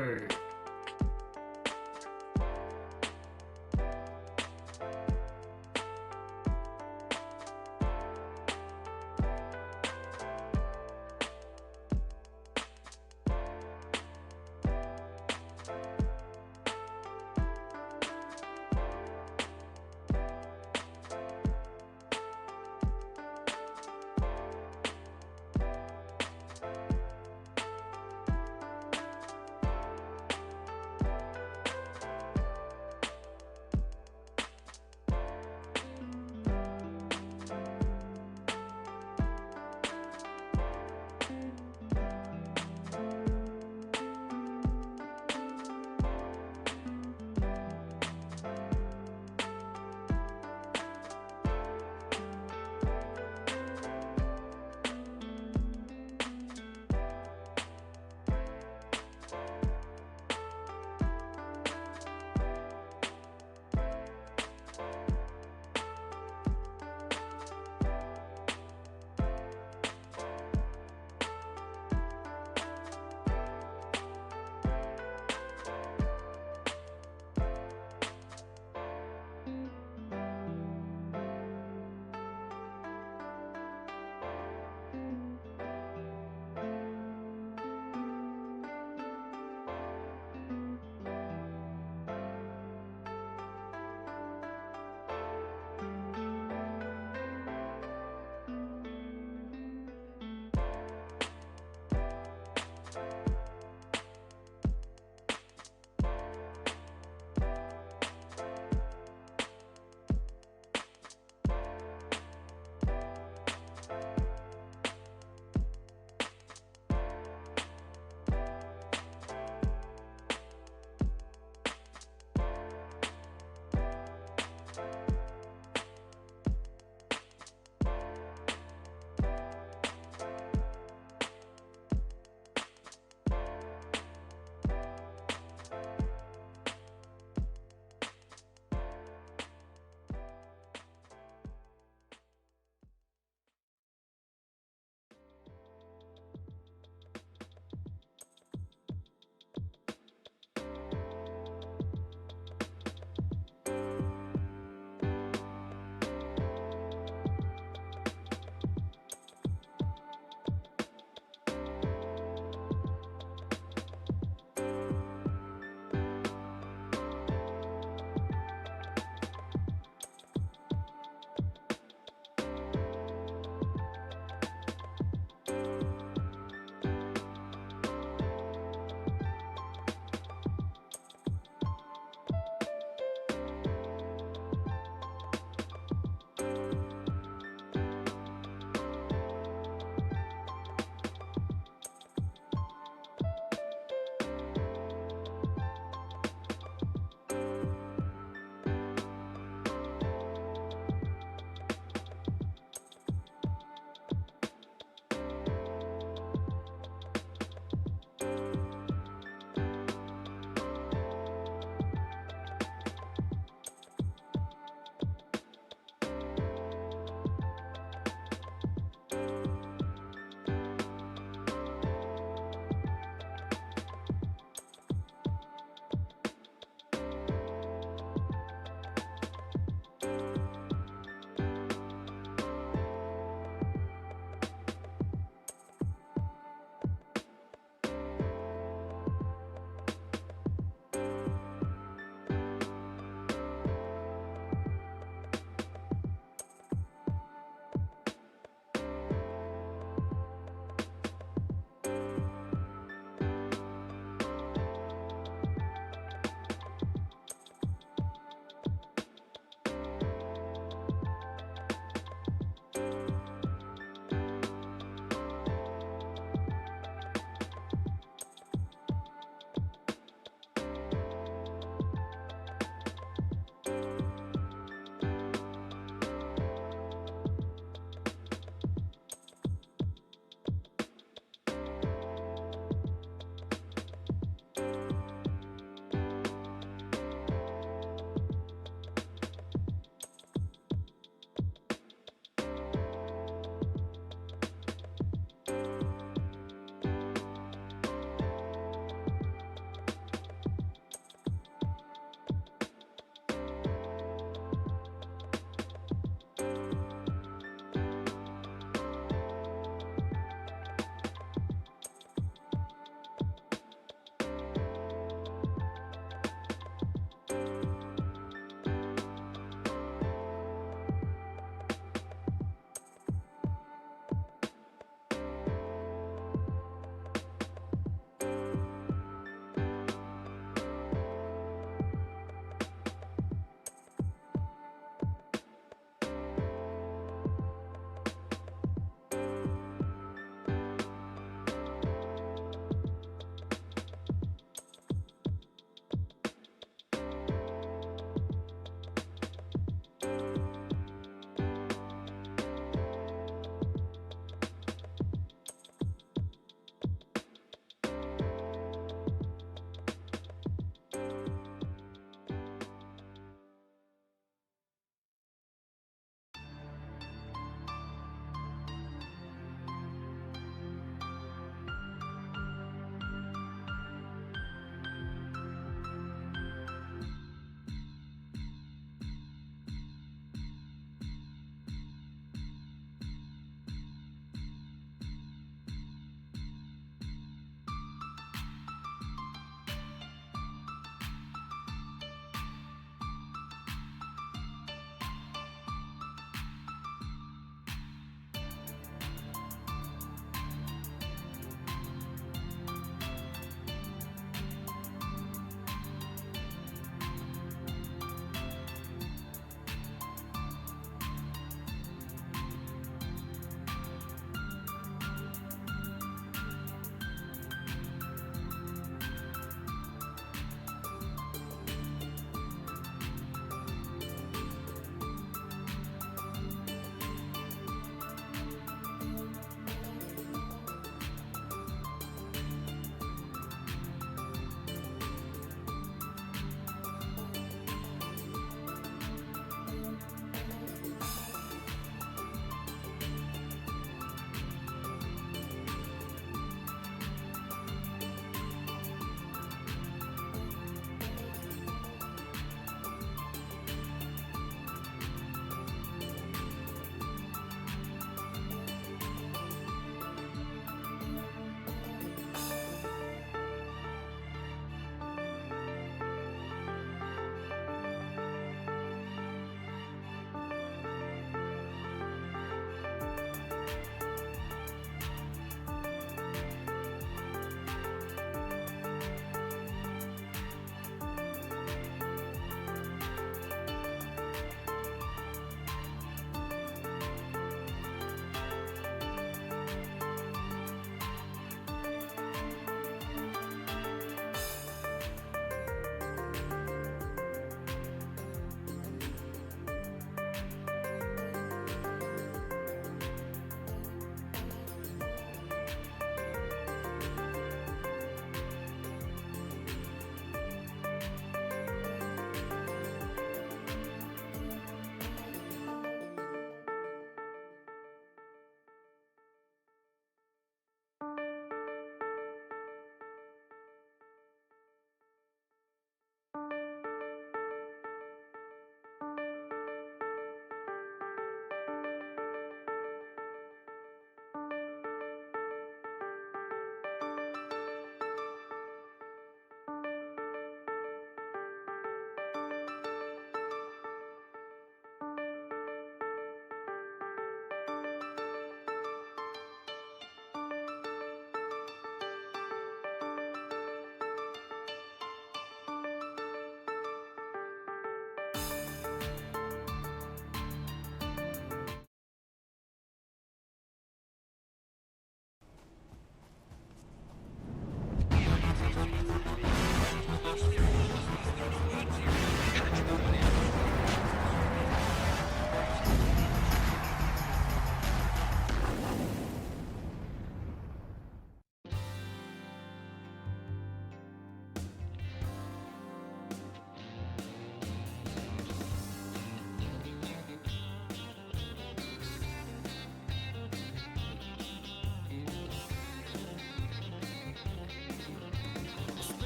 Hey.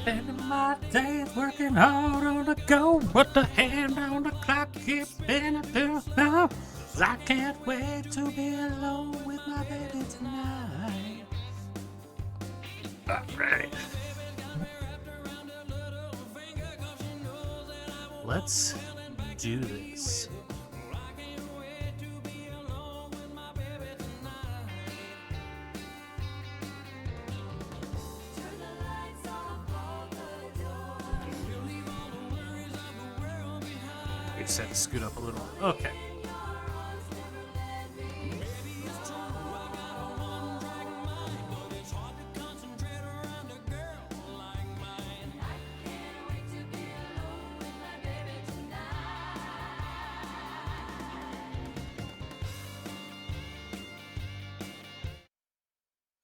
Spending my days working hard on the go, but the hand on the clock keeps spinning through now. I can't wait to be alone with my baby tonight. All right. Let's do this. We just have to scoot up a little. Okay.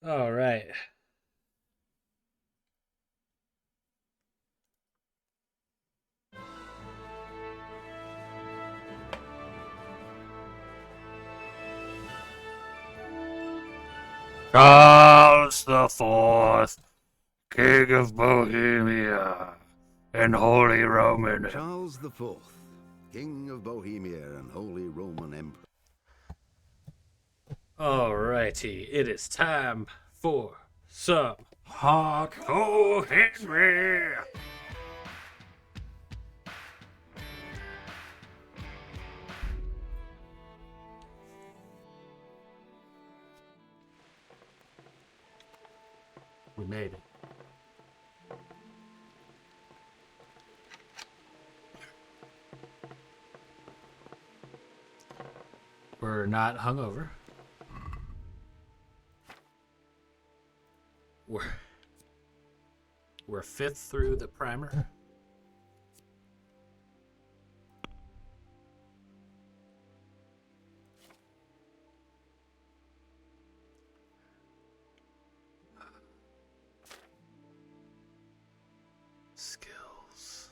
All right. Charles the Fourth, King of Bohemia and Holy Roman. Charles the Fourth, King of Bohemia and Holy Roman Emperor. Alrighty, it is time for some hardcore Henry. We made it. We're not hungover. We're fifth through the primer. Skills.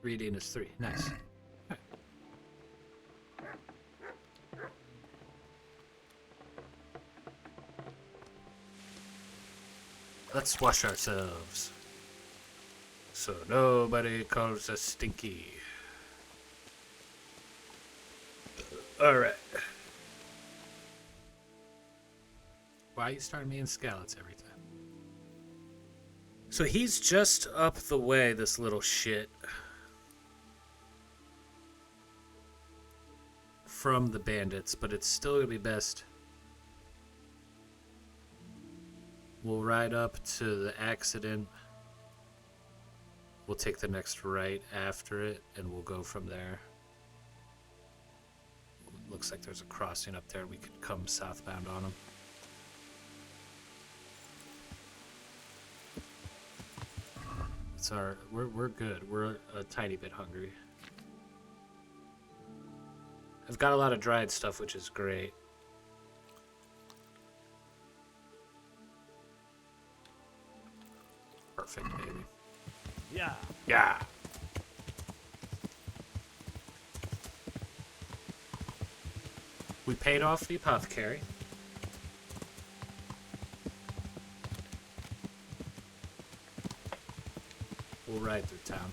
Reading is 3. Nice. Let's wash ourselves so nobody calls us stinky. Alright. Why are you starting me in scallops every time? So he's just up the way, this little shit, from the bandits, but it's still gonna be best. We'll ride up to the accident. We'll take the next right after it, and we'll go from there. Looks like there's a crossing up there. We could come southbound on them. It's we're good. We're a tiny bit hungry. I've got a lot of dried stuff, which is great. Perfect, baby. Yeah. Yeah. We paid off the apothecary. We'll ride through town.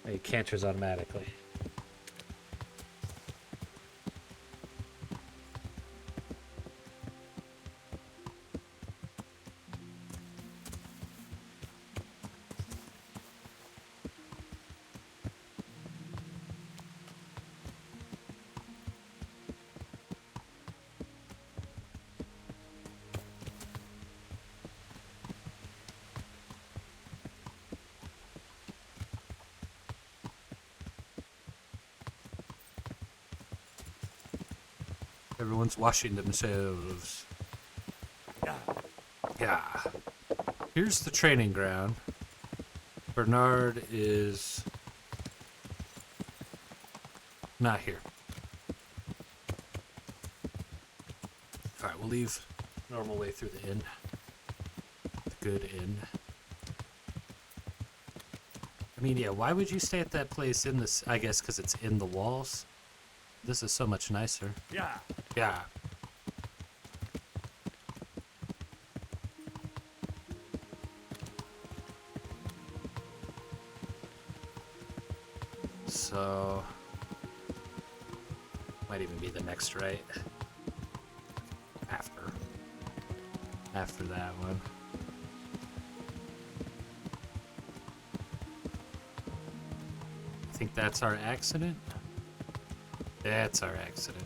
It canters automatically. Everyone's washing themselves. Yeah. Here's the training ground. Bernard is not here. Alright, we'll leave normal way through the inn. The good inn. I mean, yeah, why would you stay at that place in this? I guess because it's in the walls. This is so much nicer. Yeah. Yeah. So, might even be the next right after that one. I think that's our accident. That's our accident.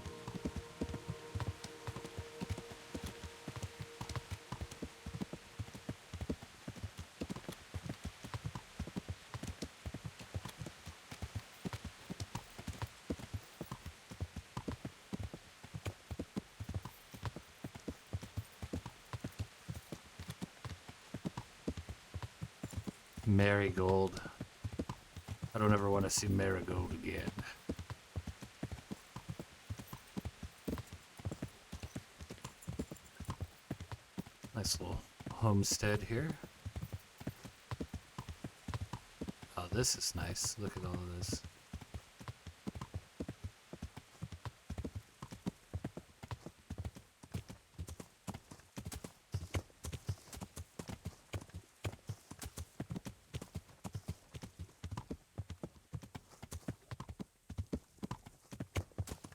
Marigold. I don't ever want to see Marigold again. Nice little homestead here. Oh, this is nice. Look at all of this.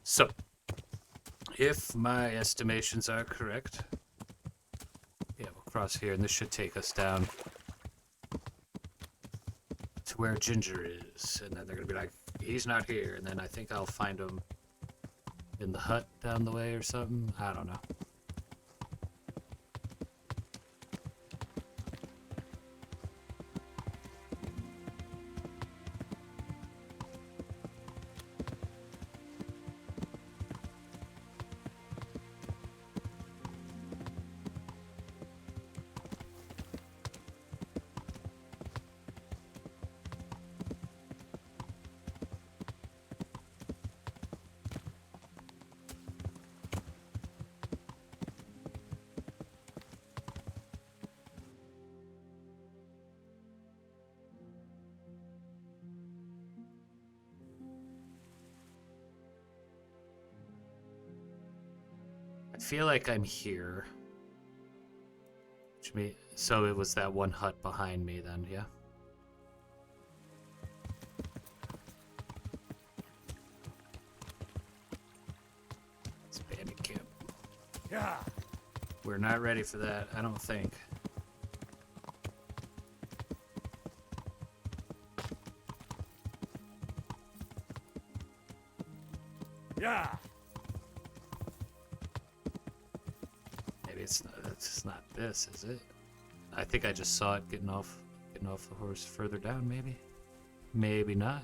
So, if my estimations are correct, yeah, we'll cross here, and this should take us down to where Ginger is, and then they're gonna be like, he's not here, and then I think I'll find him in the hut down the way or something. I don't know. I feel like I'm here. So it was that one hut behind me then, yeah? It's bandit camp. Yeah. We're not ready for that, I don't think. Yeah. It's not this, is it? I think I just saw it getting off the horse further down, maybe? Maybe not.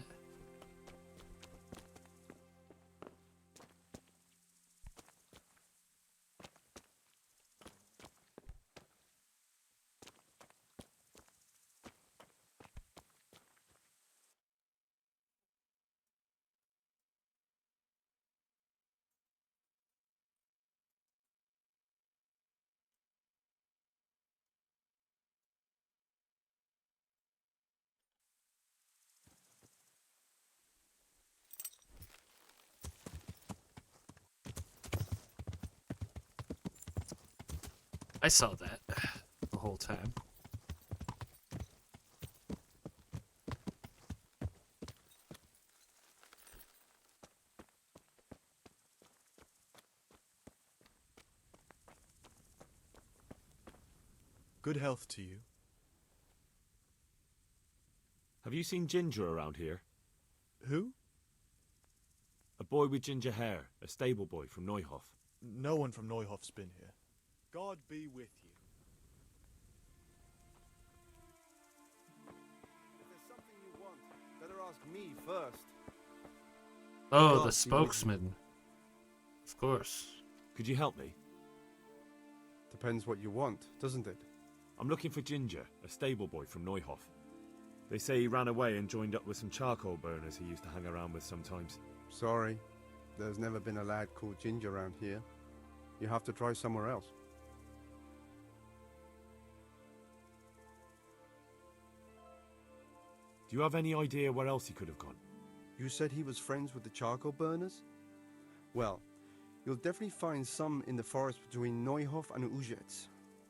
I saw that the whole time. Good health to you. Have you seen Ginger around here? Who? A boy with ginger hair, a stable boy from Neuhof. No one from Neuhof's been here. God be with you. If there's something you want, better ask me first. Oh, God, the spokesman. Of course. Could you help me? Depends what you want, doesn't it? I'm looking for Ginger, a stable boy from Neuhof. They say he ran away and joined up with some charcoal burners he used to hang around with sometimes. Sorry, there's never been a lad called Ginger around here. You have to try somewhere else. Do you have any idea where else he could have gone? You said he was friends with the charcoal burners? Well, you'll definitely find some in the forest between Neuhof and Ujetz.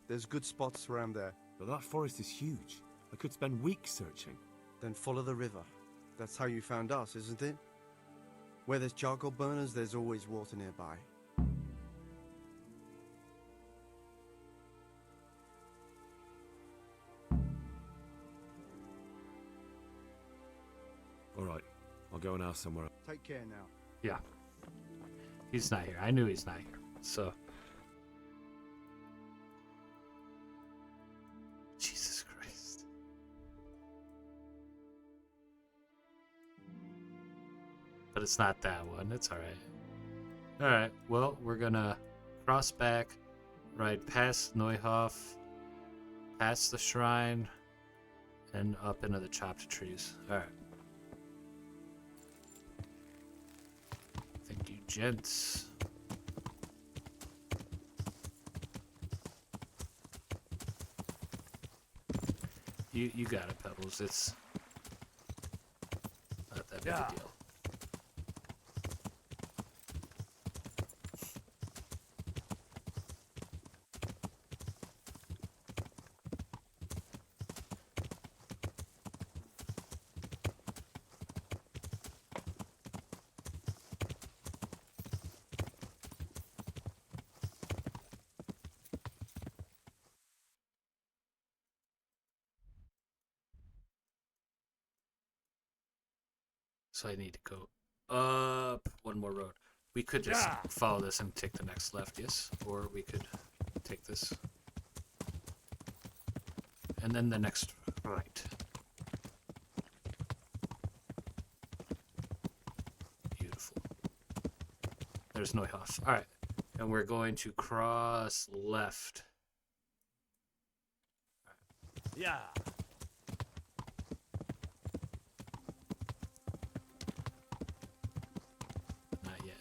There's good spots around there. But that forest is huge. I could spend weeks searching. Then follow the river. That's how you found us, isn't it? Where there's charcoal burners, there's always water nearby. Alright, I'll go and ask somewhere else. Take care now. Yeah. He's not here. I knew he's not here. So. Jesus Christ. But it's not that one. It's alright. Alright, well, we're gonna cross back, ride past Neuhof, past the shrine, and up into the chopped trees. Alright. Thank you, gents. You got it, Pebbles. It's not that big a deal. So I need to go up one more road. We could just follow this and take the next left, yes? Or we could take this. And then the next right. Beautiful. There's Neuhof. Alright. And we're going to cross left. Yeah. Not yet.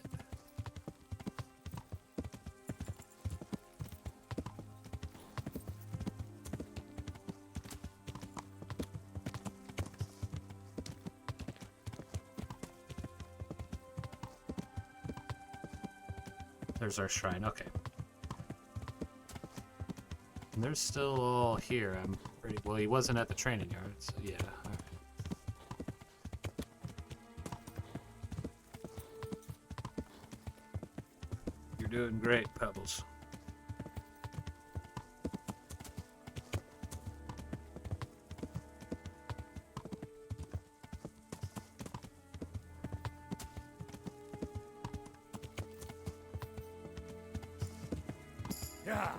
There's our shrine. Okay. And they're still all here. I'm pretty well. He wasn't at the training yard, so yeah. All right. You're doing great, Pebbles. Yeah.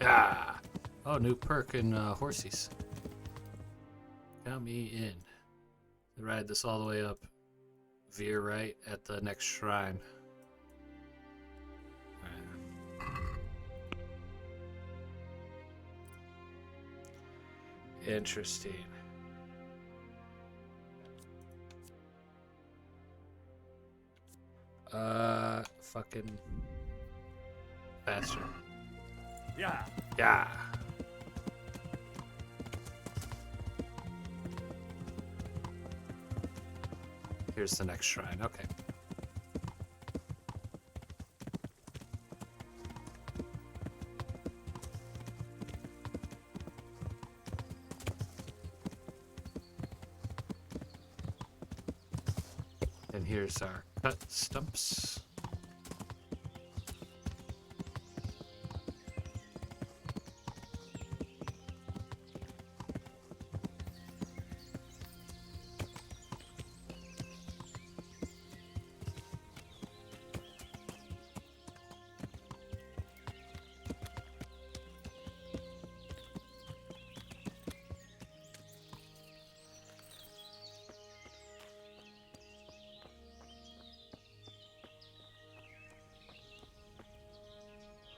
Ah! Oh, new perk in Horsies. Count me in. Ride this all the way up. Veer right at the next shrine. Interesting. Fucking faster. Yeah. Yeah. Here's the next shrine. Okay. And here's our cut stumps.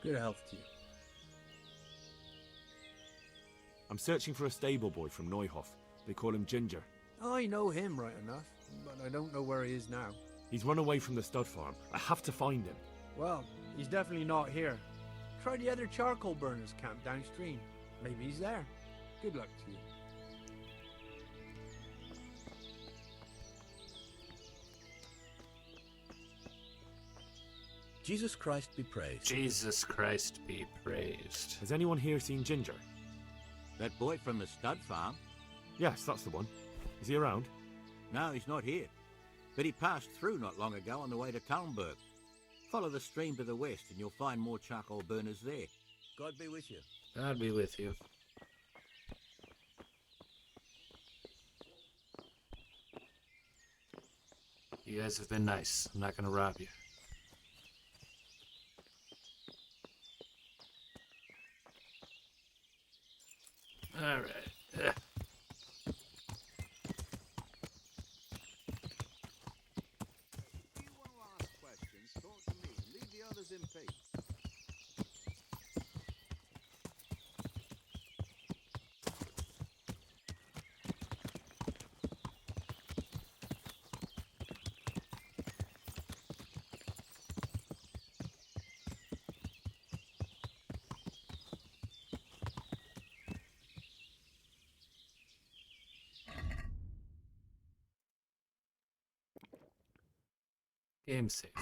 Good health to you. I'm searching for a stable boy from Neuhof. They call him Ginger. I know him right enough, but I don't know where he is now. He's run away from the stud farm. I have to find him. Well, he's definitely not here. try the other charcoal burners camp downstream. Maybe he's there. Good luck to you. Jesus Christ be praised. Jesus Christ be praised. Has anyone here seen Ginger? That boy from the stud farm? Yes, that's the one. Is he around? No, he's not here. But he passed through not long ago on the way to Talmberg. Follow the stream to the west and you'll find more charcoal burners there. God be with you. God be with you. You guys have been nice. I'm not gonna rob you. Alright. If you want to ask questions, talk to me. Leave the others in peace. Game saved.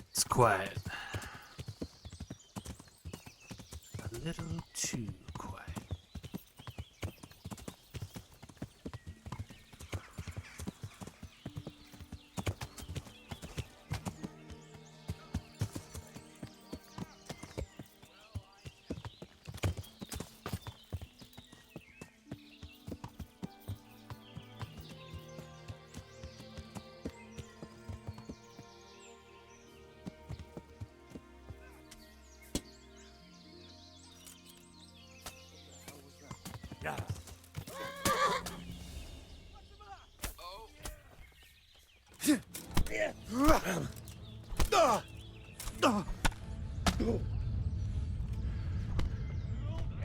It's quiet. A little too quiet.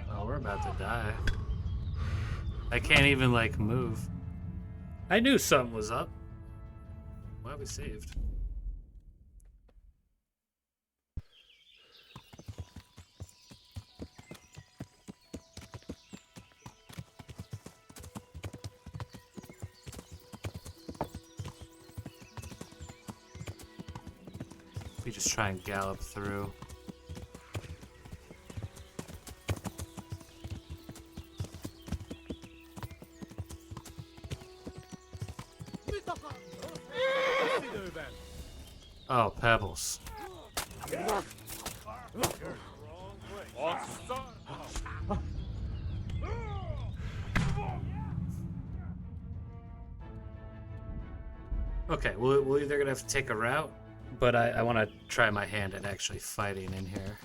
Oh, we're about to die. I can't even, like, move. I knew something was up. Well, we saved. We just try and gallop through. Oh, pebbles. Okay, we're either gonna have to take a route, but I want to try my hand at actually fighting in here.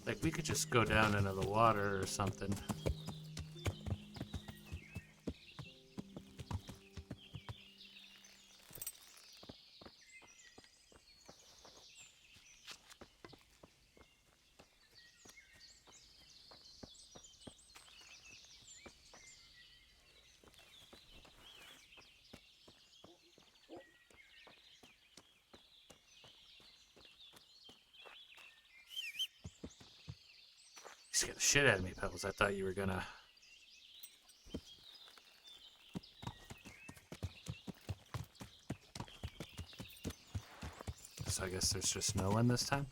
Like, we could just go down into the water or something. You scared the shit out of me, Pebbles. I thought you were gonna... So I guess there's just no one this time?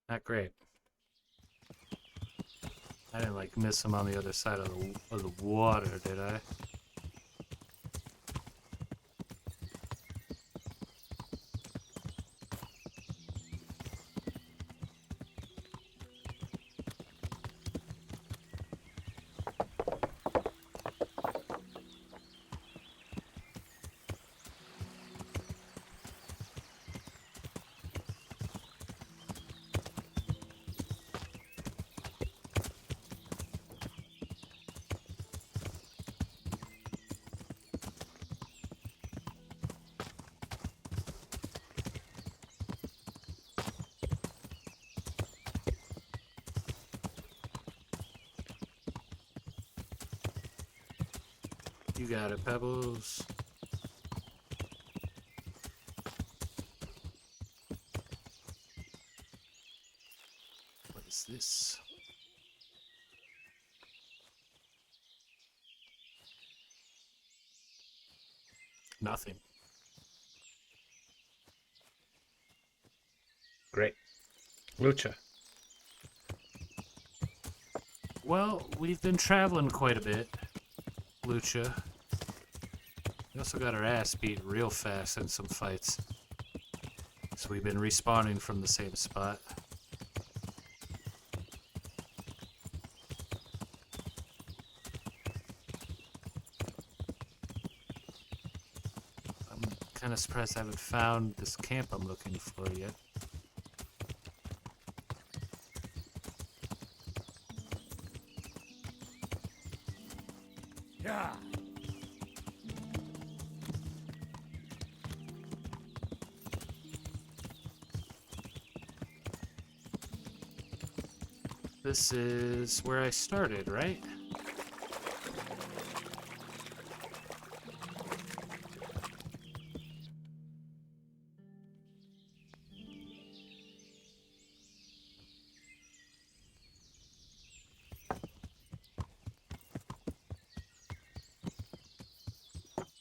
Not great. I didn't like miss him on the other side of the water, did I? You got it, Pebbles. What is this? Nothing. Great. Lucha. Well, we've been traveling quite a bit, Lucha. We also got our ass beat real fast in some fights. So we've been respawning from the same spot. I'm kind of surprised I haven't found this camp I'm looking for yet. Yeah. This is where I started, right?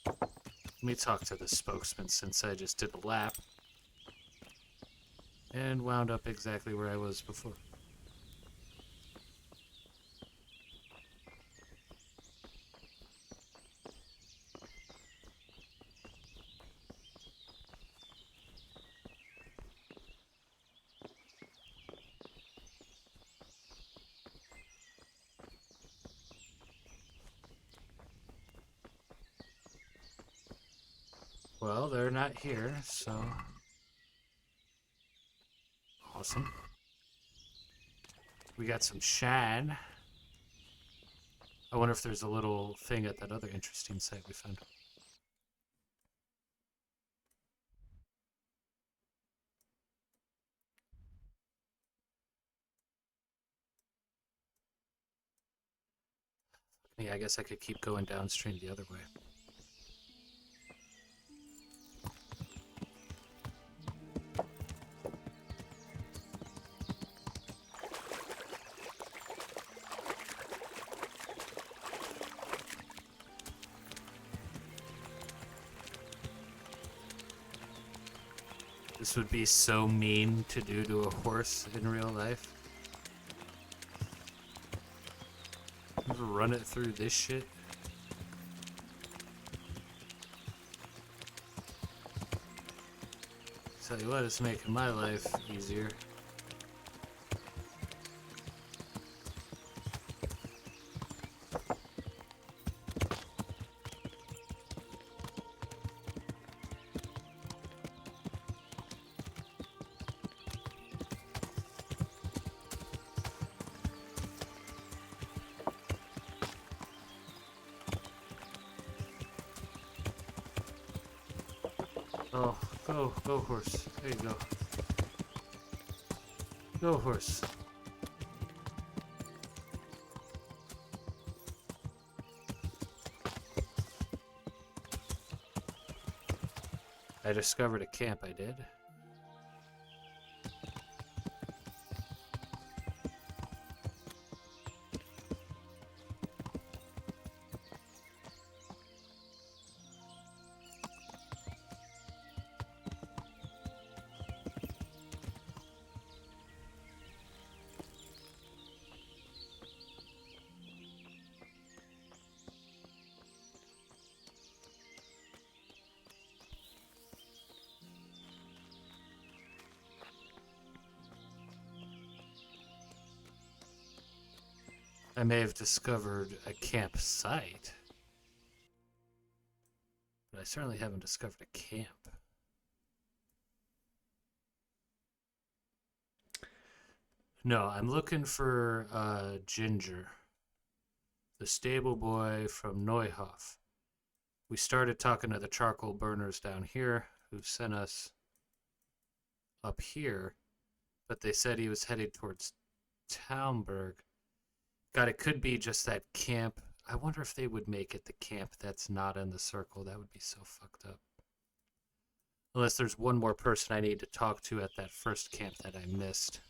Let me talk to the spokesman since I just did a lap and wound up exactly where I was before. Well, they're not here, so awesome. We got some shine. I wonder if there's a little thing at that other interesting site we found. Yeah, I guess I could keep going downstream the other way. This would be so mean to do to a horse in real life. Ever run it through this shit? Tell you what, it's making my life easier. Oh, go horse. There you go. Go horse. I discovered a camp, I did. I may have discovered a campsite, but I certainly haven't discovered a camp. No, I'm looking for Ginger, the stable boy from Neuhof. We started talking to the charcoal burners down here who sent us up here, but they said he was headed towards Talmberg. God, it could be just that camp I wonder if they would make it the camp that's not in the circle. That would be so fucked up. Unless there's one more person I need to talk to at that first camp that I missed.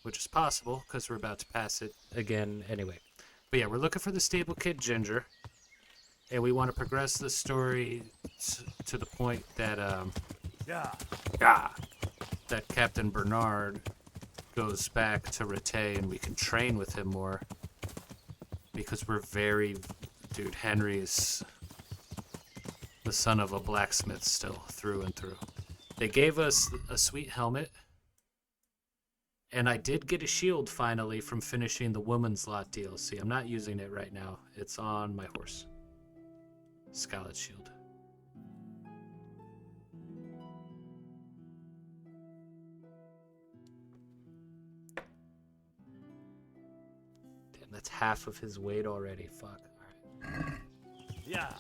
Which is possible, because we're about to pass it again anyway. But yeah, we're looking for the stable kid Ginger. And we want to progress the story to the point that, that Captain Bernard goes back to Rattay and we can train with him more. Because we're dude, Henry's the son of a blacksmith still, through and through. They gave us a sweet helmet. And I did get a shield finally from finishing the Woman's Lot DLC. I'm not using it right now. It's on my horse. Scarlet Shield. Damn, that's half of his weight already. Fuck. Alright. Yeah.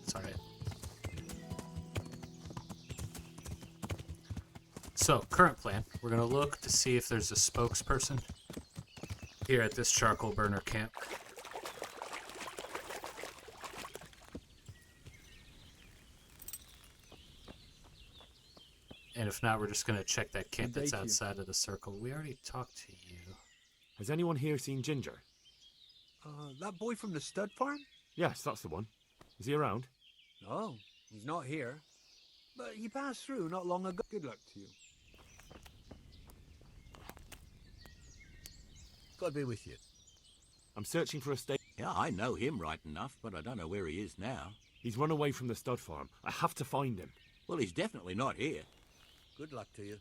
It's alright. So, current plan. We're going to look to see if there's a spokesperson here at this charcoal burner camp. And if not, we're just going to check that camp that's outside of the circle. We already talked to you. Has anyone here seen Ginger? That boy from the stud farm? Yes, that's the one. Is he around? No, he's not here. But he passed through not long ago. Good luck to you. God be with you. I'm searching for a stable. Yeah, I know him right enough, but I don't know where he is now. He's run away from the stud farm. I have to find him. Well, he's definitely not here. Good luck to you.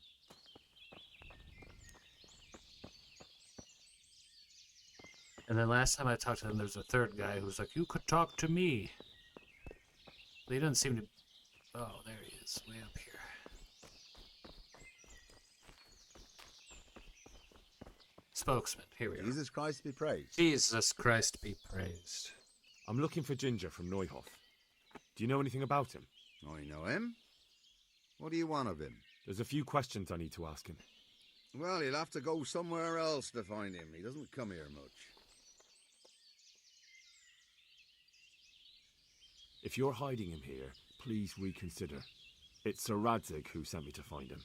And then last time I talked to him, there was a third guy who was like, you could talk to me. But he doesn't seem to... Oh, there he is, way up here. Spokesman, here we are. Jesus Christ be praised. Jesus Christ be praised. I'm looking for Ginger from Neuhof. Do you know anything about him? I know him. What do you want of him? There's a few questions I need to ask him. Well, you'll have to go somewhere else to find him. He doesn't come here much. If you're hiding him here, please reconsider. It's Sir Radzig who sent me to find him.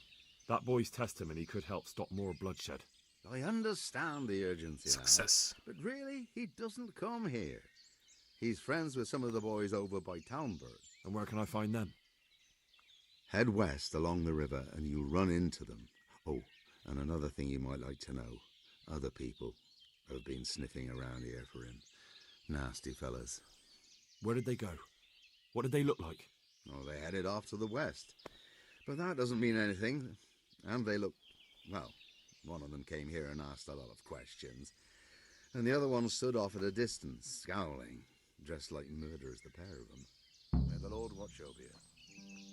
That boy's testimony could help stop more bloodshed. I understand the urgency Success. now, but really, he doesn't come here. He's friends with some of the boys over by Townburg. And where can I find them? Head west along the river and you'll run into them. Oh, and another thing you might like to know. Other people have been sniffing around here for him. Nasty fellas. Where did they go? What did they look like? Oh, they headed off to the west. But that doesn't mean anything. And they look... well, one of them came here and asked a lot of questions. And the other one stood off at a distance, scowling, dressed like murderers, the pair of them. May the Lord watch over you.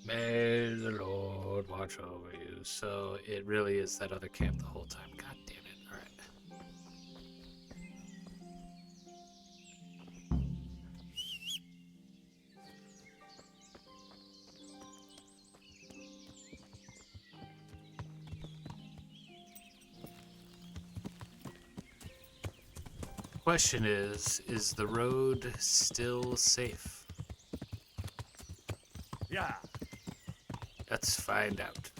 May the Lord watch over you. So it really is that other camp the whole time. God damn it. All right. Question is the road still safe? Yeah. Let's find out.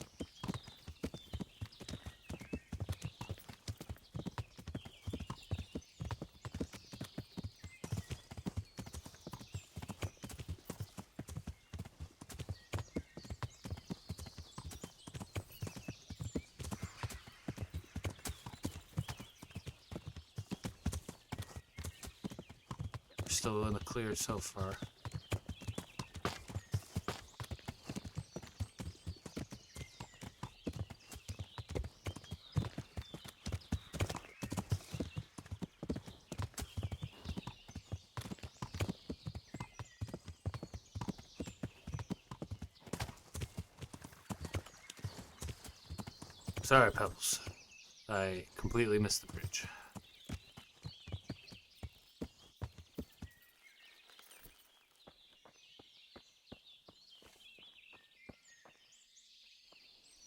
We're still in the clear so far. Sorry, Pebbles. I completely missed the bridge.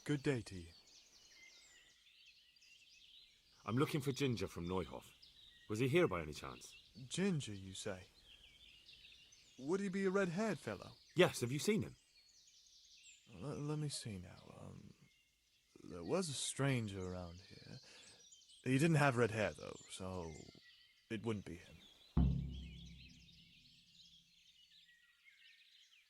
Good day to you. I'm looking for Ginger from Neuhof. Was he here by any chance? Ginger, you say? Would he be a red-haired fellow? Yes, have you seen him? Let me see now. There was a stranger around here. He didn't have red hair, though, so it wouldn't be him.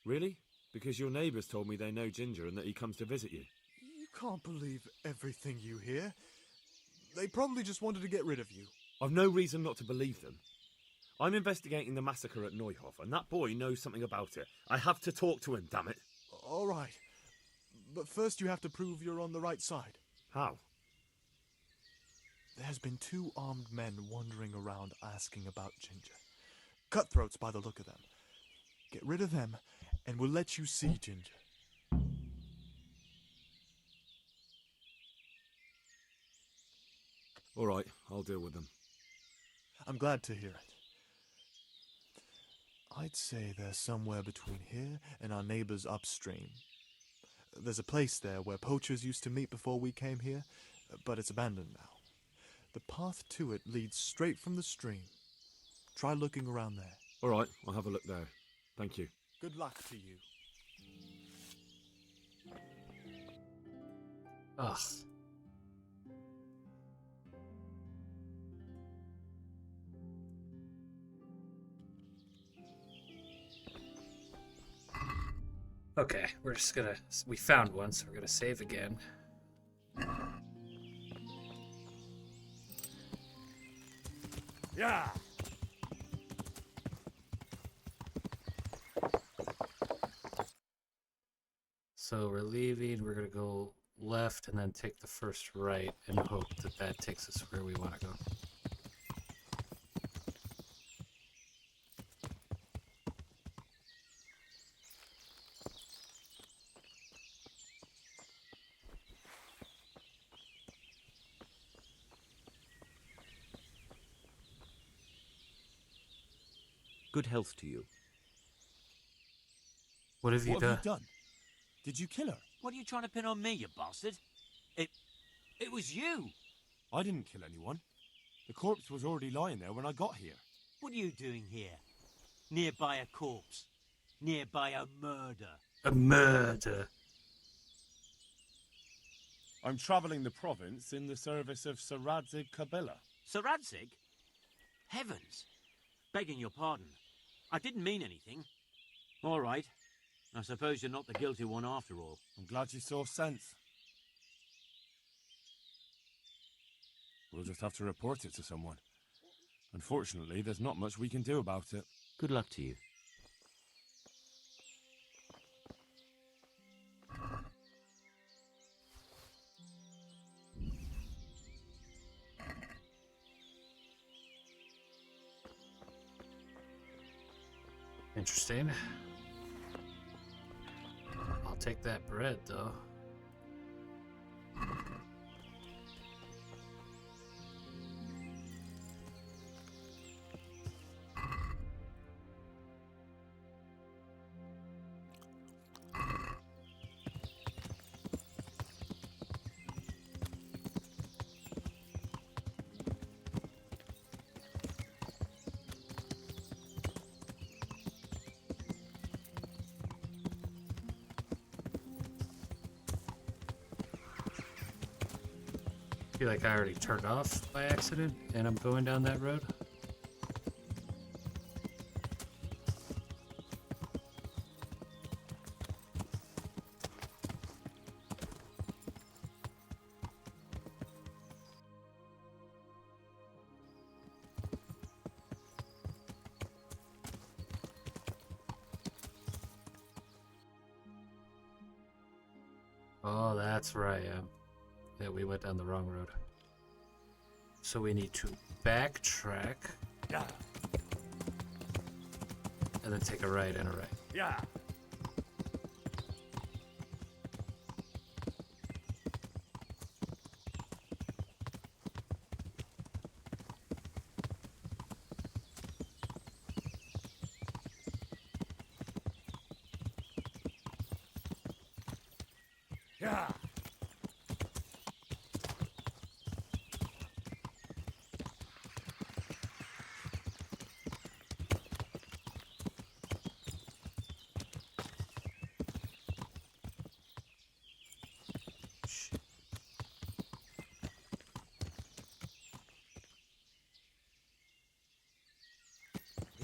Really? Because your neighbours told me they know Ginger and that he comes to visit you. You can't believe everything you hear. They probably just wanted to get rid of you. I've no reason not to believe them. I'm investigating the massacre at Neuhof, and that boy knows something about it. I have to talk to him, damn it. All right. But first you have to prove you're on the right side. How? There's been 2 armed men wandering around asking about Ginger. Cutthroats by the look of them. Get rid of them, and we'll let you see Ginger. All right, I'll deal with them. I'm glad to hear it. I'd say they're somewhere between here and our neighbors upstream. There's a place there where poachers used to meet before we came here, but it's abandoned now. The path to it leads straight from the stream. Try looking around there. All right, I'll have a look there. Thank you. Good luck to you. Ugh. Okay, we're just gonna... We found one, so we're gonna save again. Yeah! So we're leaving, we're gonna go left and then take the first right and hope that that takes us where we want to go. Good health to you. What have you What done? have you done? Did you kill her? What are you trying to pin on me, you bastard? It was you! I didn't kill anyone. The corpse was already lying there when I got here. What are you doing here? Nearby a corpse. Nearby a murder. A murder. I'm travelling the province in the service of Sir Radzig Kobyla. Sir Radzig? Heavens! Begging your pardon. I didn't mean anything. All right. I suppose you're not the guilty one after all. I'm glad you saw sense. We'll just have to report it to someone. Unfortunately, there's not much we can do about it. Good luck to you. Interesting. I'll take that bread, though. I feel like I already turned off by accident and I'm going down that road. Oh, that's right, yeah. Yeah, we went down the wrong road. So we need to backtrack. Yeah, And then take a right and a right. yeah. Yeah.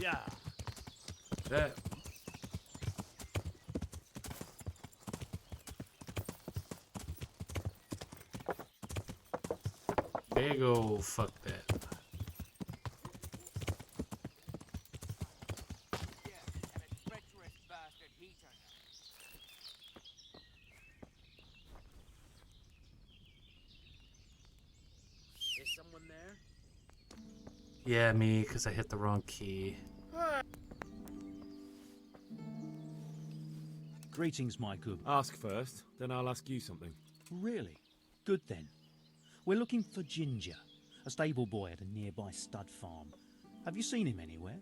Yeah. That. Big ol' fuck that. Is someone there? Yeah, me, because I hit the wrong key. Greetings, my good. Ask first, then I'll ask you something. Really? Good then. We're looking for Ginger, a stable boy at a nearby stud farm. Have you seen him anywhere?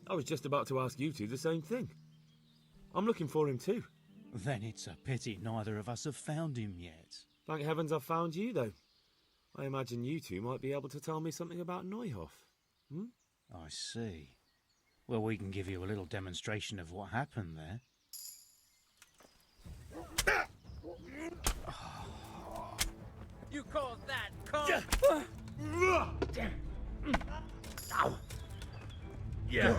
I was just about to ask you two the same thing. I'm looking for him too. Then it's a pity neither of us have found him yet. Thank heavens I've found you, though. I imagine you two might be able to tell me something about Neuhof. Hmm? I see. Well, we can give you a little demonstration of what happened there. You call that calm? Yeah.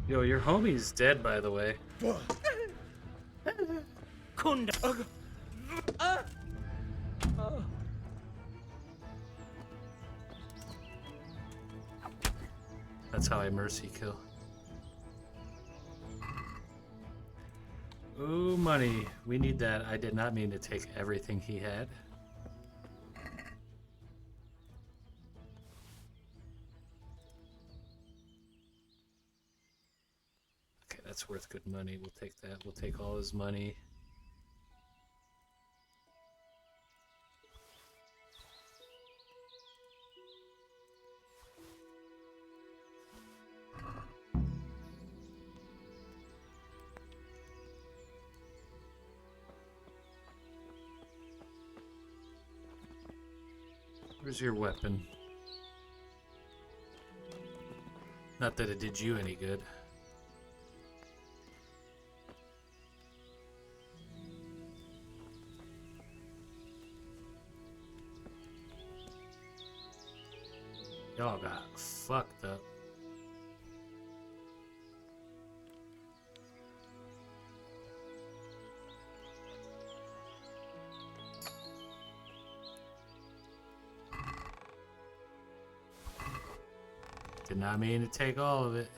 Yo, your homie's dead, by the way. Kunda. That's how I mercy kill. Ooh, money. We need that. I did not mean to take everything he had. Okay, that's worth good money. We'll take that. We'll take all his money. Where's your weapon? Not that it did you any good. Y'all got fucked up. Did not mean to take all of it.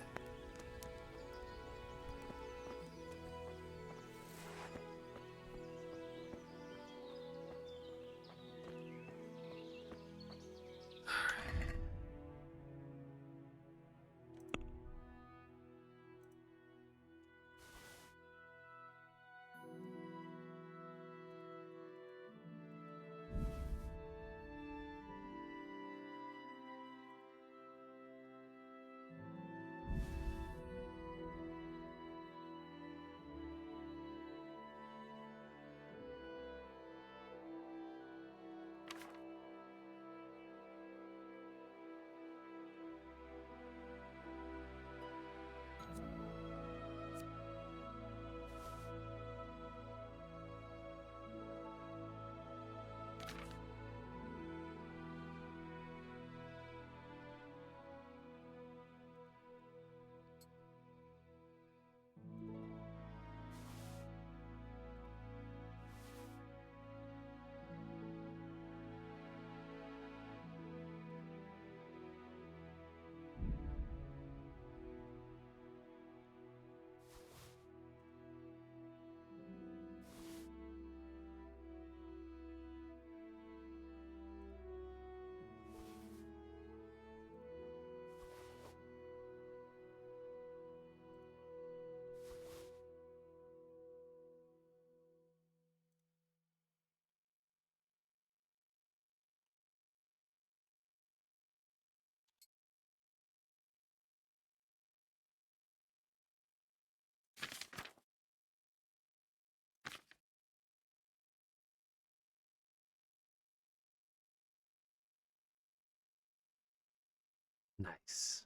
Nice.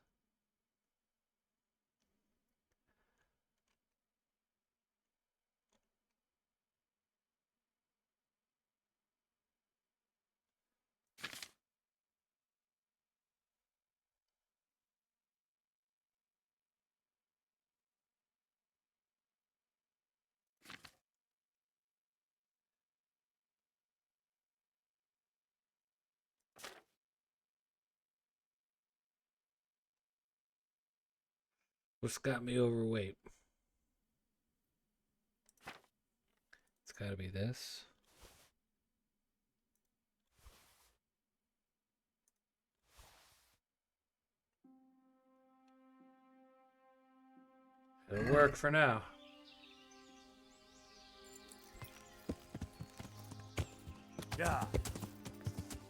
What's got me overweight? It's gotta be this. It'll work for now. Yeah.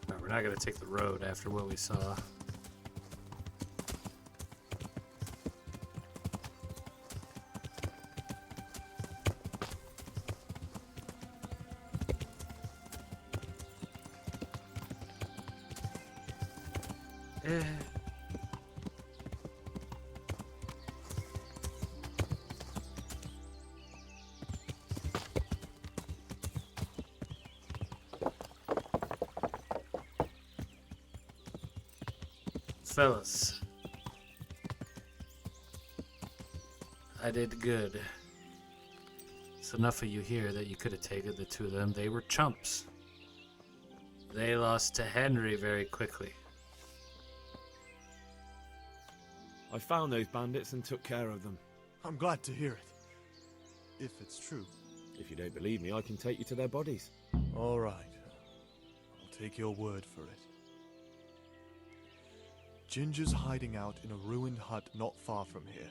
No, we're not gonna take the road after what we saw. Fellas, I did good. It's enough of you here that you could have taken the two of them. They were chumps. They lost to Henry very quickly. I found those bandits and took care of them. I'm glad to hear it. If it's true. If you don't believe me, I can take you to their bodies. All right. I'll take your word for it. Ginger's hiding out in a ruined hut not far from here.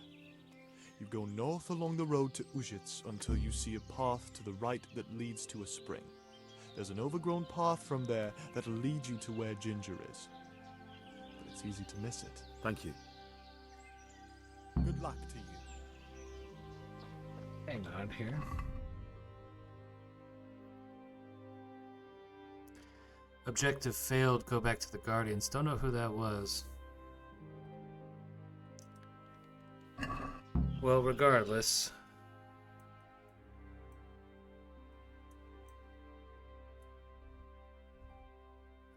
You go north along the road to Uzhitz until you see a path to the right that leads to a spring. There's an overgrown path from there that'll lead you to where Ginger is. But it's easy to miss it. Thank you. Good luck to you. Hang on here. Objective failed. Go back to the Guardians. Don't know who that was. Well, regardless.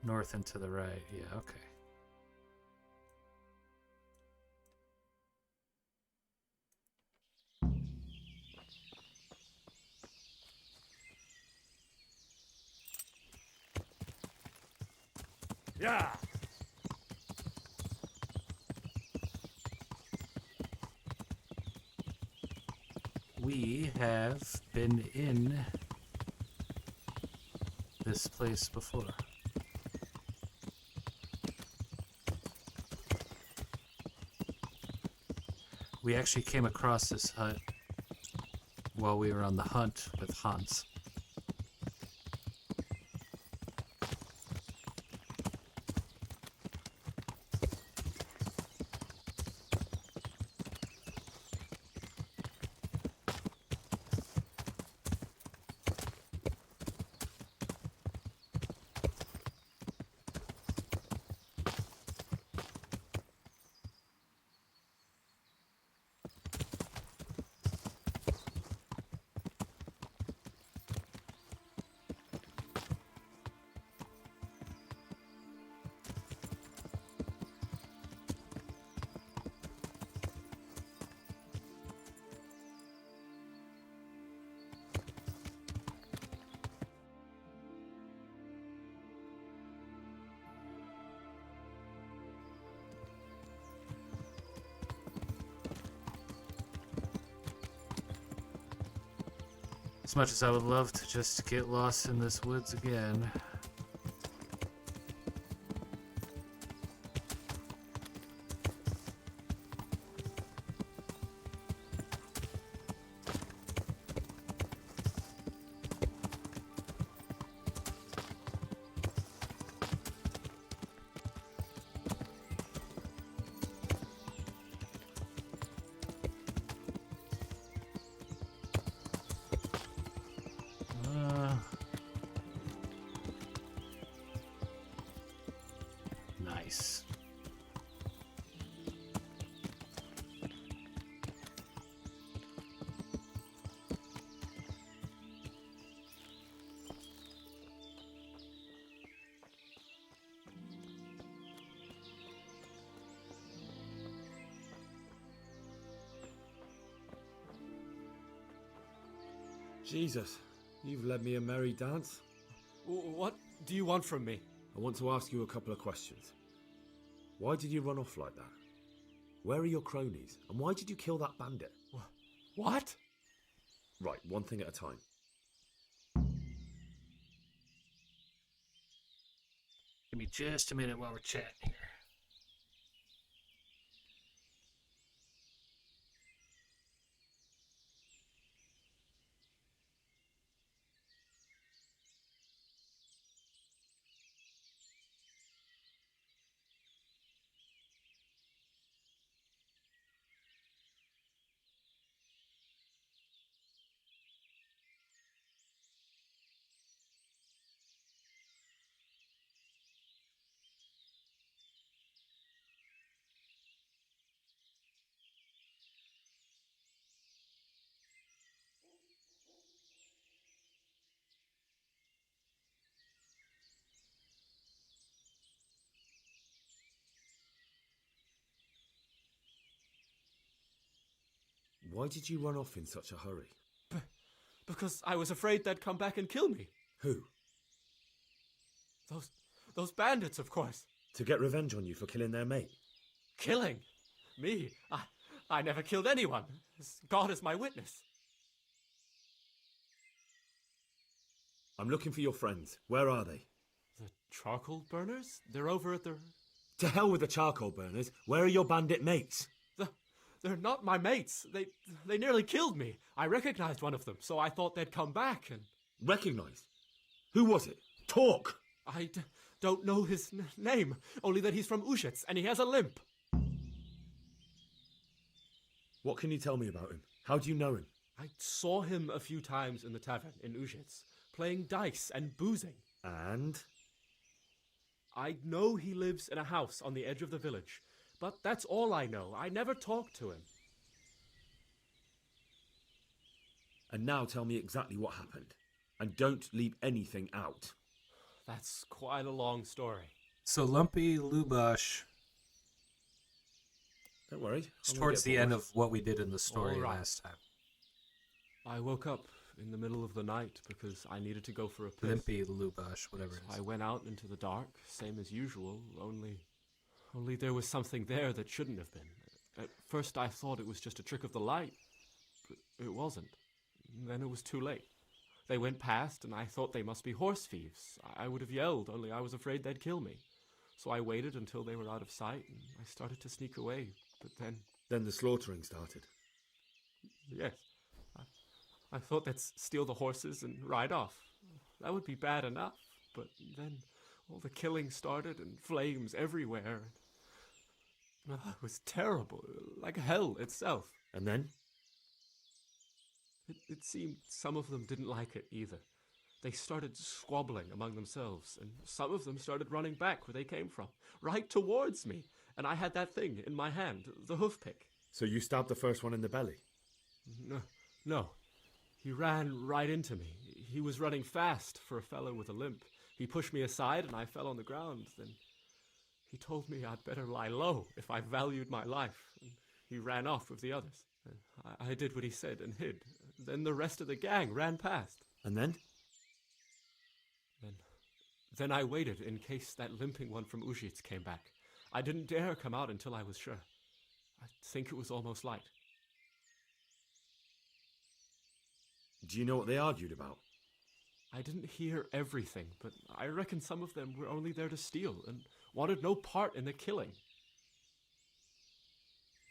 North and to the right. Yeah, okay. Yeah. We have been in this place before. We actually came across this hut while we were on the hunt with Hans. As much as I would love to just get lost in this woods again. Nice. Jesus, you've led me a merry dance. What do you want from me? I want to ask you a couple of questions. Why did you run off like that? Where are your cronies? And why did you kill that bandit? What? Right, one thing at a time. Give me just a minute while we're chatting here. Why did you run off in such a hurry? Because I was afraid they'd come back and kill me. Who? Those bandits, of course. To get revenge on you for killing their mate? Killing? Me? I never killed anyone. God is my witness. I'm looking for your friends. Where are they? The charcoal burners? They're over at the... To hell with the charcoal burners. Where are your bandit mates? They're not my mates. They nearly killed me. I recognized one of them, so I thought they'd come back and... Recognized? Who was it? Talk! I don't know his name, only that he's from Uzhitz and he has a limp. What can you tell me about him? How do you know him? I saw him a few times in the tavern in Uzhitz, playing dice and boozing. And? I know he lives in a house on the edge of the village, but that's all I know. I never talked to him. And now tell me exactly what happened. And don't leave anything out. That's quite a long story. So Lumpy Lubash. Don't worry. It's towards the end of what we did in the story last time. I woke up in the middle of the night because I needed to go for a piss. Limpy Lubash, whatever it is. I went out into the dark, same as usual, only there was something there that shouldn't have been. At first I thought it was just a trick of the light, but it wasn't. Then it was too late. They went past, and I thought they must be horse thieves. I would have yelled, only I was afraid they'd kill me. So I waited until they were out of sight, and I started to sneak away, but then... Then the slaughtering started? Yes. I thought they'd steal the horses and ride off. That would be bad enough, but then all the killing started and flames everywhere. It was terrible, like hell itself. And then? It seemed some of them didn't like it either. They started squabbling among themselves, and some of them started running back where they came from, right towards me. And I had that thing in my hand, the hoof pick. So you stabbed the first one in the belly? No. He ran right into me. He was running fast for a fellow with a limp. He pushed me aside and I fell on the ground. Then he told me I'd better lie low if I valued my life. And he ran off with the others. I did what he said and hid. Then the rest of the gang ran past. And then? Then I waited in case that limping one from Uzhitz came back. I didn't dare come out until I was sure. I think it was almost light. Do you know what they argued about? I didn't hear everything, but I reckon some of them were only there to steal and wanted no part in the killing.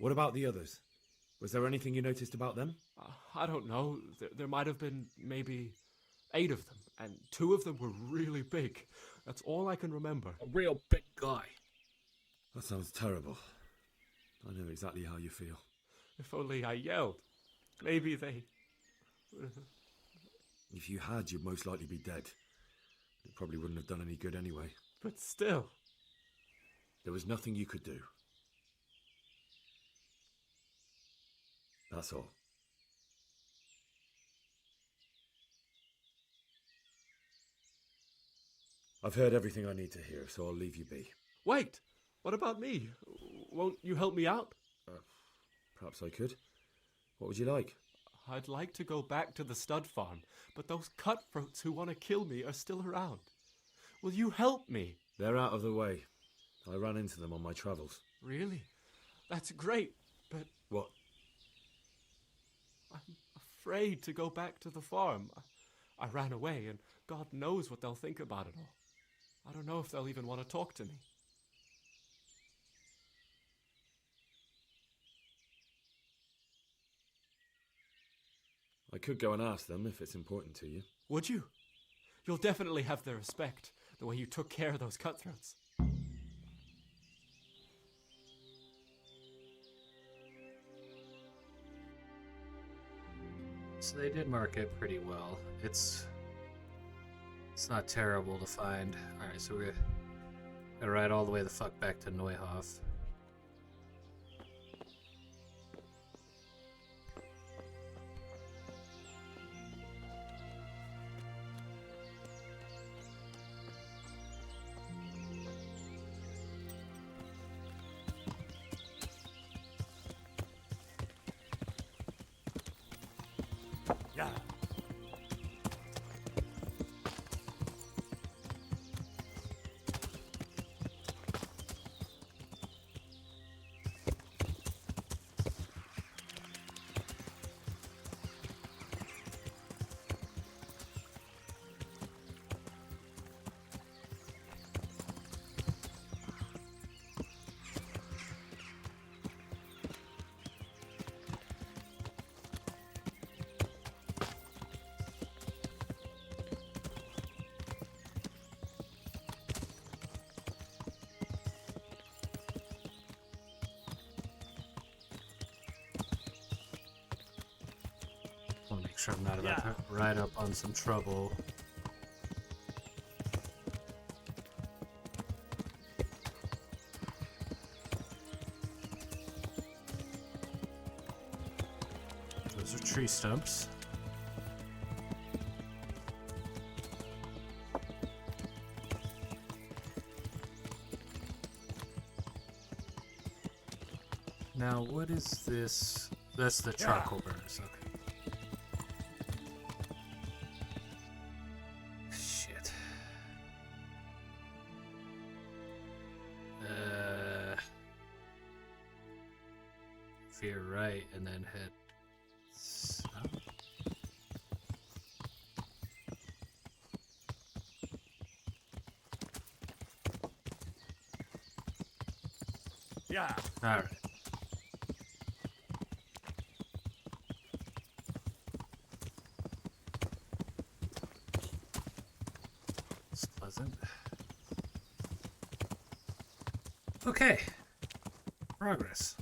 What about the others? Was there anything you noticed about them? I don't know. There might have been maybe 8 of them, and 2 of them were really big. That's all I can remember. A real big guy. That sounds terrible. I know exactly how you feel. If only I yelled. Maybe they... If you had, you'd most likely be dead. It probably wouldn't have done any good anyway. But still... There was nothing you could do. That's all. I've heard everything I need to hear, so I'll leave you be. Wait! What about me? Won't you help me out? Perhaps I could. What would you like? I'd like to go back to the stud farm, but those cutthroats who want to kill me are still around. Will you help me? They're out of the way. I ran into them on my travels. Really? That's great, but What? I'm afraid to go back to the farm. I ran away, and God knows what they'll think about it all. I don't know if they'll even want to talk to me. I could go and ask them if it's important to you. Would you? You'll definitely have their respect, the way you took care of those cutthroats. So they did mark it pretty well. It's not terrible to find. Alright, so we're gonna ride all the way the fuck back to Neuhof. Yeah. Want to make sure I'm not about to ride up on some trouble. Those are tree stumps. Now, what is this? That's the charcoal burners, okay. Shit. If you're right, and then hit south. Yeah. Alright. It's pleasant. Okay. Progress.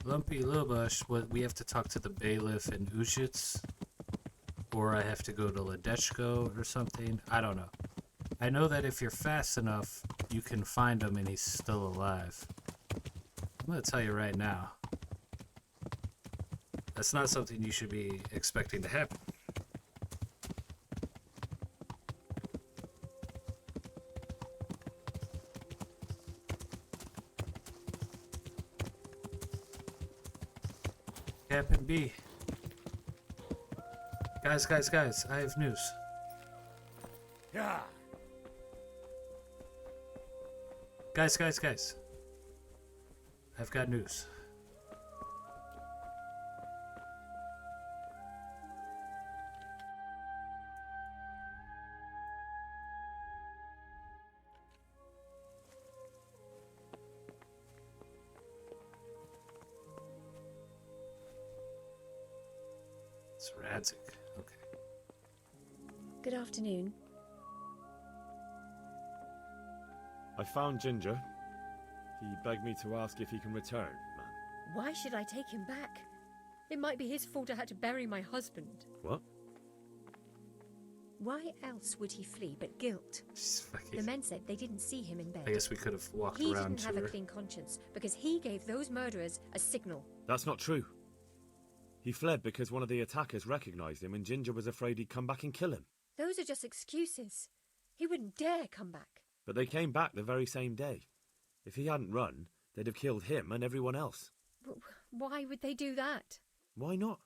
Lumpy Lubush, what we have to talk to the bailiff in Ushitz, or I have to go to Ledechko or something. I don't know. I know that if you're fast enough, you can find him and he's still alive. I'm gonna tell you right now. That's not something you should be expecting to happen. Captain B. Guys, I have news. Yeah. Guys. I've got news. It's Radzik. Okay. Good afternoon. I found Ginger. He begged me to ask if he can return, man. Why should I take him back? It might be his fault I had to bury my husband. What? Why else would he flee but guilt? The men said they didn't see him in bed. I guess we could have walked He around didn't to have her. a clean conscience because he gave those murderers a signal. That's not true. He fled because one of the attackers recognized him and Ginger was afraid he'd come back and kill him. Those are just excuses. He wouldn't dare come back. But they came back the very same day. If he hadn't run, they'd have killed him and everyone else. Why would they do that? Why not?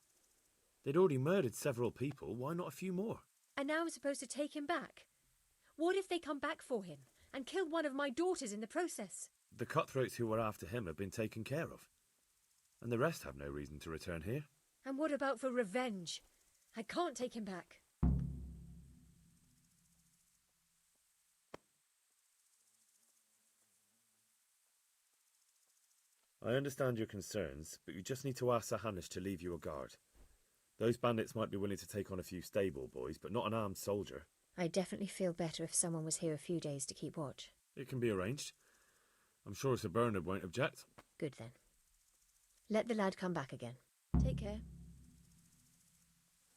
They'd already murdered several people. Why not a few more? And now I'm supposed to take him back? What if they come back for him and kill one of my daughters in the process? The cutthroats who were after him have been taken care of. And the rest have no reason to return here. And what about for revenge? I can't take him back. I understand your concerns, but you just need to ask Sir Hanish to leave you a guard. Those bandits might be willing to take on a few stable boys, but not an armed soldier. I'd definitely feel better if someone was here a few days to keep watch. It can be arranged. I'm sure Sir Bernard won't object. Good then. Let the lad come back again. Take care.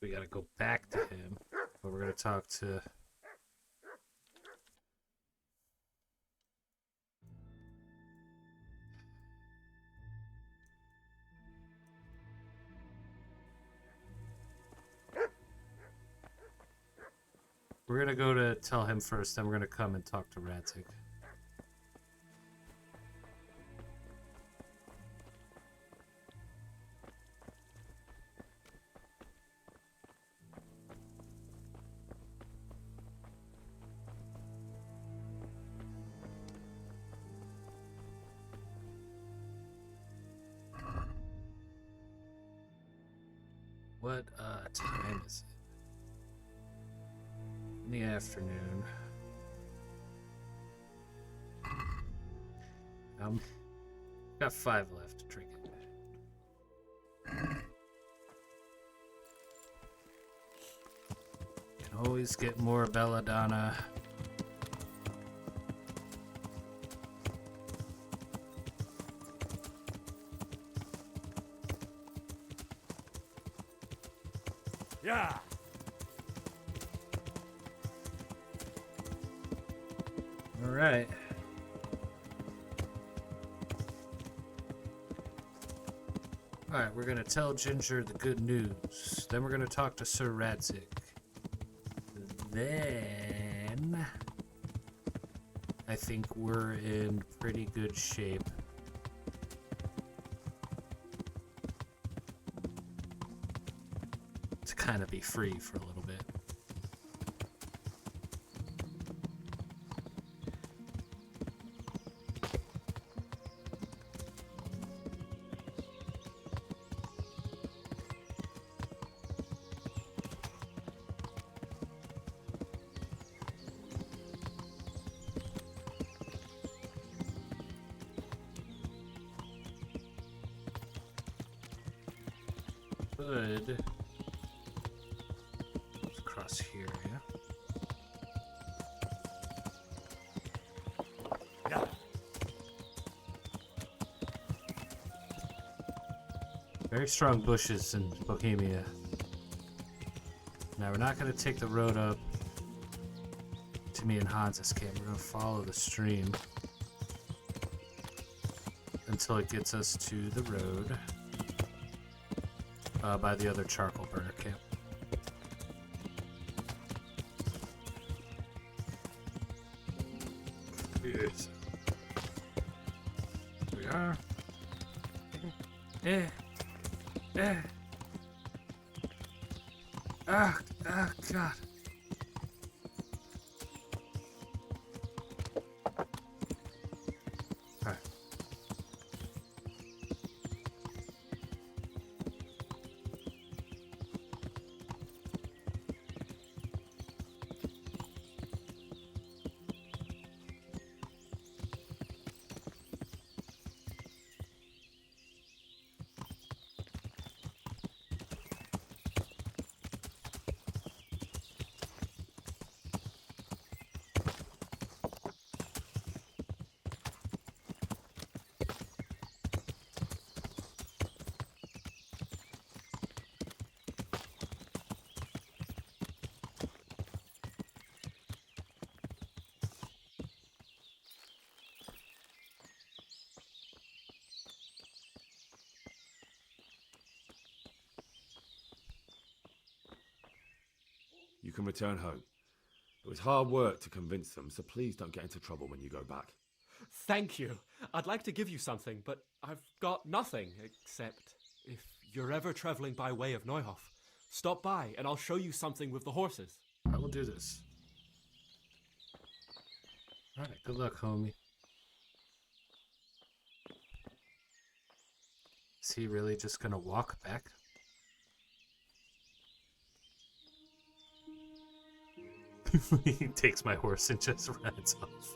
We gotta go back to him, but we're gonna talk to... We're gonna go to tell him first, then we're gonna come and talk to Radzig. What time is it? In the afternoon. Got 5 left to drink it. Can always get more belladonna. Yeah. All right. All right, we're gonna tell Ginger the good news. Then we're gonna talk to Sir Radzig. Then I think we're in pretty good shape. To kind of be free for a little bit. Good. Across here, yeah? Very strong bushes in Bohemia. Now we're not going to take the road up to me and Hans's camp. We're going to follow the stream until it gets us to the road by the other charcoal burner camp. Yes. Here we are. Ah, God. Alright. You can return home. It was hard work to convince them, so please don't get into trouble when you go back. Thank you. I'd like to give you something, but I've got nothing, except if you're ever traveling by way of Neuhof, stop by and I'll show you something with the horses. I will do this. Alright, good luck, homie. Is he really just gonna walk back? He takes my horse and just rides off.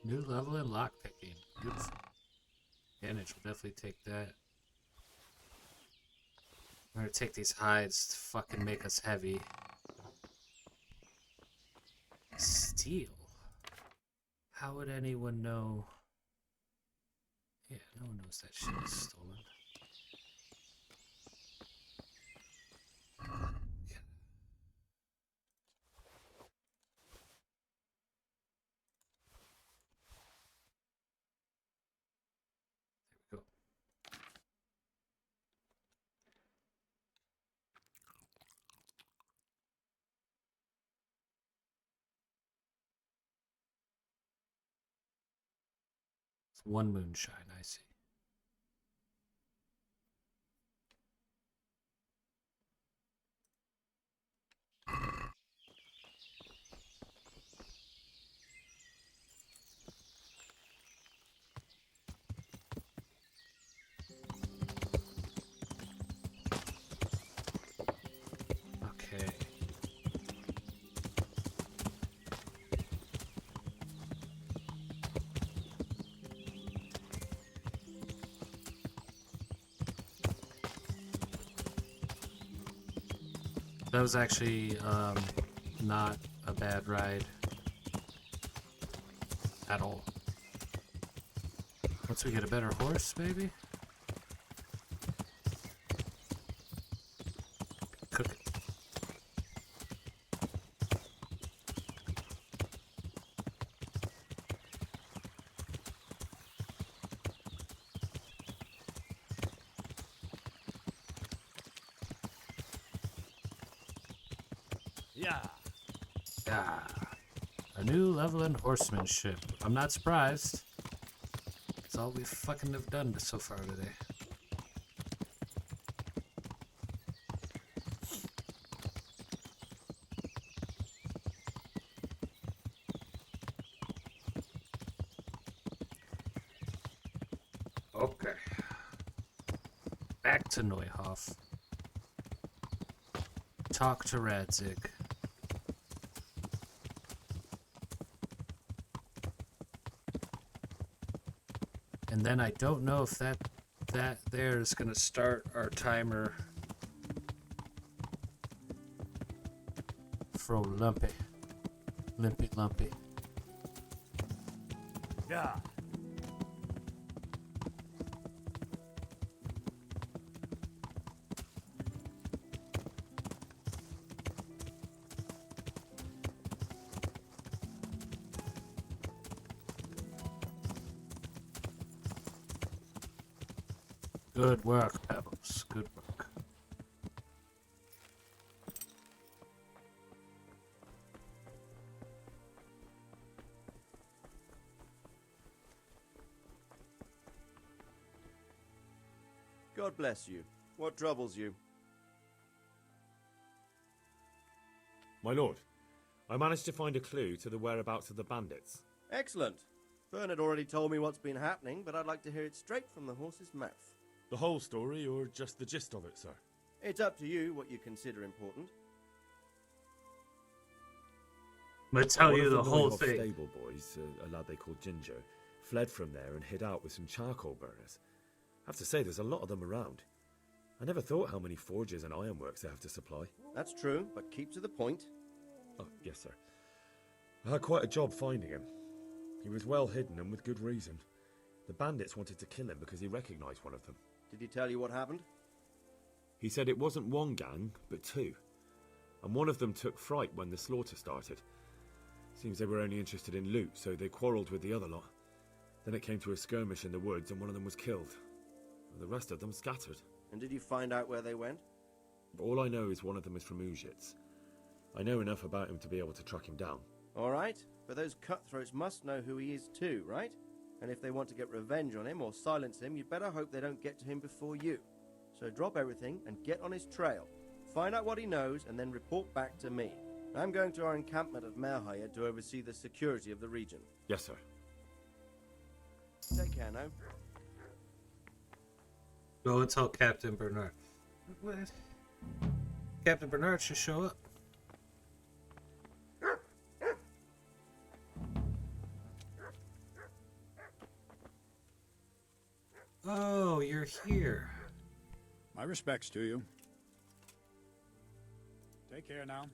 New level in lockpicking. Beautiful. Advantage will definitely take that. I'm gonna take these hides to fucking make us heavy. Steel? How would anyone know? Yeah, no one knows that shit is stolen. One moonshine, I see. Okay. That was actually not a bad ride at all. Once we get a better horse, maybe? Cook it. Yeah. A new level in horsemanship. I'm not surprised. That's all we fucking have done so far today. Okay. Back to Neuhof. Talk to Radzig. And then I don't know if that there is going to start our timer for Lumpy. Lumpy. Yeah. Good work, Pebbles. Good work. God bless you. What troubles you? My lord, I managed to find a clue to the whereabouts of the bandits. Excellent. Bernard already told me what's been happening, but I'd like to hear it straight from the horse's mouth. The whole story, or just the gist of it, sir? It's up to you what you consider important. I'm gonna tell One you of the whole Neuhoff thing. Stable boys, a lad they called Ginger, fled from there and hid out with some charcoal burners. I have to say, there's a lot of them around. I never thought how many forges and ironworks they have to supply. That's true, but keep to the point. Oh, yes, sir. I had quite a job finding him. He was well hidden and with good reason. The bandits wanted to kill him because he recognized one of them. Did he tell you what happened? He said it wasn't one gang, but two. And one of them took fright when the slaughter started. Seems they were only interested in loot, so they quarrelled with the other lot. Then it came to a skirmish in the woods and one of them was killed. And the rest of them scattered. And did you find out where they went? All I know is one of them is from Uzhitz. I know enough about him to be able to track him down. All right, but those cutthroats must know who he is too, right? And if they want to get revenge on him or silence him, you'd better hope they don't get to him before you. So drop everything and get on his trail. Find out what he knows and then report back to me. I'm going to our encampment at Merhayed to oversee the security of the region. Yes, sir. Take care now. Go and tell Captain Bernard. What? Captain Bernard should show up. Oh, you're here. My respects to you. Take care now.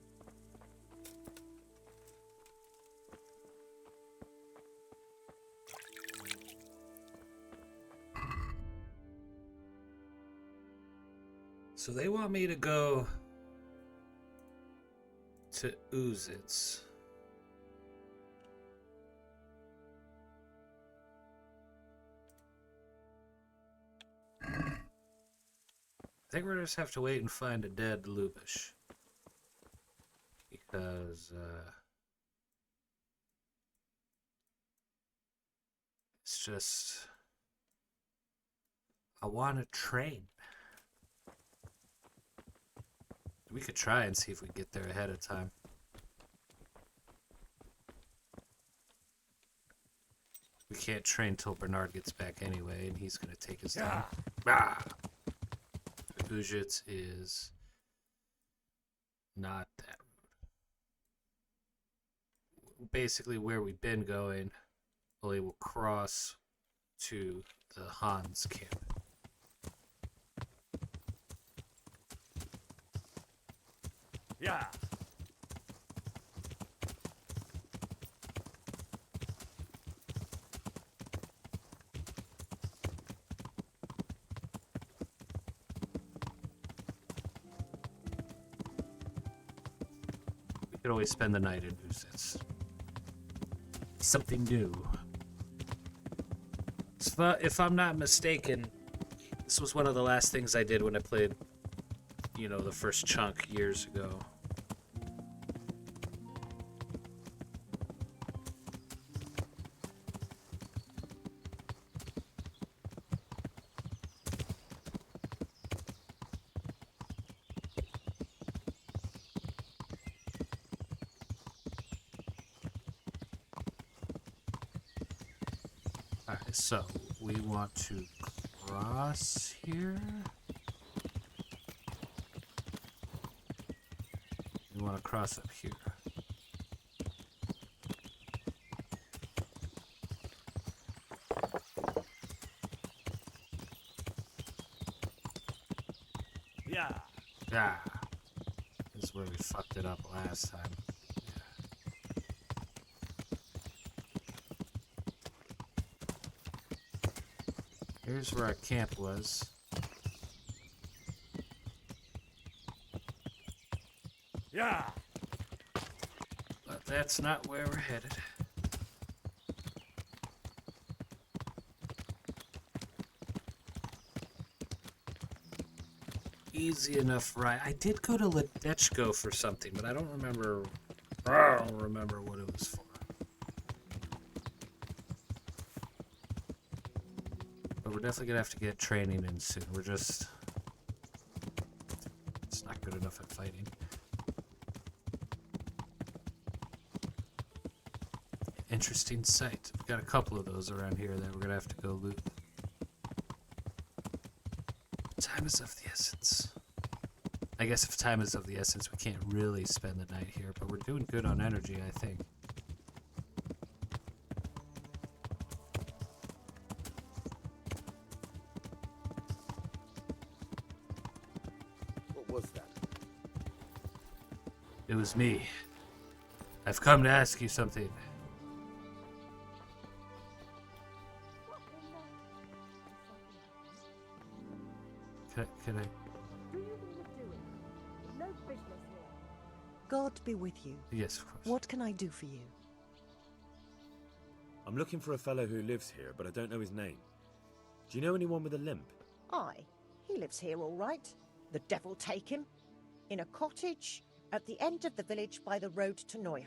So they want me to go to Uzits. I think we're just have to wait and find a dead Lubish. Because, it's just, I want to train. We could try and see if we can get there ahead of time. We can't train till Bernard gets back anyway, and he's going to take his time. Ah! Uzits is not that road. Basically where we've been going, only we'll cross to the Hans camp. Yeah. We could always spend the night in Uzits. Something new. If I'm not mistaken, this was one of the last things I did when I played, you know, the first chunk years ago. Alright, so we want to cross here. We want to cross up here. Yeah. Yeah. This is where we fucked it up last time. Here's where our camp was. Yeah. But that's not where we're headed. Easy enough, right? I did go to Ledechko for something, but I don't remember. I don't remember what it was for. But we're definitely gonna have to get training in soon. We're just. It's not good enough at fighting. Interesting sight. We've got a couple of those around here that we're gonna have to go loot. Time is of the essence. I guess if time is of the essence, we can't really spend the night here, but we're doing good on energy, I think. What was that? It was me. I've come to ask you something. Can I? God be with you. Yes, of course. What can I do for you? I'm looking for a fellow who lives here, but I don't know his name. Do you know anyone with a limp? Aye, he lives here all right. The devil take him. In a cottage, at the end of the village by the road to Neuhof.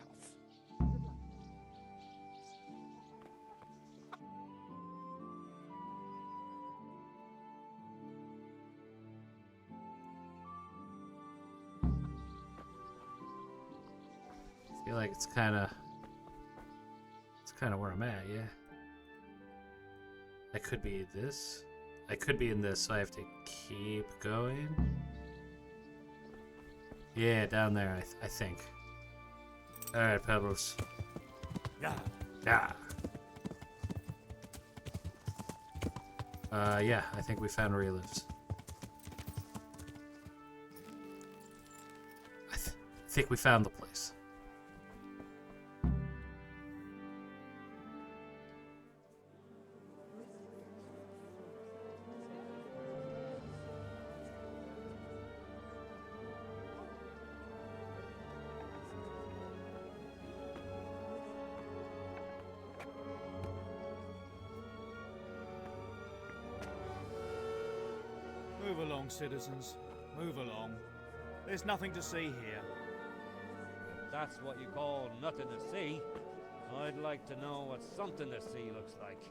I feel like it's kind of where I'm at, yeah. I could be this. I could be in this, so I have to keep going. Yeah, down there, I think. Alright, Pebbles. Yeah. Yeah. Yeah, I think we found where he lives. I think we found the place. Move along, citizens. Move along. There's nothing to see here. If that's what you call nothing to see, I'd like to know what something to see looks like.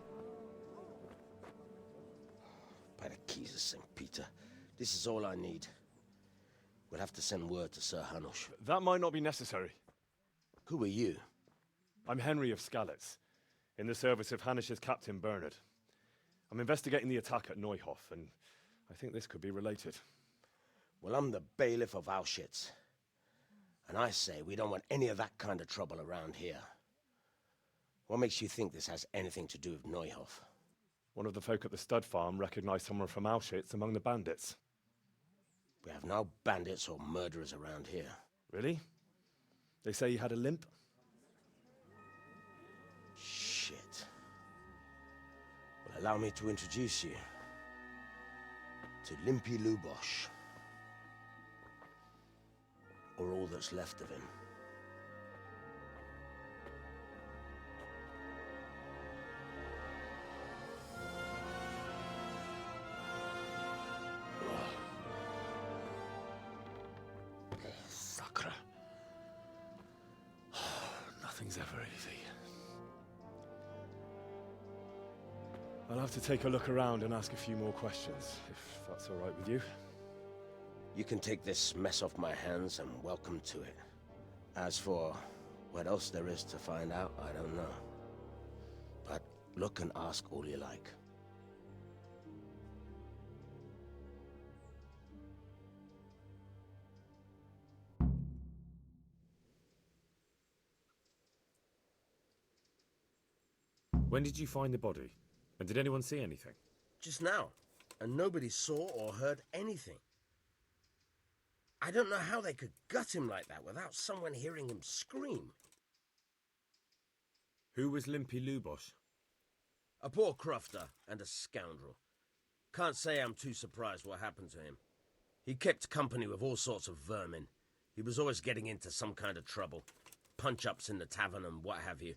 By the keys of St. Peter, this is all I need. We'll have to send word to Sir Hanush. That might not be necessary. Who are you? I'm Henry of Skalitz, in the service of Hanush's captain Bernard. I'm investigating the attack at Neuhof, and I think this could be related. Well, I'm the bailiff of Auschwitz. And I say we don't want any of that kind of trouble around here. What makes you think this has anything to do with Neuhof? One of the folk at the stud farm recognized someone from Auschwitz among the bandits. We have no bandits or murderers around here. Really? They say he had a limp? Shit. Well, allow me to introduce you to Limpy Lubosh. Or all that's left of him. Sakra. Nothing's ever easy. I'll have to take a look around and ask a few more questions, if that's all right with you. You can take this mess off my hands and welcome to it. As for what else there is to find out, I don't know. But look and ask all you like. When did you find the body? And did anyone see anything? Just now. And nobody saw or heard anything. I don't know how they could gut him like that without someone hearing him scream. Who was Limpy Lubosh? A poor crofter and a scoundrel. Can't say I'm too surprised what happened to him. He kept company with all sorts of vermin. He was always getting into some kind of trouble. Punch-ups in the tavern and what have you.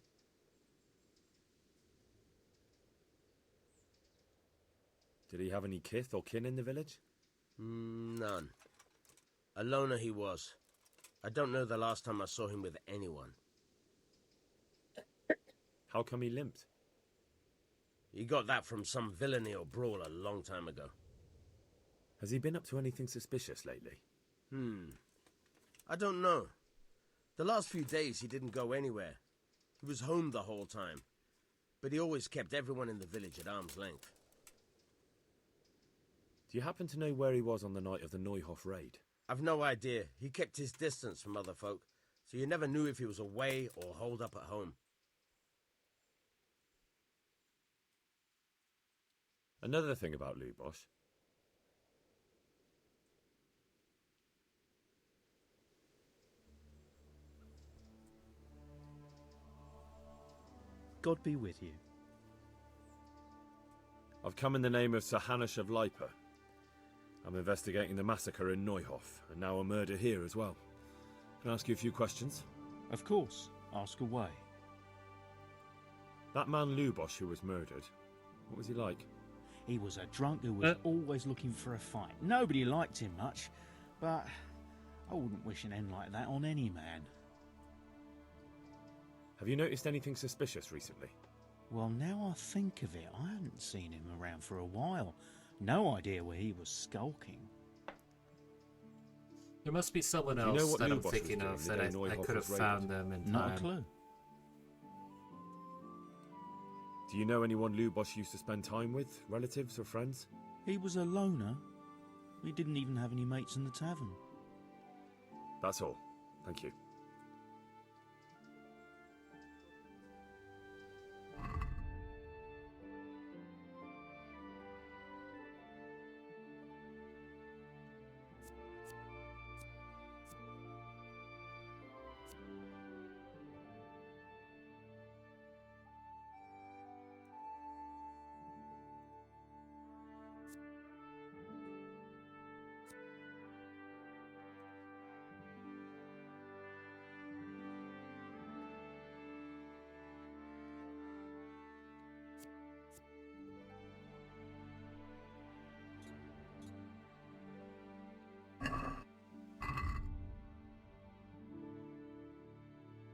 Did he have any kith or kin in the village? None. A loner he was. I don't know the last time I saw him with anyone. How come he limped? He got that from some villainy or brawl a long time ago. Has he been up to anything suspicious lately? I don't know. The last few days he didn't go anywhere. He was home the whole time. But he always kept everyone in the village at arm's length. Do you happen to know where he was on the night of the Neuhof raid? I've no idea. He kept his distance from other folk, so you never knew if he was away or holed up at home. Another thing about Lubosh. God be with you. I've come in the name of Sir Hanush of Lipa. I'm investigating the massacre in Neuhof, and now a murder here as well. Can I ask you a few questions? Of course. Ask away. That man Lubosh who was murdered, what was he like? He was a drunk who was always looking for a fight. Nobody liked him much, but I wouldn't wish an end like that on any man. Have you noticed anything suspicious recently? Well, now I think of it, I hadn't seen him around for a while. No idea where he was skulking. There must be someone Do you know else what that I'm Lubos was thinking doing of the that day I Neuhoff could have was found raided? them in Not a time. clue. Do you know anyone Lubos used to spend time with? Relatives or friends? He was a loner. We didn't even have any mates in the tavern. That's all. Thank you.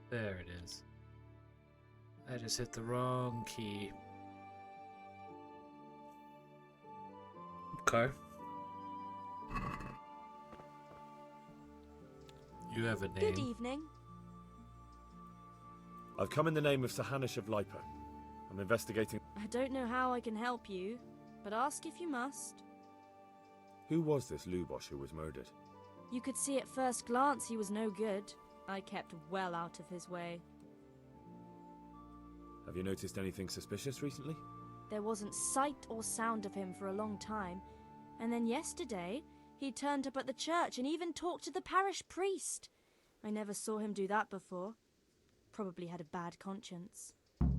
There it is. I just hit the wrong key. Okay. You have a name. Good evening. I've come in the name of Sir Hanush of Lipa. I'm investigating... I don't know how I can help you, but ask if you must. Who was this Lubos who was murdered? You could see at first glance he was no good. I kept well out of his way. Have you noticed anything suspicious recently? There wasn't sight or sound of him for a long time, and then yesterday he turned up at the church and even talked to the parish priest. I never saw him do that before. Probably had a bad conscience. Do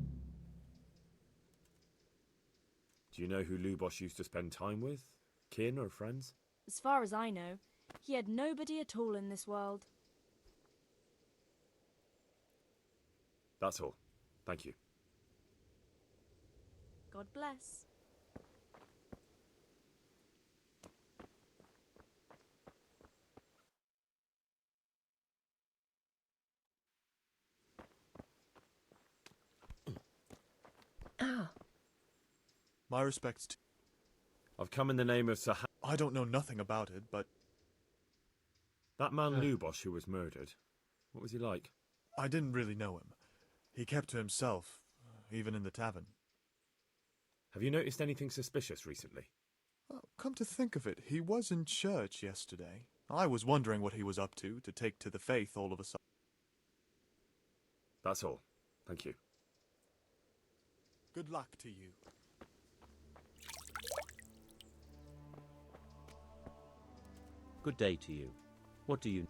you know who Lubos used to spend time with? Kin or friends? As far as I know, he had nobody at all in this world. That's all. Thank you. God bless. My respects to... I've come in the name of Sir I don't know nothing about it, but... That man Lubos who was murdered, what was he like? I didn't really know him. He kept to himself, even in the tavern. Have you noticed anything suspicious recently? Come to think of it, he was in church yesterday. I was wondering what he was up to take to the faith all of a sudden. That's all. Thank you. Good luck to you. Good day to you. What do you...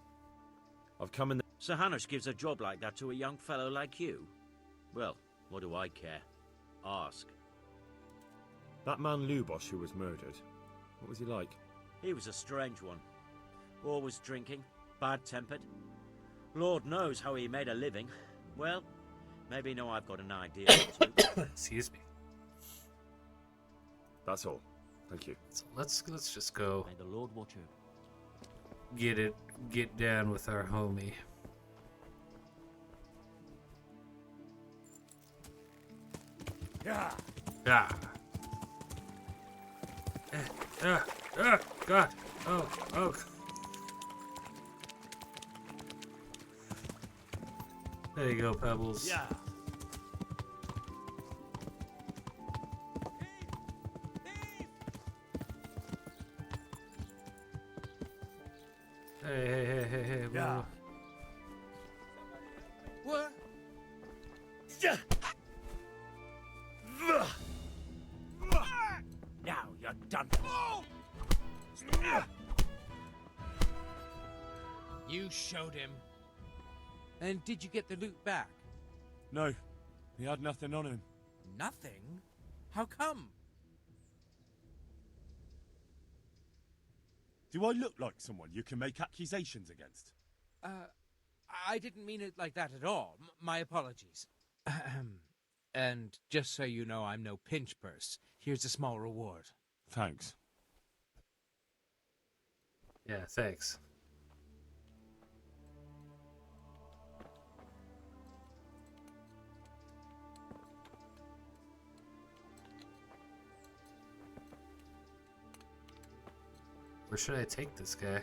I've come in the... Sir Hanush gives a job like that to a young fellow like you? Well, what do I care? Ask. That man Lubos who was murdered, what was he like? He was a strange one. Always drinking, bad-tempered. Lord knows how he made a living. Well, maybe now I've got an idea or two. Excuse me. That's all. Thank you. So let's just go. May the Lord watch over. Get down with our homie. Yeah. Ah. God. Oh. There you go, Pebbles. Yeah. Hey. Yeah. What? Now you're done. You showed him. And did you get the loot back? No, he had nothing on him. Nothing? How come? Do I look like someone you can make accusations against? I didn't mean it like that at all. My apologies. And just so you know, I'm no pinch purse. Here's a small reward. Thanks. Yeah, thanks. Where should I take this guy?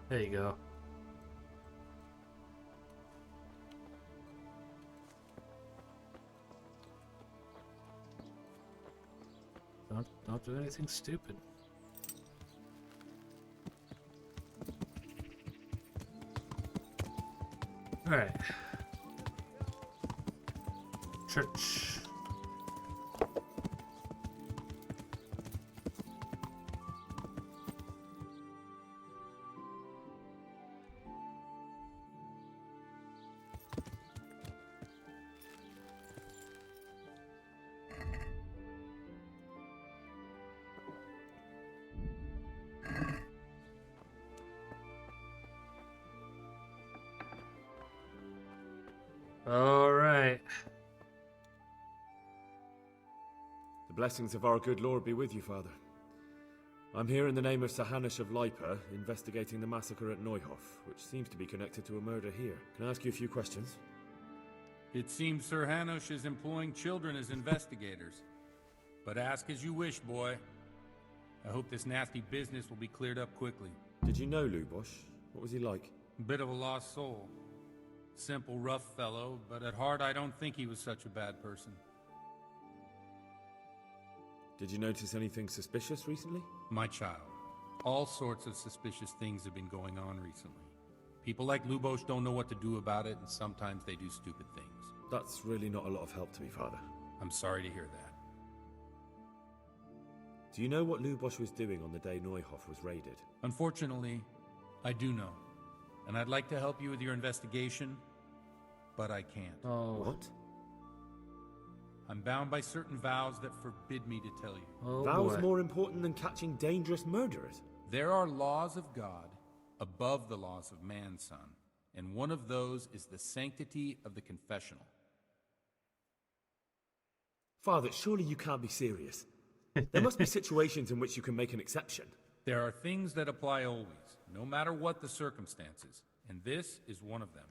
There you go. Don't do anything stupid. All right. Church. All right. The blessings of our good Lord be with you, Father. I'm here in the name of Sir Hanush of Lipa, investigating the massacre at Neuhof, which seems to be connected to a murder here. Can I ask you a few questions? It seems Sir Hanush is employing children as investigators. But ask as you wish, boy. I hope this nasty business will be cleared up quickly. Did you know Lubosh? What was he like? Bit of a lost soul. Simple, rough fellow, but at heart I don't think he was such a bad person. Did you notice anything suspicious recently? My child, all sorts of suspicious things have been going on recently. People like Lubosh don't know what to do about it, and sometimes they do stupid things. That's really not a lot of help to me, Father. I'm sorry to hear that. Do you know what Lubosh was doing on the day Neuhof was raided? Unfortunately, I do know. And I'd like to help you with your investigation, but I can't. Oh. What? I'm bound by certain vows that forbid me to tell you. Oh, vows boy. more important than catching dangerous murderers? There are laws of God above the laws of man, son. And one of those is the sanctity of the confessional. Father, surely you can't be serious. There must be situations in which you can make an exception. There are things that apply always, no matter what the circumstances, and this is one of them.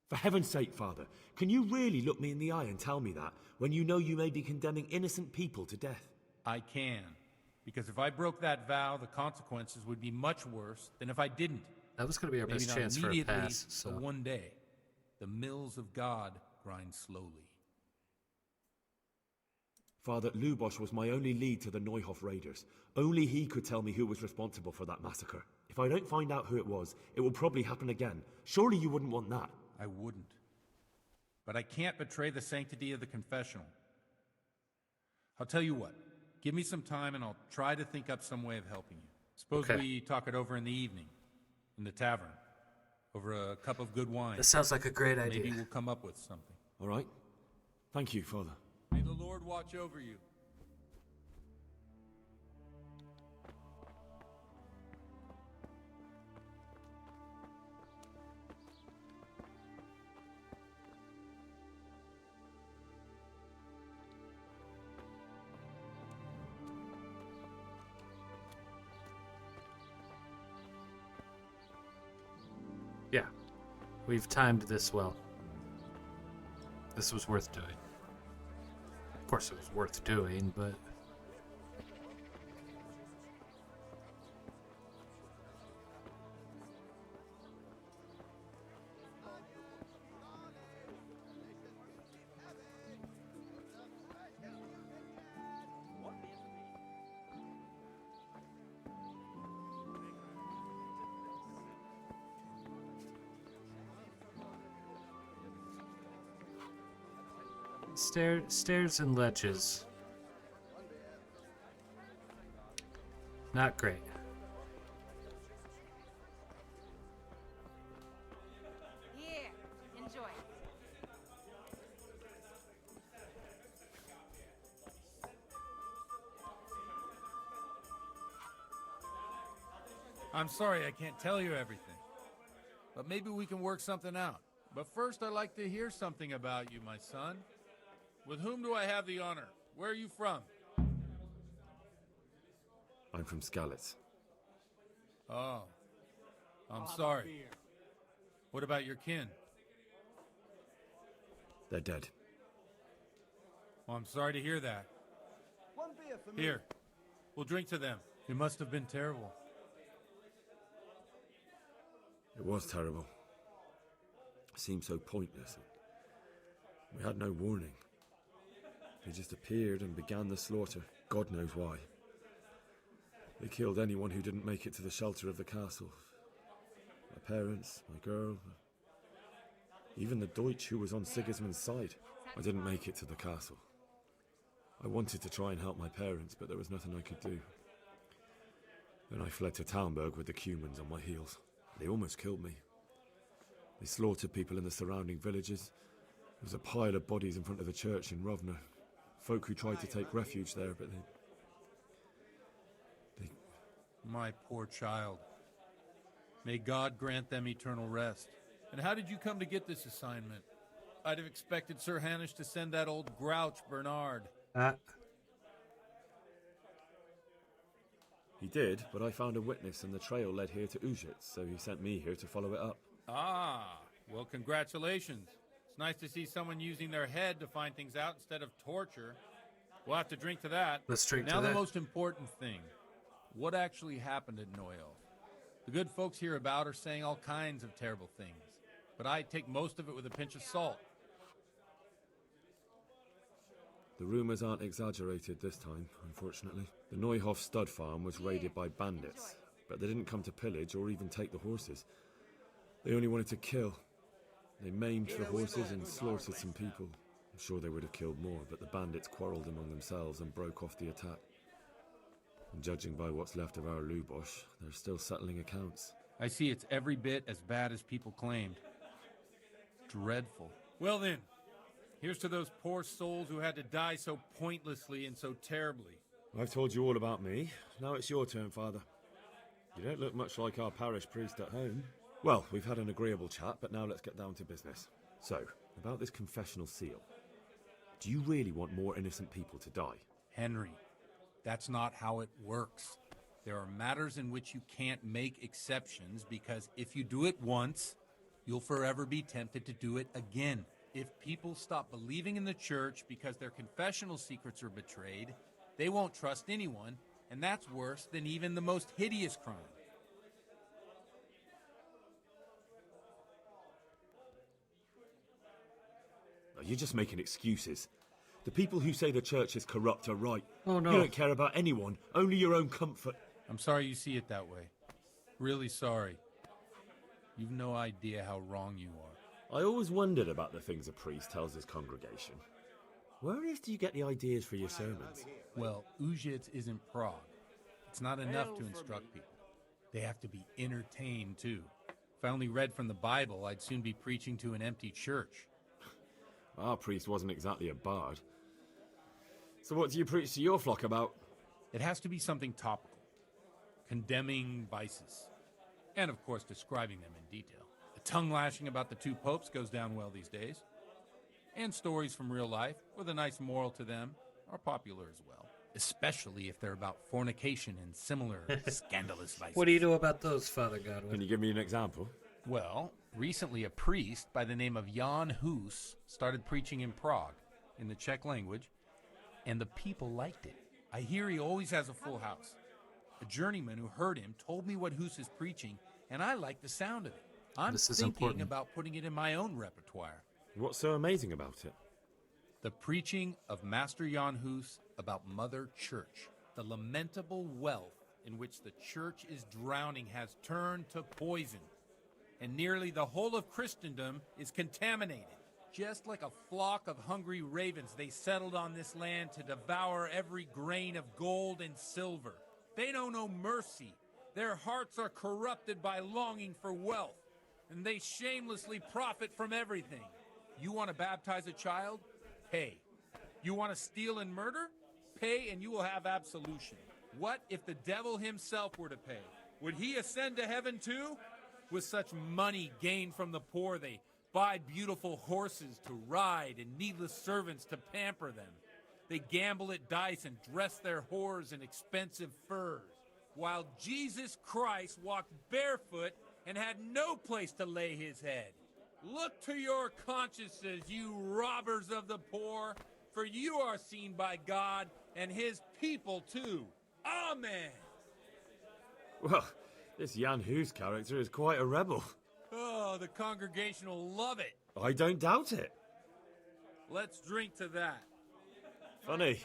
For heaven's sake, Father, can you really look me in the eye and tell me that when you know you may be condemning innocent people to death? I can, because if I broke that vow, the consequences would be much worse than if I didn't. That was going to be our Maybe best not chance for a immediately, pass. So but one day, the mills of God grind slowly. Father, Lubosh was my only lead to the Neuhof raiders. Only he could tell me who was responsible for that massacre. If I don't find out who it was, it will probably happen again. Surely you wouldn't want that. I wouldn't. But I can't betray the sanctity of the confessional. I'll tell you what. Give me some time and I'll try to think up some way of helping you. Suppose we talk it over in the evening, in the tavern, over a cup of good wine. That sounds like a great idea. Maybe we'll come up with something. All right. Thank you, Father. May the Lord watch over you. yeah, we've timed this well. This was worth doing. Of course, it was worth doing, but stairs and ledges. Not great. Here, enjoy. I'm sorry I can't tell you everything. But maybe we can work something out. But first, I'd like to hear something about you, my son. With whom do I have the honor? Where are you from? I'm from Skalitz. Oh, I'm sorry. What about your kin? They're dead. Well, I'm sorry to hear that. One beer for me. Here, we'll drink to them. It must have been terrible. It was terrible. It seemed so pointless. We had no warning. They just appeared and began the slaughter. God knows why. They killed anyone who didn't make it to the shelter of the castle. My parents, my girl, even the Deutsch who was on Sigismund's side. I didn't make it to the castle. I wanted to try and help my parents, but there was nothing I could do. Then I fled to Talmberg with the Cumans on my heels. They almost killed me. They slaughtered people in the surrounding villages. There was a pile of bodies in front of the church in Rovna. Folk who tried to take refuge there, but they... My poor child. May God grant them eternal rest. And how did you come to get this assignment? I'd have expected Sir Hanush to send that old grouch, Bernard. He did, but I found a witness and the trail led here to Ujit, so he sent me here to follow it up. Ah, well, congratulations. It's nice to see someone using their head to find things out instead of torture. We'll have to drink to that. Let's drink now to that. Now the most important thing. What actually happened at Neuhof? The good folks hereabout are saying all kinds of terrible things, but I take most of it with a pinch of salt. The rumours aren't exaggerated this time, unfortunately. The Neuhof stud farm was raided by bandits, but they didn't come to pillage or even take the horses. They only wanted to kill. They maimed the horses and slaughtered some people. I'm sure they would have killed more, but the bandits quarrelled among themselves and broke off the attack. And judging by what's left of our Lubosh, they're still settling accounts. I see it's every bit as bad as people claimed. Dreadful. Well then, here's to those poor souls who had to die so pointlessly and so terribly. I've told you all about me. Now it's your turn, Father. You don't look much like our parish priest at home. Well, we've had an agreeable chat, but now let's get down to business. So, about this confessional seal. Do you really want more innocent people to die? Henry, that's not how it works. There are matters in which you can't make exceptions because if you do it once, you'll forever be tempted to do it again. If people stop believing in the church because their confessional secrets are betrayed, they won't trust anyone, and that's worse than even the most hideous crime. You're just making excuses. The people who say the church is corrupt are right. Oh, no. You don't care about anyone, only your own comfort. I'm sorry you see it that way. Really sorry. You've no idea how wrong you are. I always wondered about the things a priest tells his congregation. Where on earth do you get the ideas for your sermons? Well, Ujits isn't Prague. It's not enough to instruct people. They have to be entertained, too. If I only read from the Bible, I'd soon be preaching to an empty church. Our priest wasn't exactly a bard. So what do you preach to your flock about? It has to be something topical. Condemning vices. And, of course, describing them in detail. The tongue-lashing about the two popes goes down well these days. And stories from real life, with a nice moral to them, are popular as well. Especially if they're about fornication and similar scandalous vices. What do you know about those, Father Godwin? Can you give me an example? Well, recently a priest by the name of Jan Hus started preaching in Prague, in the Czech language, and the people liked it. I hear he always has a full house. A journeyman who heard him told me what Hus is preaching, and I like the sound of it. I'm thinking about putting it in my own repertoire. What's so amazing about it? The preaching of Master Jan Hus about Mother Church. The lamentable wealth in which the church is drowning has turned to poison. And nearly the whole of Christendom is contaminated. Just like a flock of hungry ravens, they settled on this land to devour every grain of gold and silver. They know no mercy. Their hearts are corrupted by longing for wealth, and they shamelessly profit from everything. You want to baptize a child? Pay. You want to steal and murder? Pay and you will have absolution. What if the devil himself were to pay? Would he ascend to heaven too? With such money gained from the poor, they buy beautiful horses to ride and needless servants to pamper them. They gamble at dice and dress their whores in expensive furs, while Jesus Christ walked barefoot and had no place to lay his head. Look to your consciences, you robbers of the poor, for you are seen by God and his people too. Amen. Well, this Jan Hus character is quite a rebel. Oh, the congregation will love it. I don't doubt it. Let's drink to that. Funny.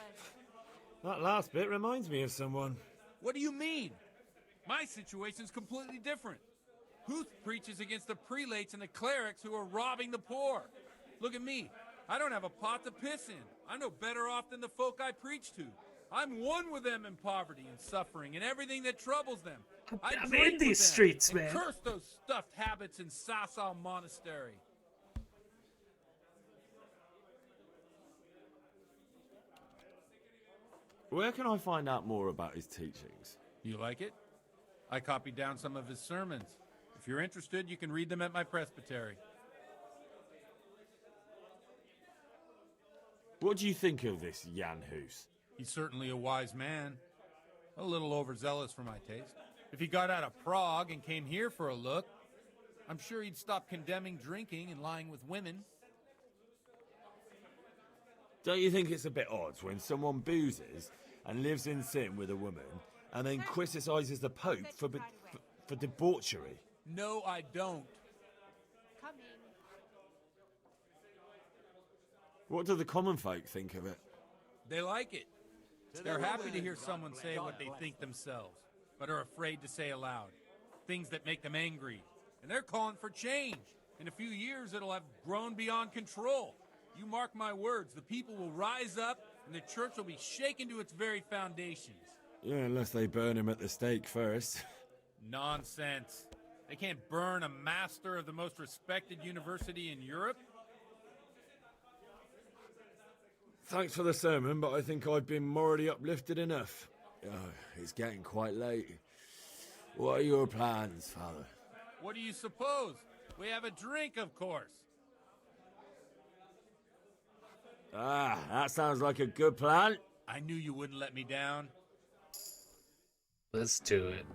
That last bit reminds me of someone. What do you mean? My situation's completely different. Huth preaches against the prelates and the clerics who are robbing the poor. Look at me. I don't have a pot to piss in. I'm no better off than the folk I preach to. I'm one with them in poverty and suffering and everything that troubles them. I'm in these streets, man. Curse those stuffed habits in Sasau Monastery. Where can I find out more about his teachings? You like it? I copied down some of his sermons. If you're interested, you can read them at my presbytery. What do you think of this Jan Hus? He's certainly a wise man. A little overzealous for my taste. If he got out of Prague and came here for a look, I'm sure he'd stop condemning drinking and lying with women. Don't you think it's a bit odd when someone boozes and lives in sin with a woman and then criticizes the Pope for debauchery? No, I don't. What do the common folk think of it? They like it. They're happy to hear someone say what they think themselves, but are afraid to say aloud. Things that make them angry. And they're calling for change. In a few years, it'll have grown beyond control. You mark my words, the people will rise up, and the church will be shaken to its very foundations. Yeah, unless they burn him at the stake first. Nonsense. They can't burn a master of the most respected university in Europe. Thanks for the sermon, but I think I've been morally uplifted enough. Oh, it's getting quite late. What are your plans, Father? What do you suppose? We have a drink, of course. Ah, that sounds like a good plan. I knew you wouldn't let me down. Let's do it.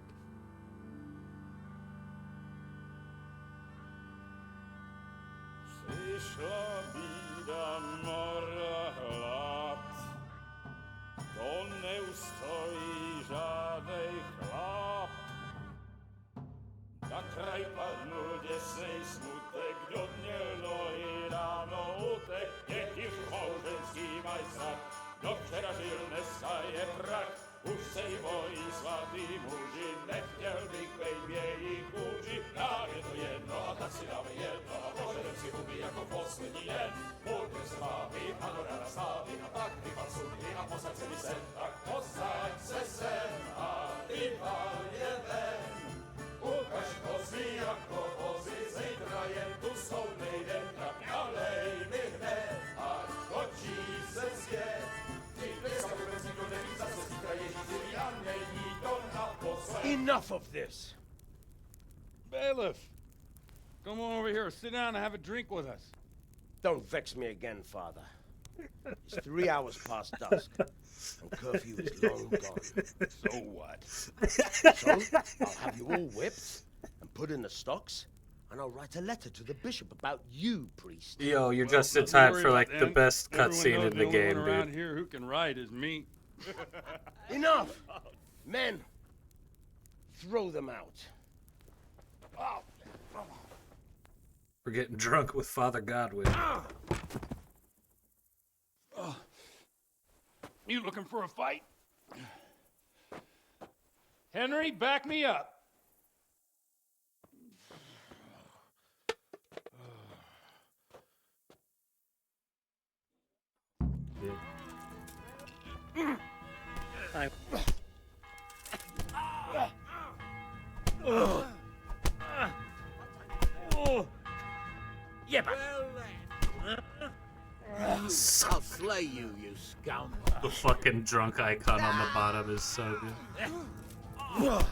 To nie ustoi żadnej chlap. Na kraj padł dziesnej smutek, do dnielno i rano utek, niech już małżeński majstrat, do wczera żylne staje brak. Už sej mojí svatý muži, nechtěl bych bejbě jich kůži, nám je to jedno a tak si dáme jedno a požadem si huby jako poslední den. Půjďme se vámi, panorama stávy a tak vypal sudy a posaď se mi sem, tak posaď se sem a vypal je ven. Ukaž kozy jako vozy, zítra jen tu soudnej den, tak nalej mi hned, ať točí se svět. Enough of this! Bailiff! Come on over here, sit down and have a drink with us. Don't vex me again, Father. It's 3 hours past dusk, and curfew is long gone. So what? So, I'll have you all whipped and put in the stocks, and I'll write a letter to the bishop about you, priest. Yo, you're just in time for like the best cutscene in the game, dude. Around here who can ride is me. Enough! Men, throw them out. Oh. We're getting drunk with Father Godwin. You looking for a fight? Henry, back me up. Yeah, but... I'll slay you, you scoundrel. The fucking drunk icon on the bottom is so good.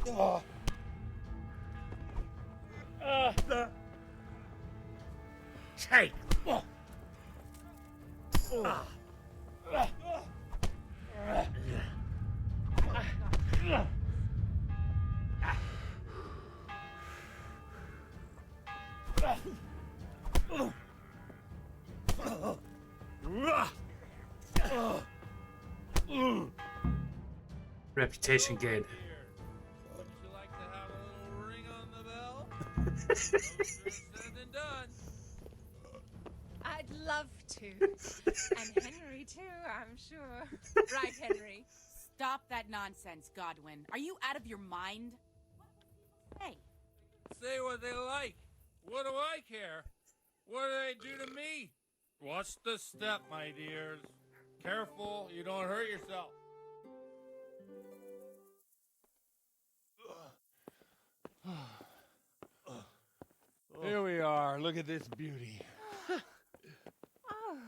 Oh. Take. Reputation gain. I'd love to. And Henry, too, I'm sure. Right, Henry. Stop that nonsense, Godwin. Are you out of your mind? Hey. Say what they like. What do I care? What do they do to me? Watch the step, my dears. Careful, you don't hurt yourself. Here we are. Look at this beauty. Oh.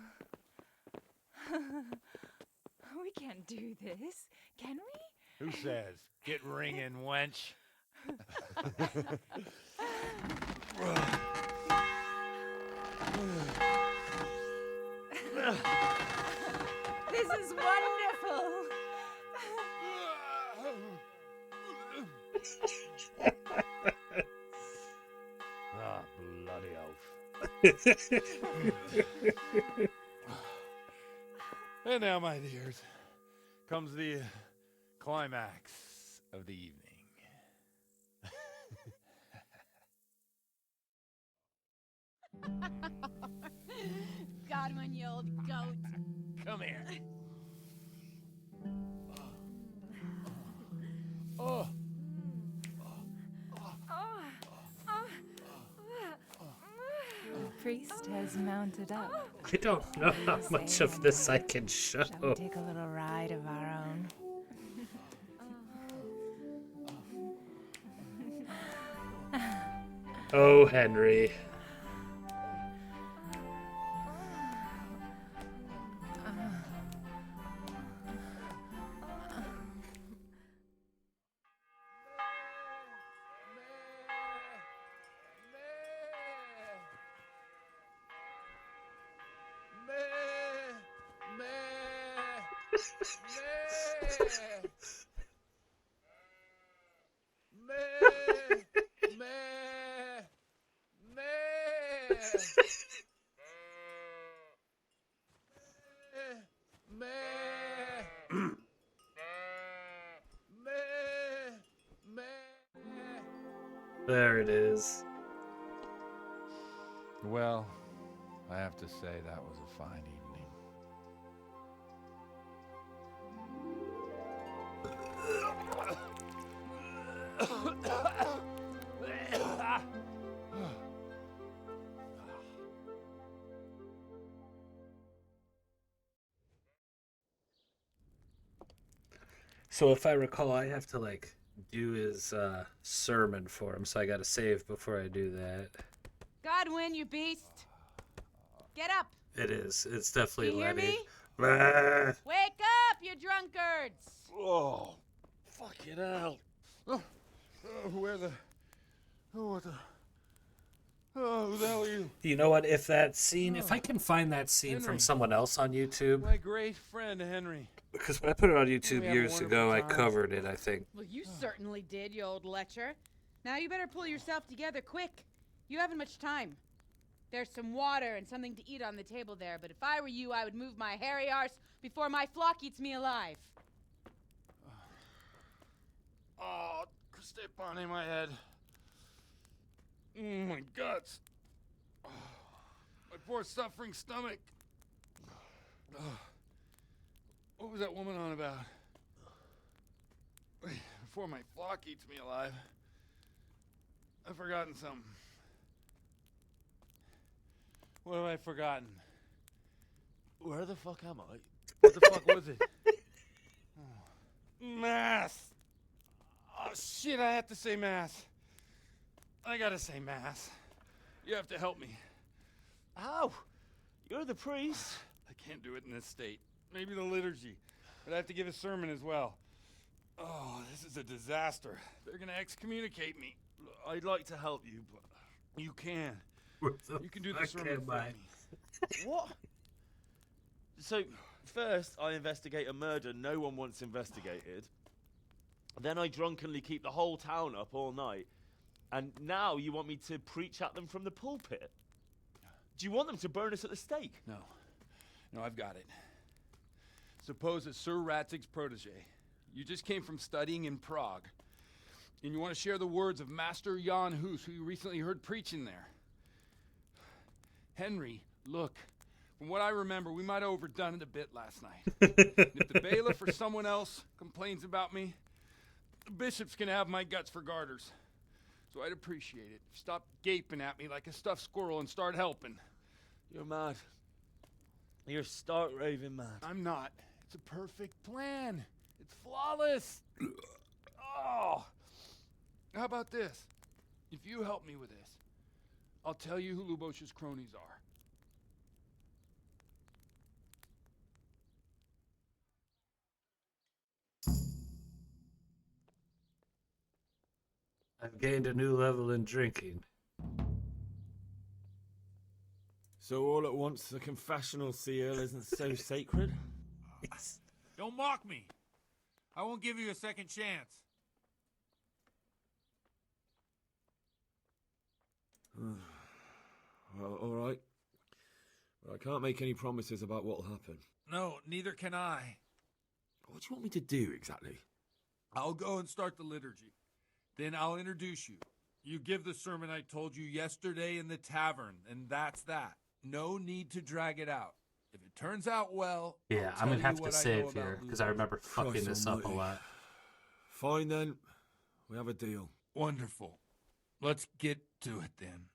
We can't do this, can we? Who says? Get ringing, wench. This is wonderful. Ah, bloody oath. And now, my dears, comes the climax of the evening. Godwin, you old goat. Come here. Oh. The priest has mounted up. I don't know how much of this I can show. Shall we take a little ride of our own? Oh, Henry. There it is. Well, I have to say that was a fine evening. So if I recall, I have to like do his sermon for him, so I gotta save before I do that. Godwin, you beast. Get up. It is. It's definitely You hear Letty. me? Bah. Wake up, you drunkards. Oh, fucking hell. Where the... Oh, what the... Oh, who the hell are you? You know what? If that scene, if I can find that scene Henry. from someone else on YouTube, My great friend, Henry. because when I put it on We YouTube have a years ago, I wonderful time. covered it, I think. Well, you certainly did, you old lecher. Now you better pull yourself together quick. You haven't much time. There's some water and something to eat on the table there, but if I were you, I would move my hairy arse before my flock eats me alive. Oh, step on in my head. My guts. Oh, my poor suffering stomach. Oh, what was that woman on about? Before my flock eats me alive. I've forgotten something. What have I forgotten? Where the fuck am I? What the fuck was it? Mass! Oh shit, I have to say mass. I gotta say mass. You have to help me. How? You're the priest. I can't do it in this state. Maybe the liturgy. But I have to give a sermon as well. Oh, this is a disaster. They're gonna excommunicate me. I'd like to help you, but you can. You can do the sermon for me. What? So, first I investigate a murder no one wants investigated. Then I drunkenly keep the whole town up all night. And now you want me to preach at them from the pulpit? Do you want them to burn us at the stake? No. No, I've got it. Suppose that Sir Ratzig's protege. You just came from studying in Prague. And you want to share the words of Master Jan Hus, who you recently heard preaching there. Henry, look. From what I remember, we might have overdone it a bit last night. And if the bailiff or someone else complains about me, the bishop's gonna have my guts for garters. So I'd appreciate it. Stop gaping at me like a stuffed squirrel and start helping. You're mad. You're stark raving mad. I'm not. It's a perfect plan. It's flawless. Oh. How about this? If you help me with this, I'll tell you who Lubosh's cronies are. I've gained a new level in drinking. So all at once the confessional seal isn't so sacred? Don't mock me. I won't give you a second chance. Well, all right. But I can't make any promises about what'll happen. No, neither can I. What do you want me to do exactly? I'll go and start the liturgy. Then I'll introduce you. You give the sermon I told you yesterday in the tavern, and that's that. No need to drag it out. If it turns out well, Yeah, I'll I'm gonna tell have you to what I know save about here because I remember fucking Christ this up a almighty. lot. Fine then. We have a deal. Wonderful. Let's get to it then.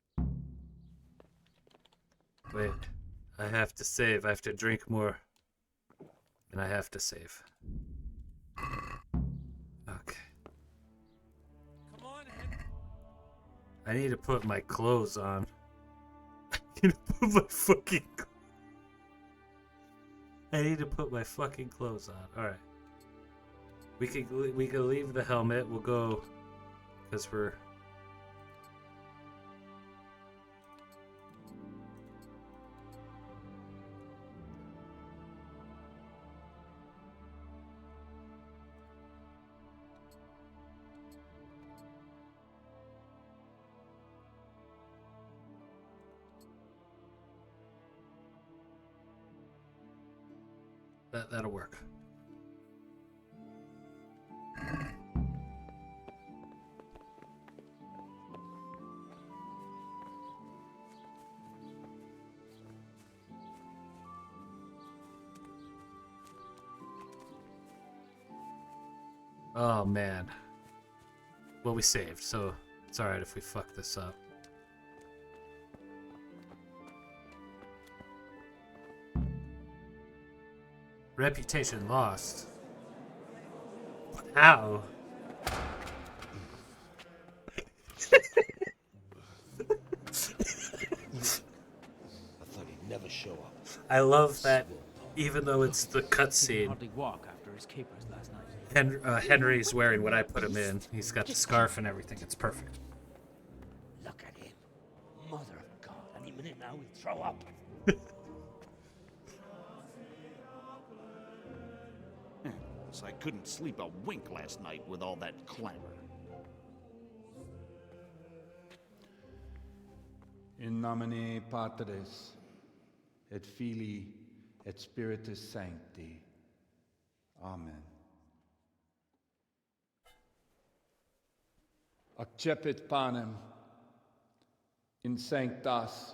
Wait, I have to save. I have to drink more. And I have to save. Okay. Come on, I need to put my clothes on. I need to put my fucking clothes on. Alright. We can leave the helmet. We'll go because we're that'll work. Oh man. Well, we saved, so it's alright if we fuck this up. Reputation lost. How? I thought he'd never show up. I love that, even though it's the cutscene. Hardly walk after his capers last night. Henry's wearing what I put him in. He's got the scarf and everything. It's perfect. Look at him. Mother of God. Any minute now he'll throw up. So I couldn't sleep a wink last night with all that clamor. In nomine Patris, et Filii, et Spiritus Sancti. Amen. Accepit panem in sanctas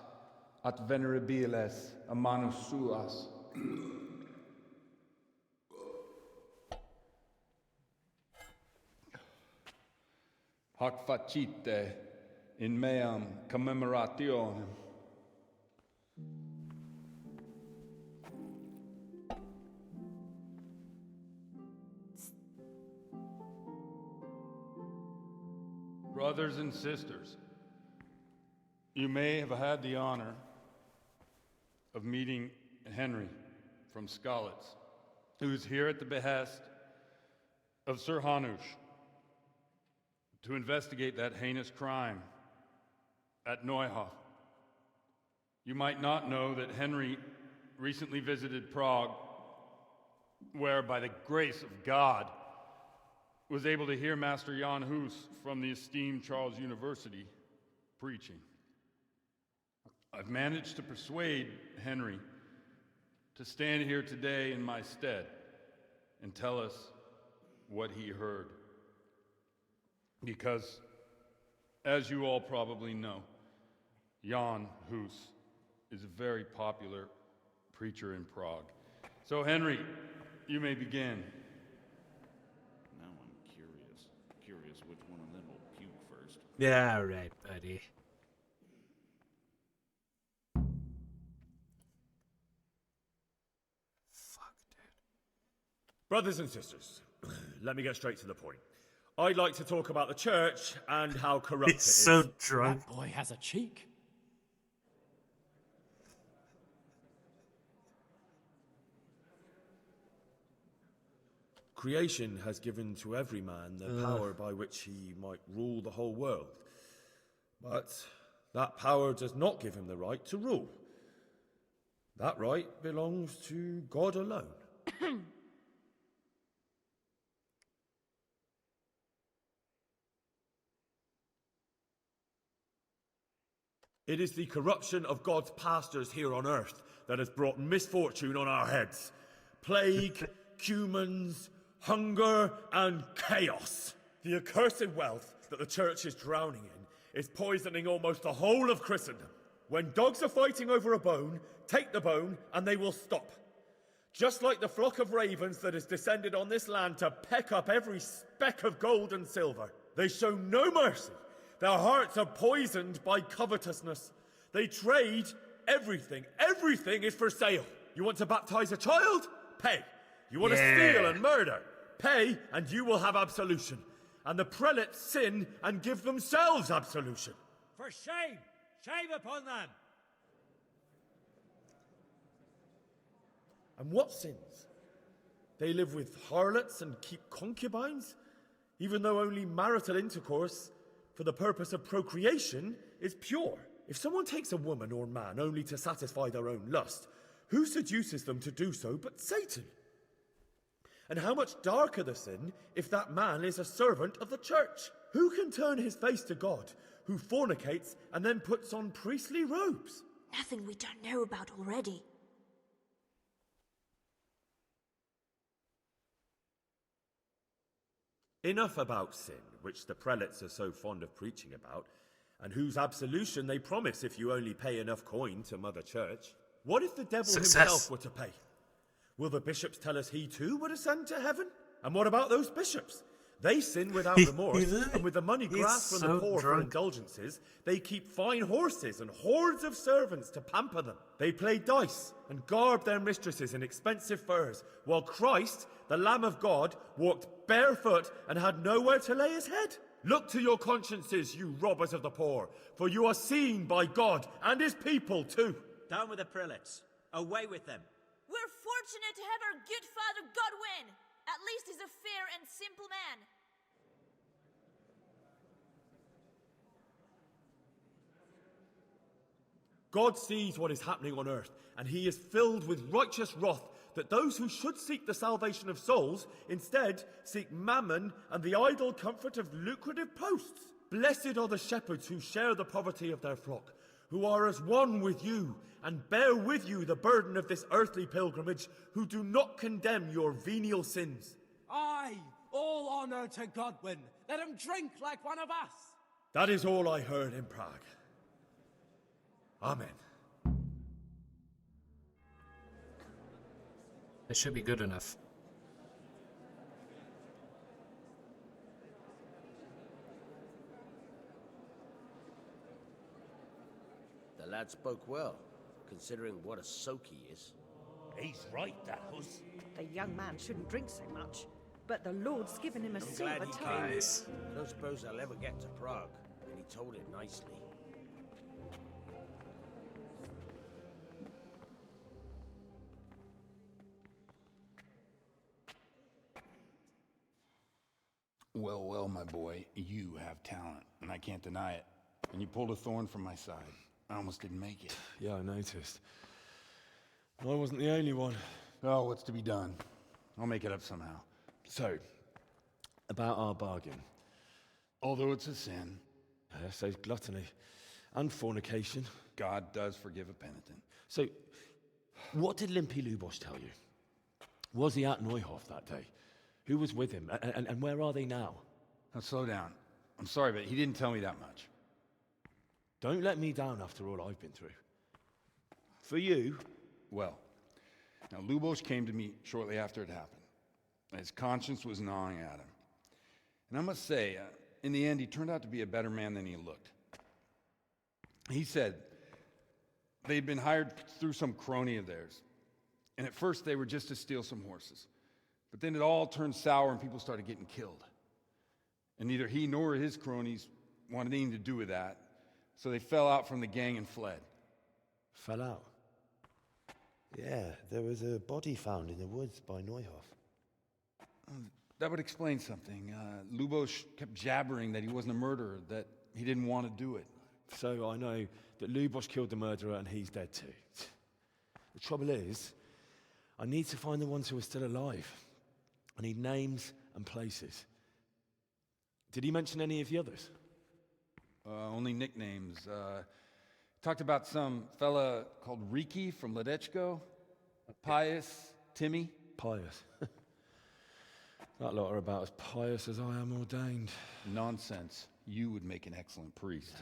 at venerabiles a manus suas. Hac facite in meam commemorationem. Brothers and sisters, you may have had the honor of meeting Henry from Skalitz, who is here at the behest of Sir Hanush to investigate that heinous crime at Neuhof. You might not know that Henry recently visited Prague, where, by the grace of God, was able to hear Master Jan Hus from the esteemed Charles University preaching. I've managed to persuade Henry to stand here today in my stead and tell us what he heard. Because, as you all probably know, Jan Hus is a very popular preacher in Prague. So, Henry, you may begin. Now I'm curious which one of them will puke first. Yeah, all right, buddy. Brothers and sisters, let me get straight to the point. I'd like to talk about the church and how corrupt it He's is. so drunk. That boy has a cheek. Creation has given to every man the power by which he might rule the whole world. But that power does not give him the right to rule. That right belongs to God alone. It is the corruption of God's pastors here on earth that has brought misfortune on our heads. Plague, cumens, hunger, and chaos. The accursed wealth that the church is drowning in is poisoning almost the whole of Christendom. When dogs are fighting over a bone, take the bone and they will stop. Just like the flock of ravens that has descended on this land to peck up every speck of gold and silver. They show no mercy. Their hearts are poisoned by covetousness. They trade everything. Everything is for sale. You want to baptize a child? Pay. You want to steal and murder? Pay, and you will have absolution. And the prelates sin and give themselves absolution. For shame! Shame upon them! And what sins? They live with harlots and keep concubines, even though only marital intercourse for the purpose of procreation is pure. If someone takes a woman or man only to satisfy their own lust, who seduces them to do so but Satan? And how much darker the sin if that man is a servant of the church? Who can turn his face to God, who fornicates and then puts on priestly robes? Nothing we don't know about already. Enough about sin, which the prelates are so fond of preaching about, and whose absolution they promise if you only pay enough coin to Mother Church. What if the devil himself were to pay? Will the bishops tell us he too would ascend to heaven? And what about those bishops? They sin without remorse, and with the money grasped from the poor for indulgences, they keep fine horses and hordes of servants to pamper them. They play dice and garb their mistresses in expensive furs, while Christ, the Lamb of God, walked barefoot and had nowhere to lay his head. Look to your consciences, you robbers of the poor, for you are seen by God and his people too. Down with the prelates. Away with them. We're fortunate to have our good Father Godwin. At least he's a fair and simple man. God sees what is happening on earth, and he is filled with righteous wrath that those who should seek the salvation of souls instead seek mammon and the idle comfort of lucrative posts. Blessed are the shepherds who share the poverty of their flock, who are as one with you and bear with you the burden of this earthly pilgrimage, who do not condemn your venial sins. Aye, all honor to Godwin. Let him drink like one of us. That is all I heard in Prague. Amen. It should be good enough. The lad spoke well, considering what a soak he is. He's right, that Hus. The young man shouldn't drink so much, but the Lord's given him a silver tongue. I don't suppose I'll ever get to Prague, and he told it nicely. Well, well, my boy, you have talent, and I can't deny it. And you pulled a thorn from my side. I almost didn't make it. Yeah, I noticed. I wasn't the only one. Oh, what's to be done? I'll make it up somehow. So, about our bargain. Although it's a sin. So gluttony and fornication. God does forgive a penitent. So, what did Limpy Lubosh tell you? Was he at Neuhof that day? Who was with him? And where are they now? Now, slow down. I'm sorry, but he didn't tell me that much. Don't let me down after all I've been through. For you... Well, now Lubosh came to me shortly after it happened. His conscience was gnawing at him. And I must say, in the end, he turned out to be a better man than he looked. He said they'd been hired through some crony of theirs. And at first they were just to steal some horses. But then it all turned sour and people started getting killed. And neither he nor his cronies wanted anything to do with that. So they fell out from the gang and fled. Fell out? Yeah, there was a body found in the woods by Neuhof. That would explain something. Lubosh kept jabbering that he wasn't a murderer, that he didn't want to do it. So I know that Lubosh killed the murderer and he's dead too. The trouble is, I need to find the ones who are still alive. I need names and places. Did he mention any of the others? Only nicknames. Talked about some fella called Riki from Ledechko, Pius, Timmy. Pius. That lot are about as pious as I am ordained. Nonsense. You would make an excellent priest.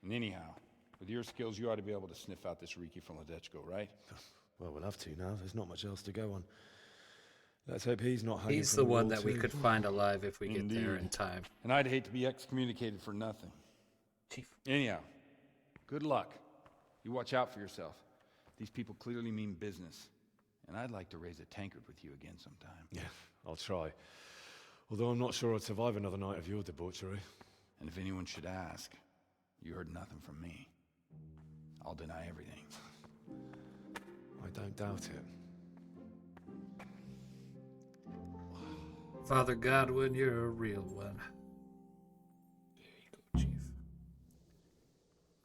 And anyhow, with your skills, you ought to be able to sniff out this Riki from Ledechko, right? Well, we'll have to now. There's not much else to go on. Let's hope he's not hanging He's from the the one wall that we too. could find alive if we get there Indeed. in time. And I'd hate to be excommunicated for nothing. Chief. Anyhow, good luck. You watch out for yourself. These people clearly mean business. And I'd like to raise a tankard with you again sometime. Yeah, I'll try. Although I'm not sure I'd survive another night of your debauchery. And if anyone should ask, you heard nothing from me. I'll deny everything. I don't doubt it. Father Godwin, you're a real one. There you go, Chief.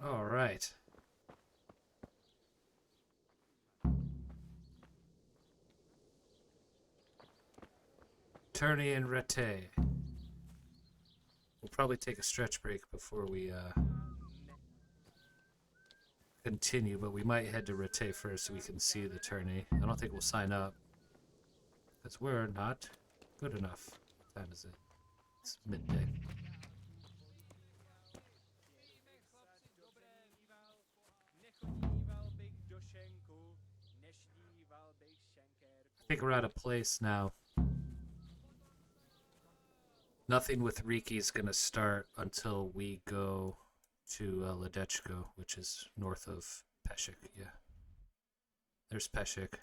All right. Turney and Rattay. We'll probably take a stretch break before we continue, but we might head to Rattay first so we can see the Turney. I don't think we'll sign up, because we're not good enough. What time is it? It's midday. I think we're at a place now. Nothing with Riki's gonna start until we go to Ledechko, which is north of Peshek. Yeah, there's Peshek.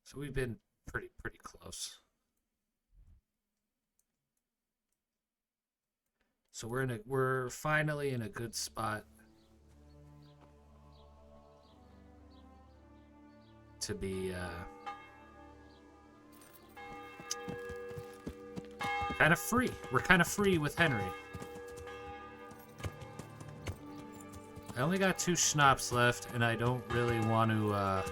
So we've been pretty close. So we're finally in a good spot to be kind of free. We're kind of free with Henry. I only got 2 schnapps left, and I don't really want to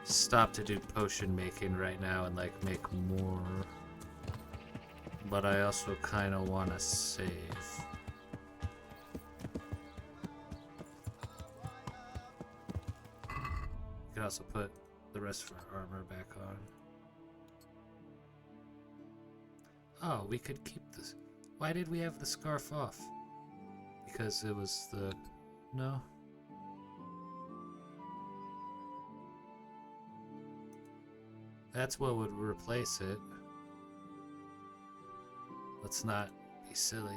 stop to do potion making right now and like make more. But I also kind of want to save. You can also put the rest of our armor back on. Oh, we could keep this. Why did we have the scarf off? Because it was the... No? That's what would replace it. Let's not be silly.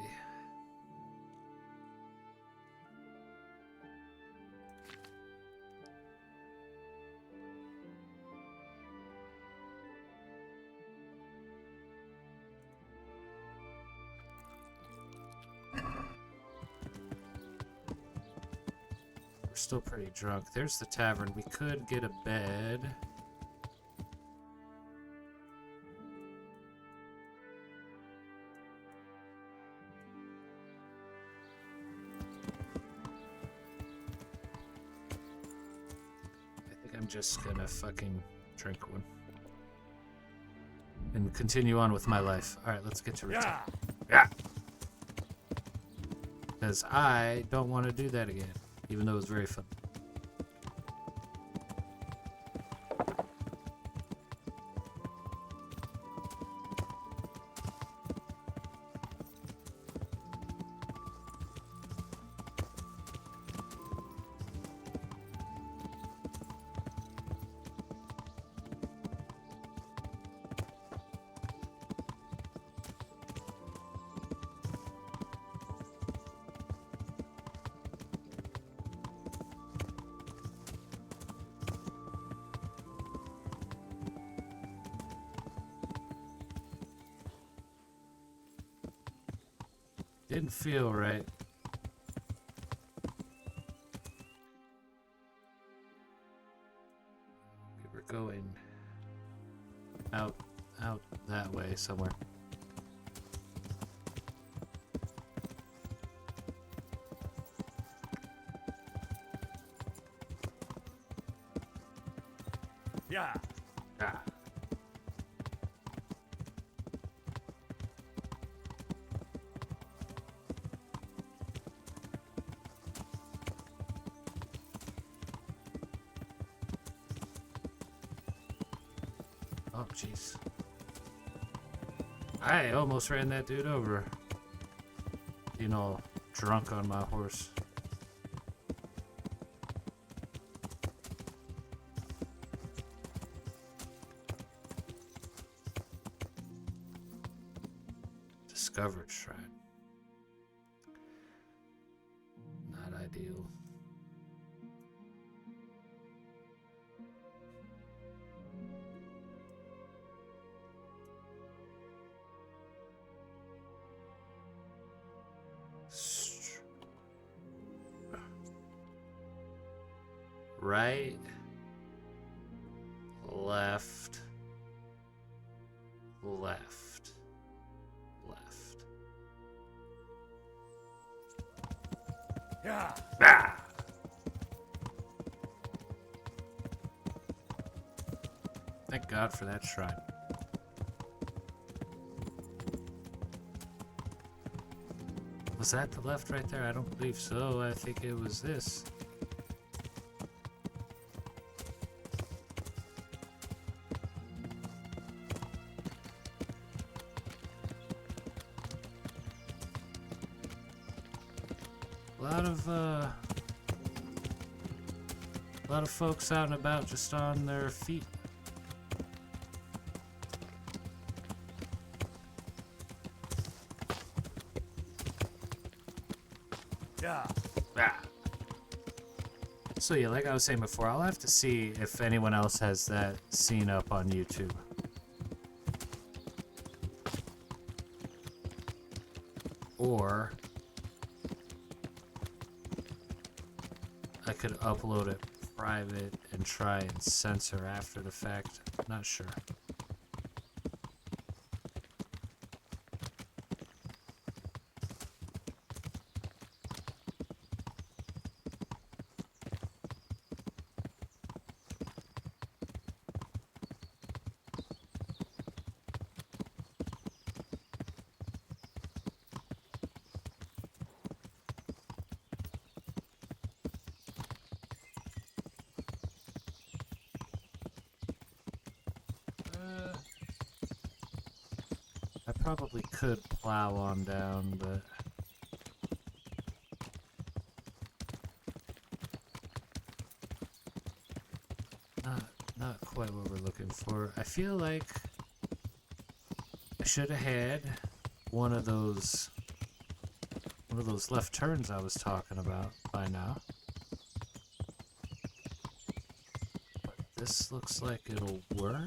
We're still pretty drunk. There's the tavern. We could get a bed. I'm just gonna fucking drink one. And continue on with my life. Alright, let's get to return. Yeah! Because I don't want to do that again. Even though it was very fun. Didn't feel right. We were going out that way somewhere. Yeah. Ah. Oh, jeez. I almost ran that dude over. You know, drunk on my horse. Discovered shrine. Not ideal. Right, left, left, left. Yeah. Ah! Thank God for that shrine. Was that the left right there? I don't believe so. I think it was this. A lot of folks out and about just on their feet. Yeah. Ah. So yeah, like I was saying before, I'll have to see if anyone else has that scene up on YouTube. Or I could upload it private and try and censor after the fact. Not sure. I probably could plow on down, but not quite what we're looking for. I feel like I should have had one of those left turns I was talking about by now. But this looks like it'll work.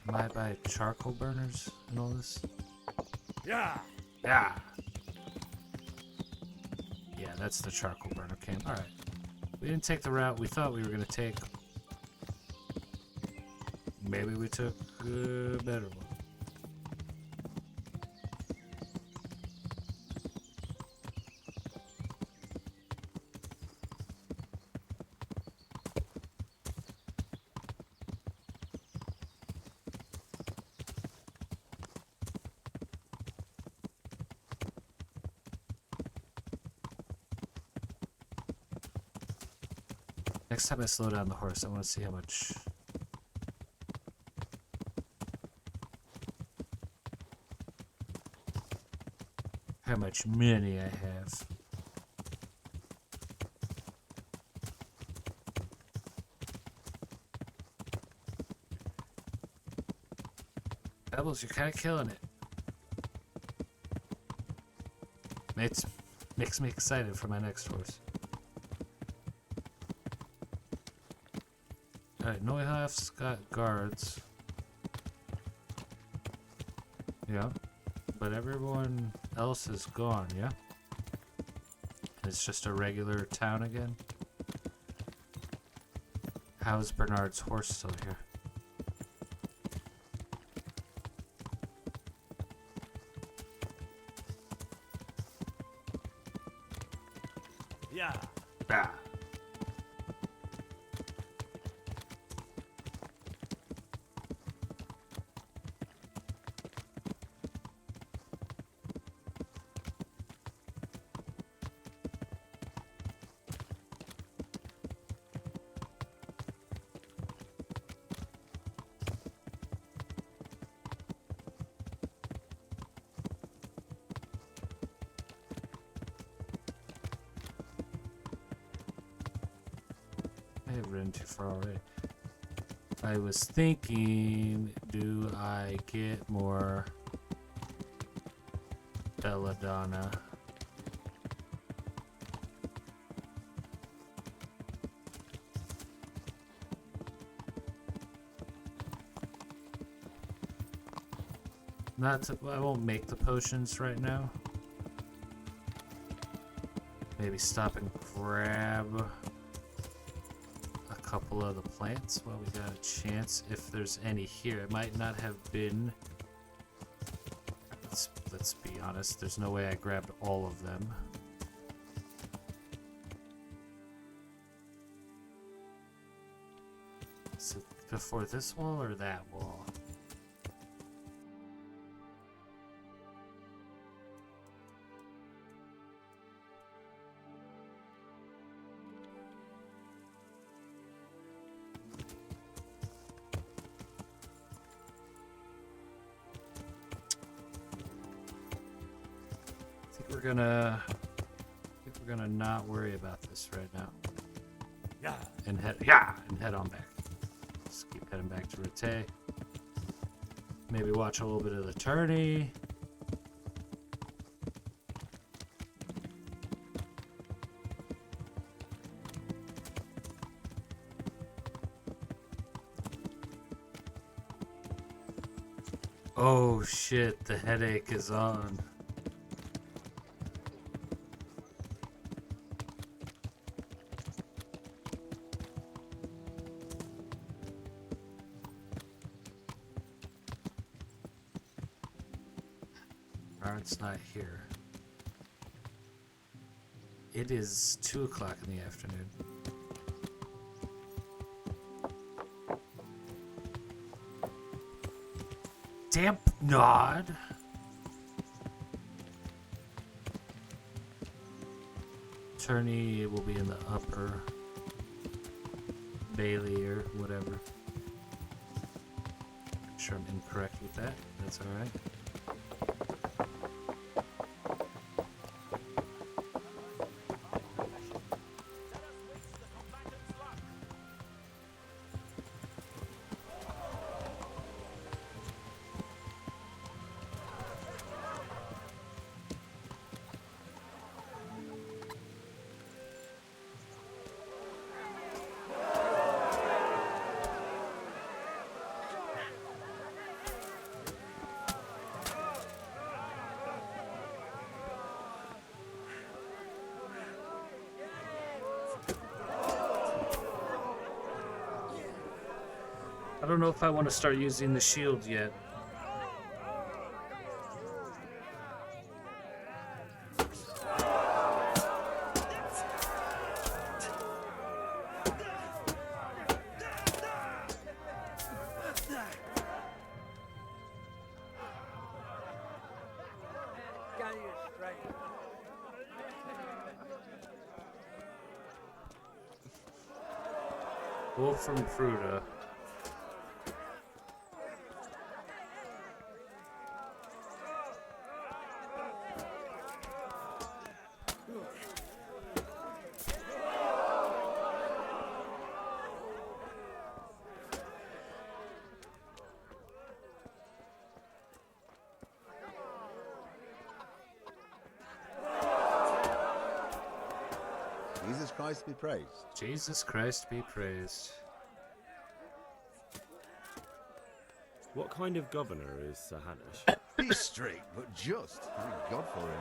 Am I by charcoal burners and all this? Yeah. Yeah. Yeah, that's the charcoal burner camp. Alright. We didn't take the route we thought we were going to take. Maybe we took a better one. Next time I slow down the horse, I want to see how much... how much money I have. Pebbles, you're kind of killing it. Makes me excited for my next horse. Alright, Neuhoff's got guards. Yeah. But everyone else is gone, yeah? It's just a regular town again? How is Bernard's horse still here? Yeah. Ah. I've ridden too far already. I was thinking, do I get more belladonna? I won't make the potions right now. Maybe stop and grab a couple of the plants while we got a chance, if there's any here. It might not have been. Let's be honest, there's no way I grabbed all of them. Is it before this wall or that wall? We're gonna not worry about this right now. Yeah. And head on back. Just keep heading back to Rattay. Maybe watch a little bit of the tourney. Oh shit, the headache is on. It's not here. It is 2 o'clock in the afternoon. Damp Nod. Tourney will be in the upper Bailey or whatever. I'm sure I'm incorrect with that. That's alright. I don't know if I want to start using the shield yet. Wolfram Fruta. Jesus Christ be praised. Jesus Christ be praised. What kind of governor is Sir Hanush? He's strict, but just. Thank God for him.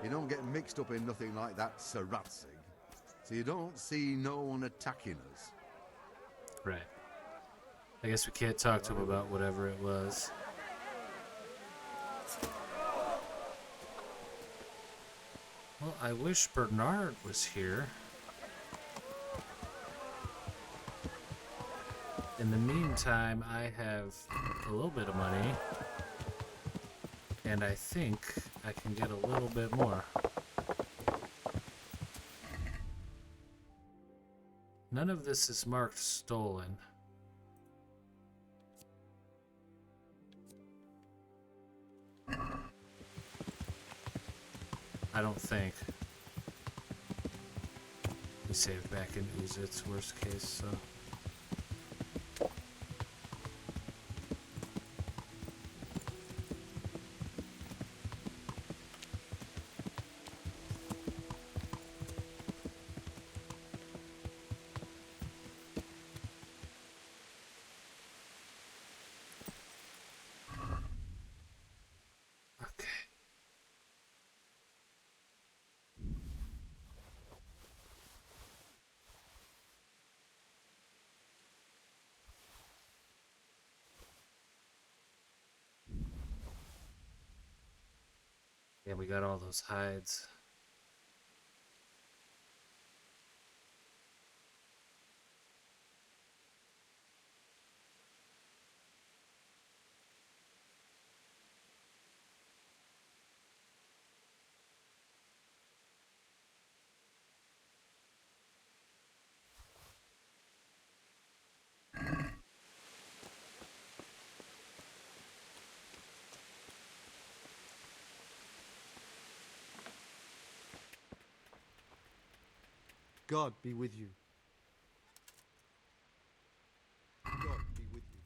You don't get mixed up in nothing like that, Sir Ratzig. So you don't see no one attacking us. Right. I guess we can't talk to him about whatever it was. Well, I wish Bernard was here. In the meantime, I have a little bit of money. And I think I can get a little bit more. None of this is marked stolen. I don't think. We saved back in Uzit's worst case, so. Yeah, we got all those hides. God be with you. God be with you.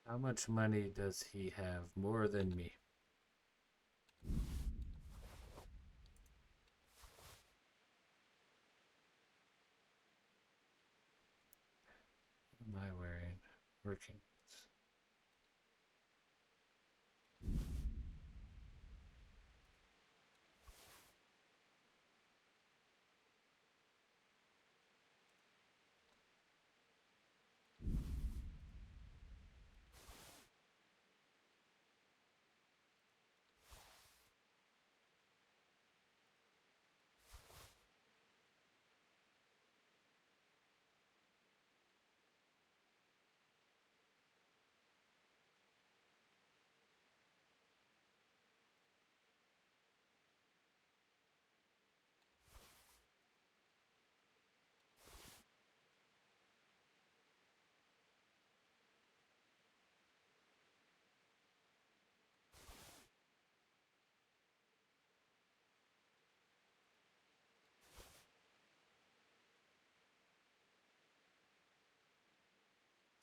How much money does he have? More than me. What am I wearing? Working.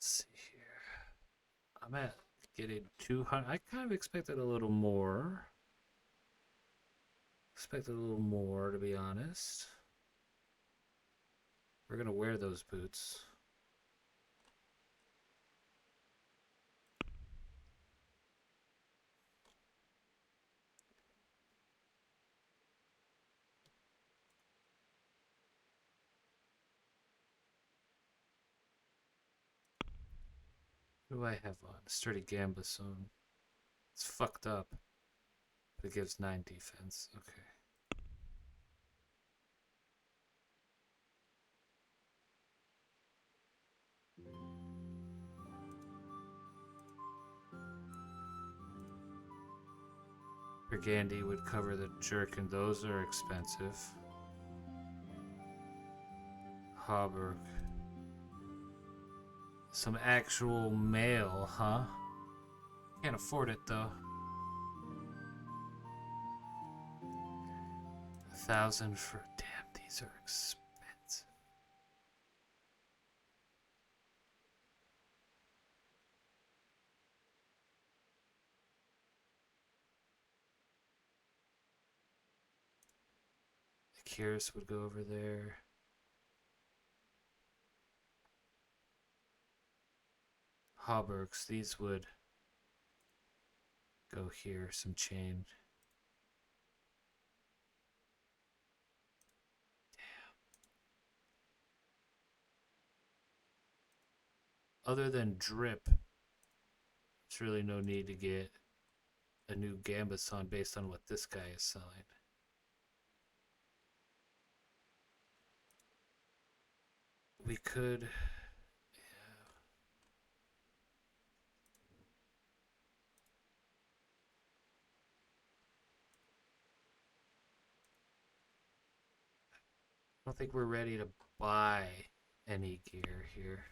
Let's see here. I'm at getting 200. I kind of expected a little more. Expected a little more, to be honest. We're gonna wear those boots. What do I have on? Sturdy Gambus on. It's fucked up. But it gives 9 defense. Okay. Burgundy would cover the jerk, and those are expensive. Hauberg. Some actual mail, huh? Can't afford it though. 1,000 for... Damn, these are expensive. The Curious would go over there. Haubergs, these would go here, some chain. Other than drip, there's really no need to get a new Gambeson based on what this guy is selling. We could... I don't think we're ready to buy any gear here.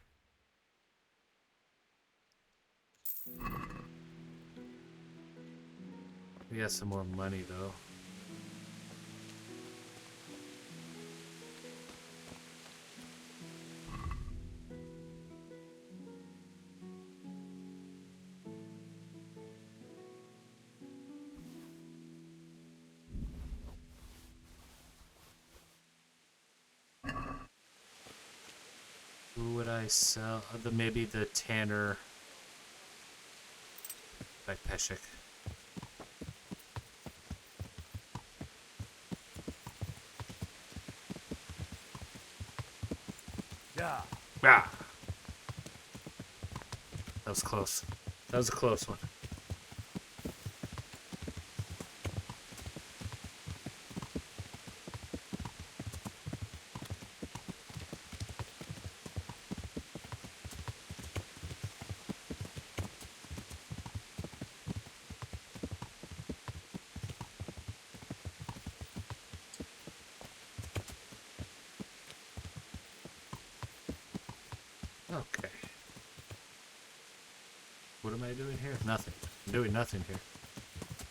We got some more money though. Who would I sell? Maybe the Tanner by Peshek. Yeah. Ah. That was close. That was a close one. Okay. What am I doing here? Nothing. I'm doing nothing here.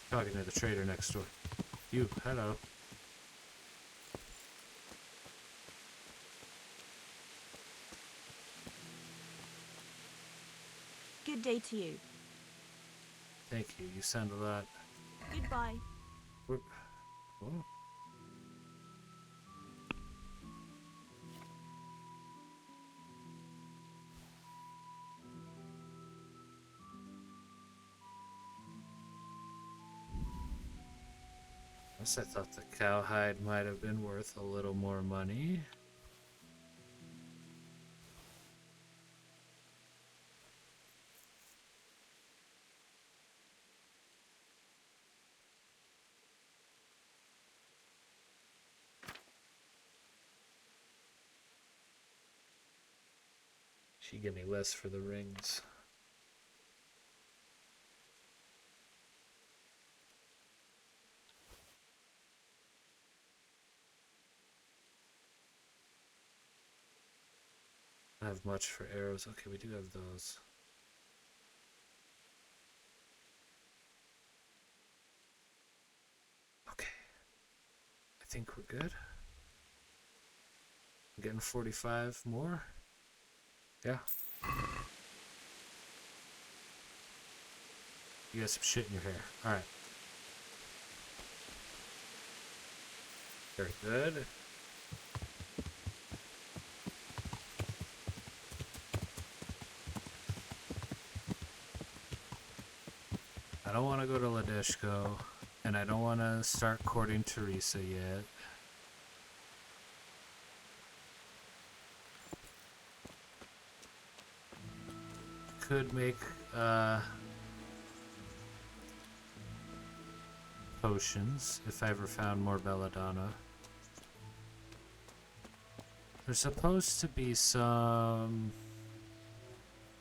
Talking to the trader next door. You, hello. Good day to you. Thank you. You sound a lot... Goodbye. Whoop. Whoa. I thought the cowhide might have been worth a little more money. She gave me less for the rings. I don't have much for arrows. Okay, we do have those. Okay. I think we're good. I'm getting 45 more. Yeah. You got some shit in your hair. Alright. Very good. I don't want to go to Ladishko, and I don't want to start courting Teresa yet. Could make potions if I ever found more belladonna. There's supposed to be some...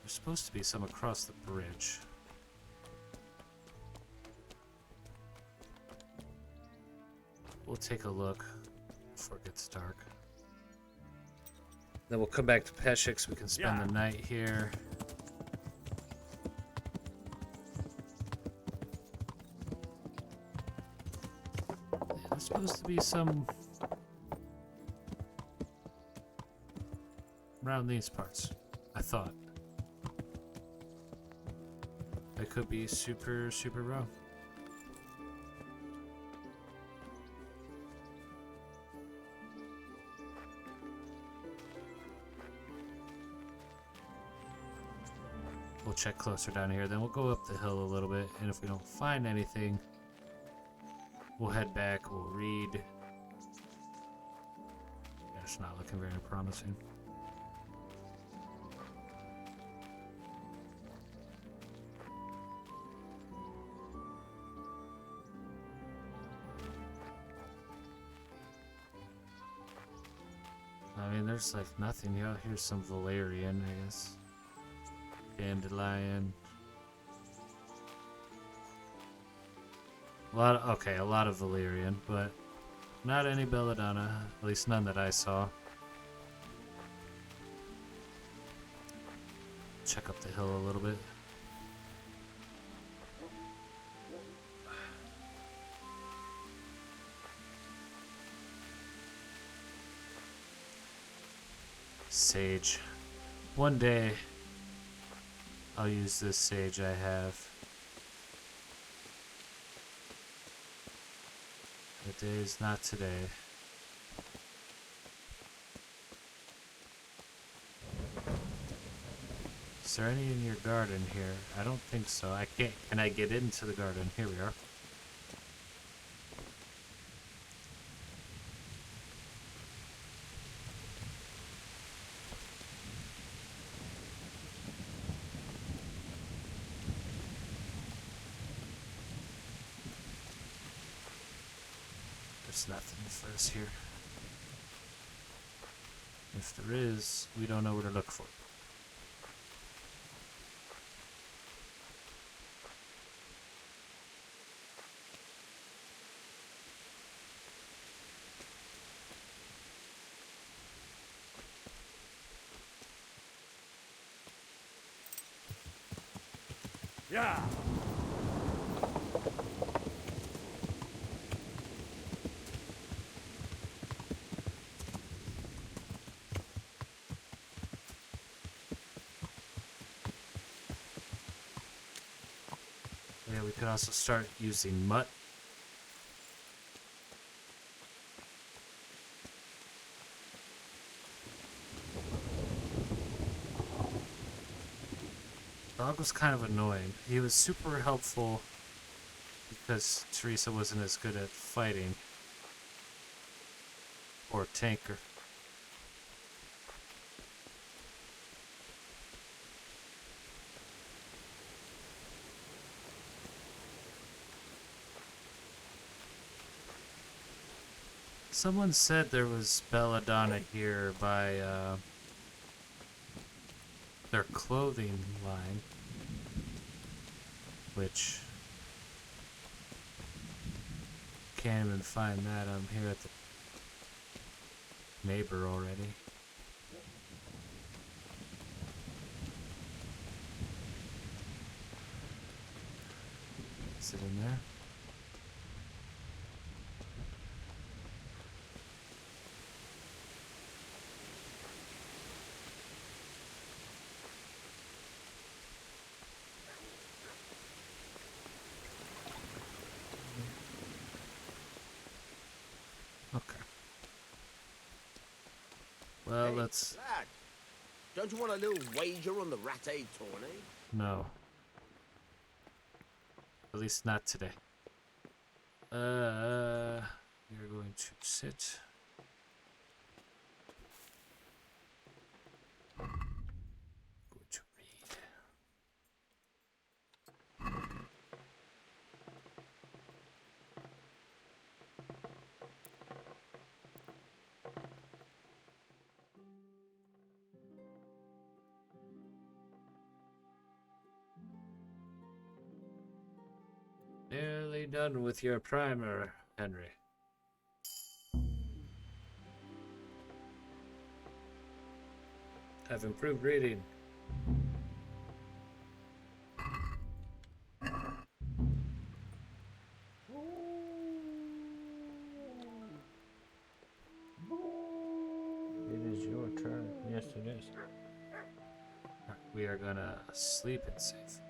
There's supposed to be some across the bridge. We'll take a look before it gets dark. Then we'll come back to Peshix. We can spend the night here. Yeah, there's supposed to be some around these parts, I thought. I could be super wrong. We'll check closer down here, then we'll go up the hill a little bit, and if we don't find anything, we'll head back, we'll read. Yeah, it's not looking very promising. I mean, there's like nothing here. Here's some valerian, I guess. Dandelion. A lot of valerian, but not any belladonna. At least none that I saw. Check up the hill a little bit. Sage. One day, I'll use this sage I have. The day is not today. Is there any in your garden here? I don't think so. I can't. Can I get into the garden? Here we are. There's nothing for us here. If there is, we don't know where to look for. Yeah. Yeah, we could also start using mutt. Dog was kind of annoying. He was super helpful because Teresa wasn't as good at fighting or tanker. Someone said there was belladonna here by their clothing line, which can't even find that. I'm here at the neighbor already. Is it in there? Well, let's... Lad, don't you want a little wager on the Rattay tourney? No. At least not today. We're going to sit. Going to read. Nearly done with your primer, Henry. Have improved reading. It is your turn. Yes, it is. We are gonna sleep and save.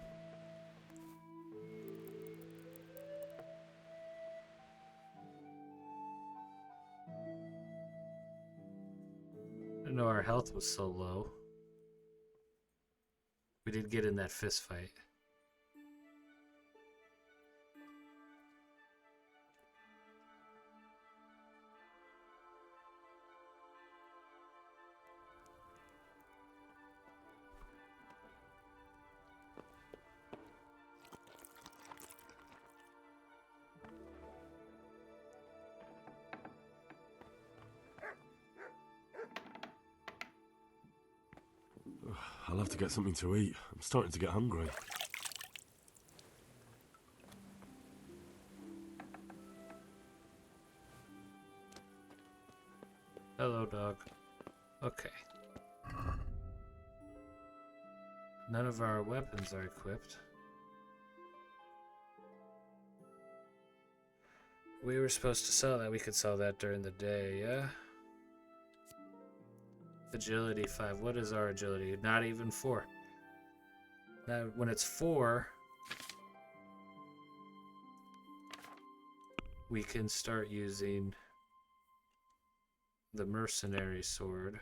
I didn't know our health was so low. We did get in that fist fight. I'll have to get something to eat. I'm starting to get hungry. Hello, dog. Okay. None of our weapons are equipped. We were supposed to sell that. We could sell that during the day, yeah? Agility 5. What is our agility? Not even 4. Now, when it's 4, we can start using the mercenary sword.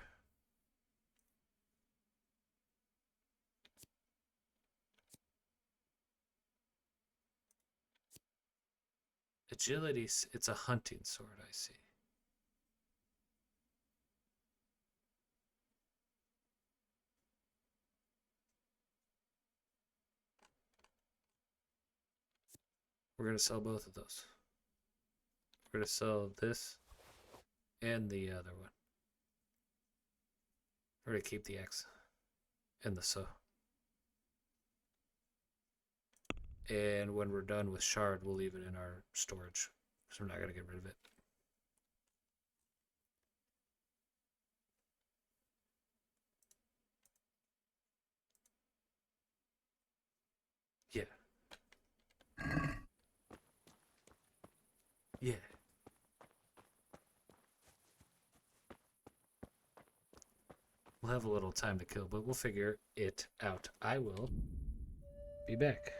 Agility, it's a hunting sword, I see. We're going to sell both of those. We're going to sell this and the other one. We're going to keep the X and the so. And when we're done with shard, we'll leave it in our storage because we're not going to get rid of it. Yeah. Yeah. We'll have a little time to kill, but we'll figure it out. I will be back.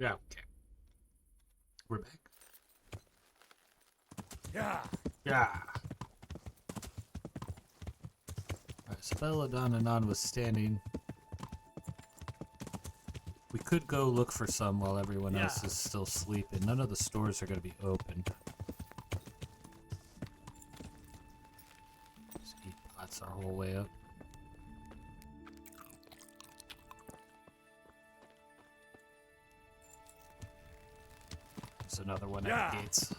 Yeah, okay. We're back. Yeah. Yeah. Alright, so Belladonna notwithstanding, we could go look for some while everyone else is still sleeping. None of the stores are going to be open. Just eat pots our whole way up. There's another one at the gates.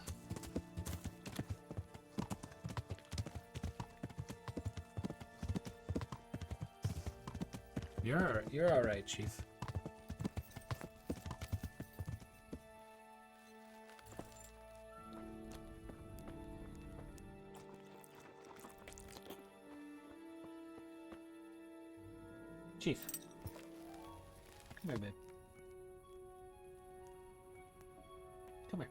You're all right, Chief. Chief. Come here, babe. Come here.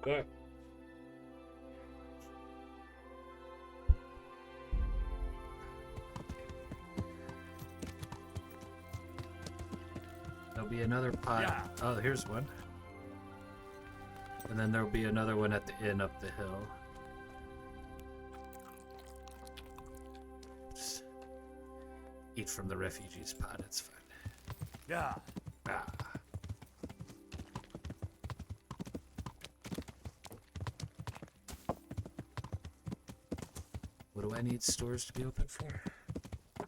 Good. There'll be another pot. Yeah. Oh, here's one. And then there'll be another one at the inn up the hill. Just eat from the refugees pot, it's fine. Yeah. Ah. What do I need stores to be open for? I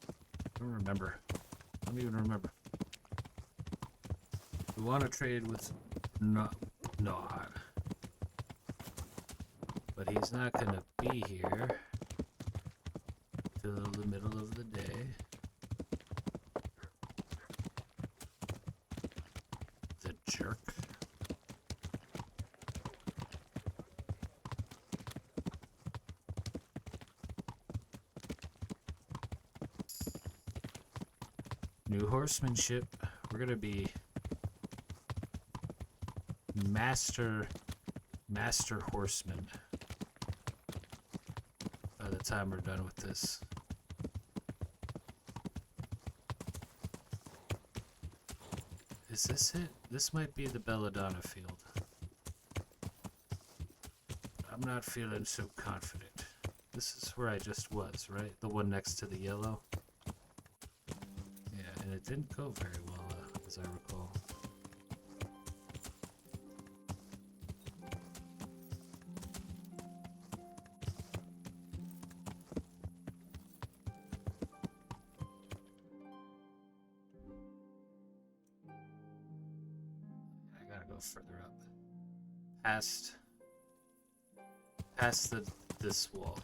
don't remember. I don't even remember. We want to trade with Nod. But he's not going to be here till the middle of the day. The jerk. New horsemanship. We're gonna be master horseman by the time we're done with this. Is this it? This might be the Belladonna field. I'm not feeling so confident. This is where I just was, right? The one next to the yellow. Yeah, and it didn't go very well, as I recall. I gotta go further up. Past this wall.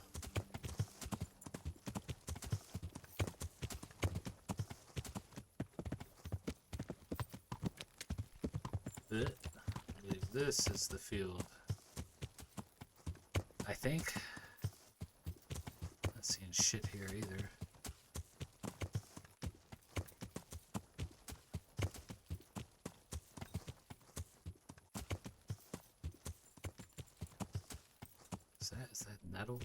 I believe this is the field. I think. Not seeing shit here either. Is that nettle?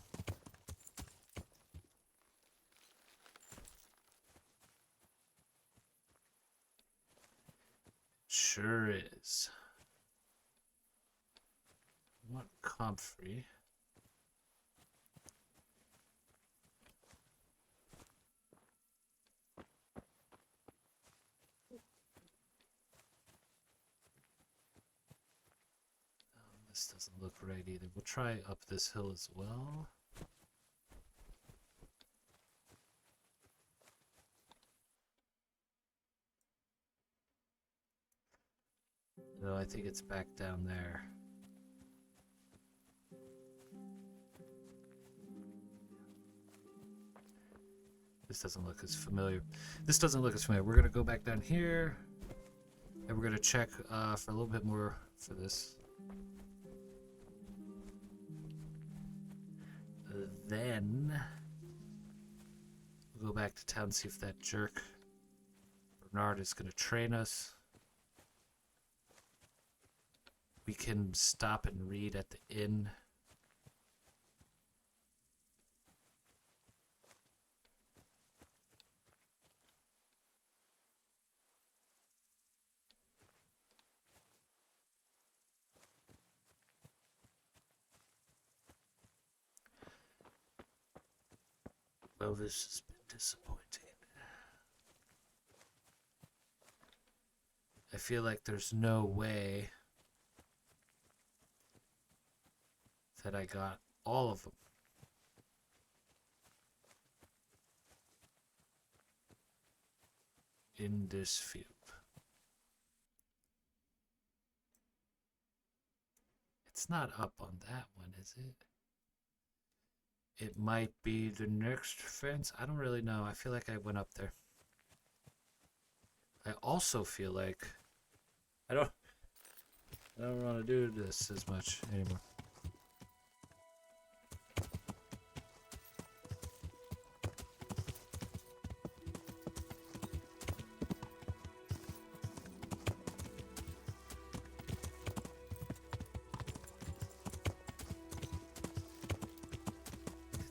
Sure is. I want comfrey. This doesn't look right either. We'll try up this hill as well. No, I think it's back down there. This doesn't look as familiar. This doesn't look as familiar. We're going to go back down here. And we're going to check for a little bit more for this. Then we'll go back to town and see if that jerk Bernard is going to train us. We can stop and read at the inn. Well, this has been disappointing. I feel like there's no way that I got all of them. In this field. It's not up on that one, is it? It might be the next fence. I don't really know. I feel like I went up there. I also feel like I don't want to do this as much anymore.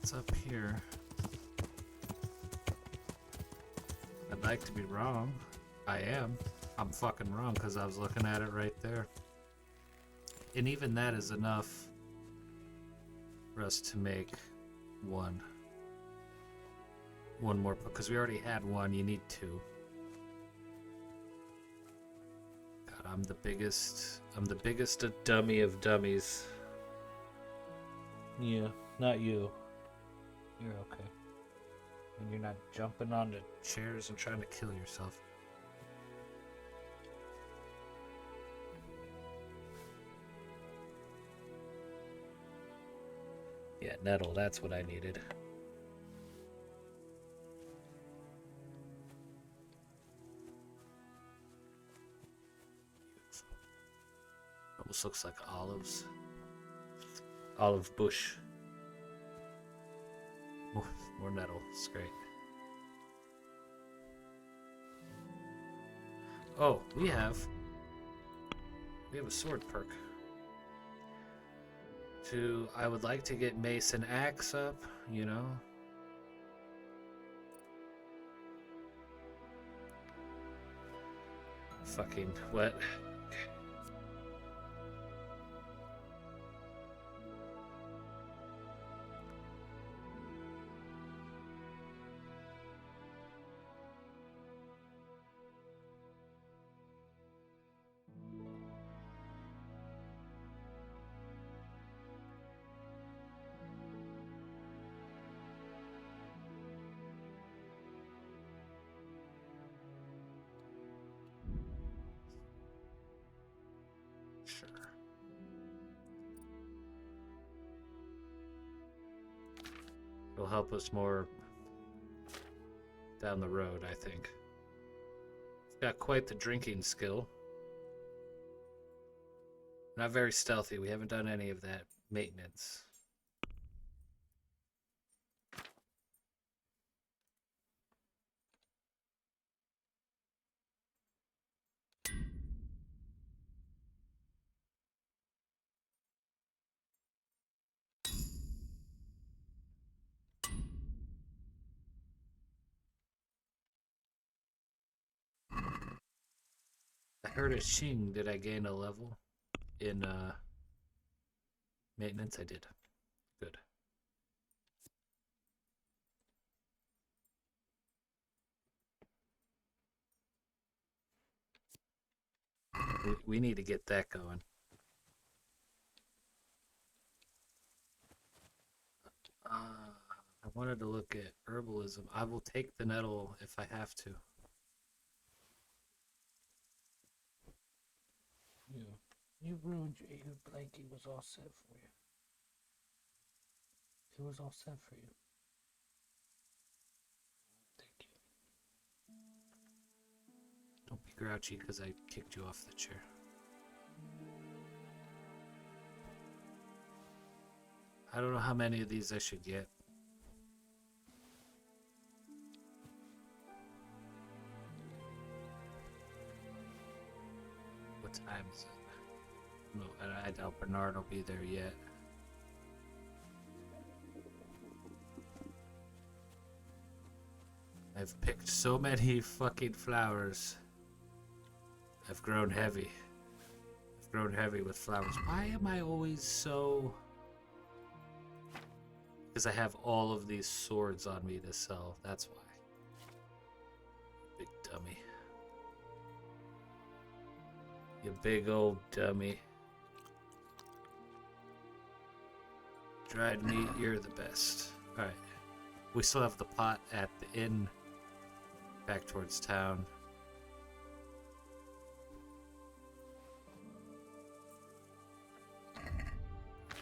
It's up here. I'd like to be wrong. I am. I'm fucking wrong because I was looking at it right there. And even that is enough for us to make one more, because we already had one. You need two. God, I'm the biggest dummy of dummies. Yeah, not you. You're okay. And you're not jumping onto chairs and trying to kill yourself. Yeah, nettle, that's what I needed. Almost looks like olives. Olive bush. More nettle, it's great. Oh, we have a sword perk. I would like to get mace and axe up, you know. Fucking what? It'll help us more down the road, I think. He's got quite the drinking skill. Not very stealthy. We haven't done any of that maintenance. I heard a shing. Did I gain a level in maintenance? I did. Good. We need to get that going. wanted to look at herbalism. I will take the nettle if I have to. You ruined your blankie was all set for you. It was all set for you. Thank you. Don't be grouchy because I kicked you off the chair. I don't know how many of these I should get. What time is it? No, I doubt Bernard will be there yet. I've picked so many fucking flowers. I've grown heavy. I've grown heavy with flowers. Why am I always so... Because I have all of these swords on me to sell. That's why. Big dummy. You big old dummy. Dried meat, you're the best. Alright. We still have the pot at the inn. Back towards town.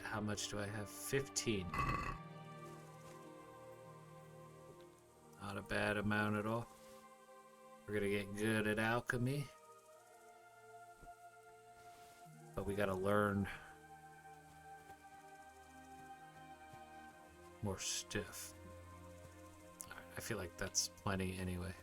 How much do I have? 15. Not a bad amount at all. We're gonna get good at alchemy. But we gotta learn more stuff. Alright, I feel like that's plenty anyway.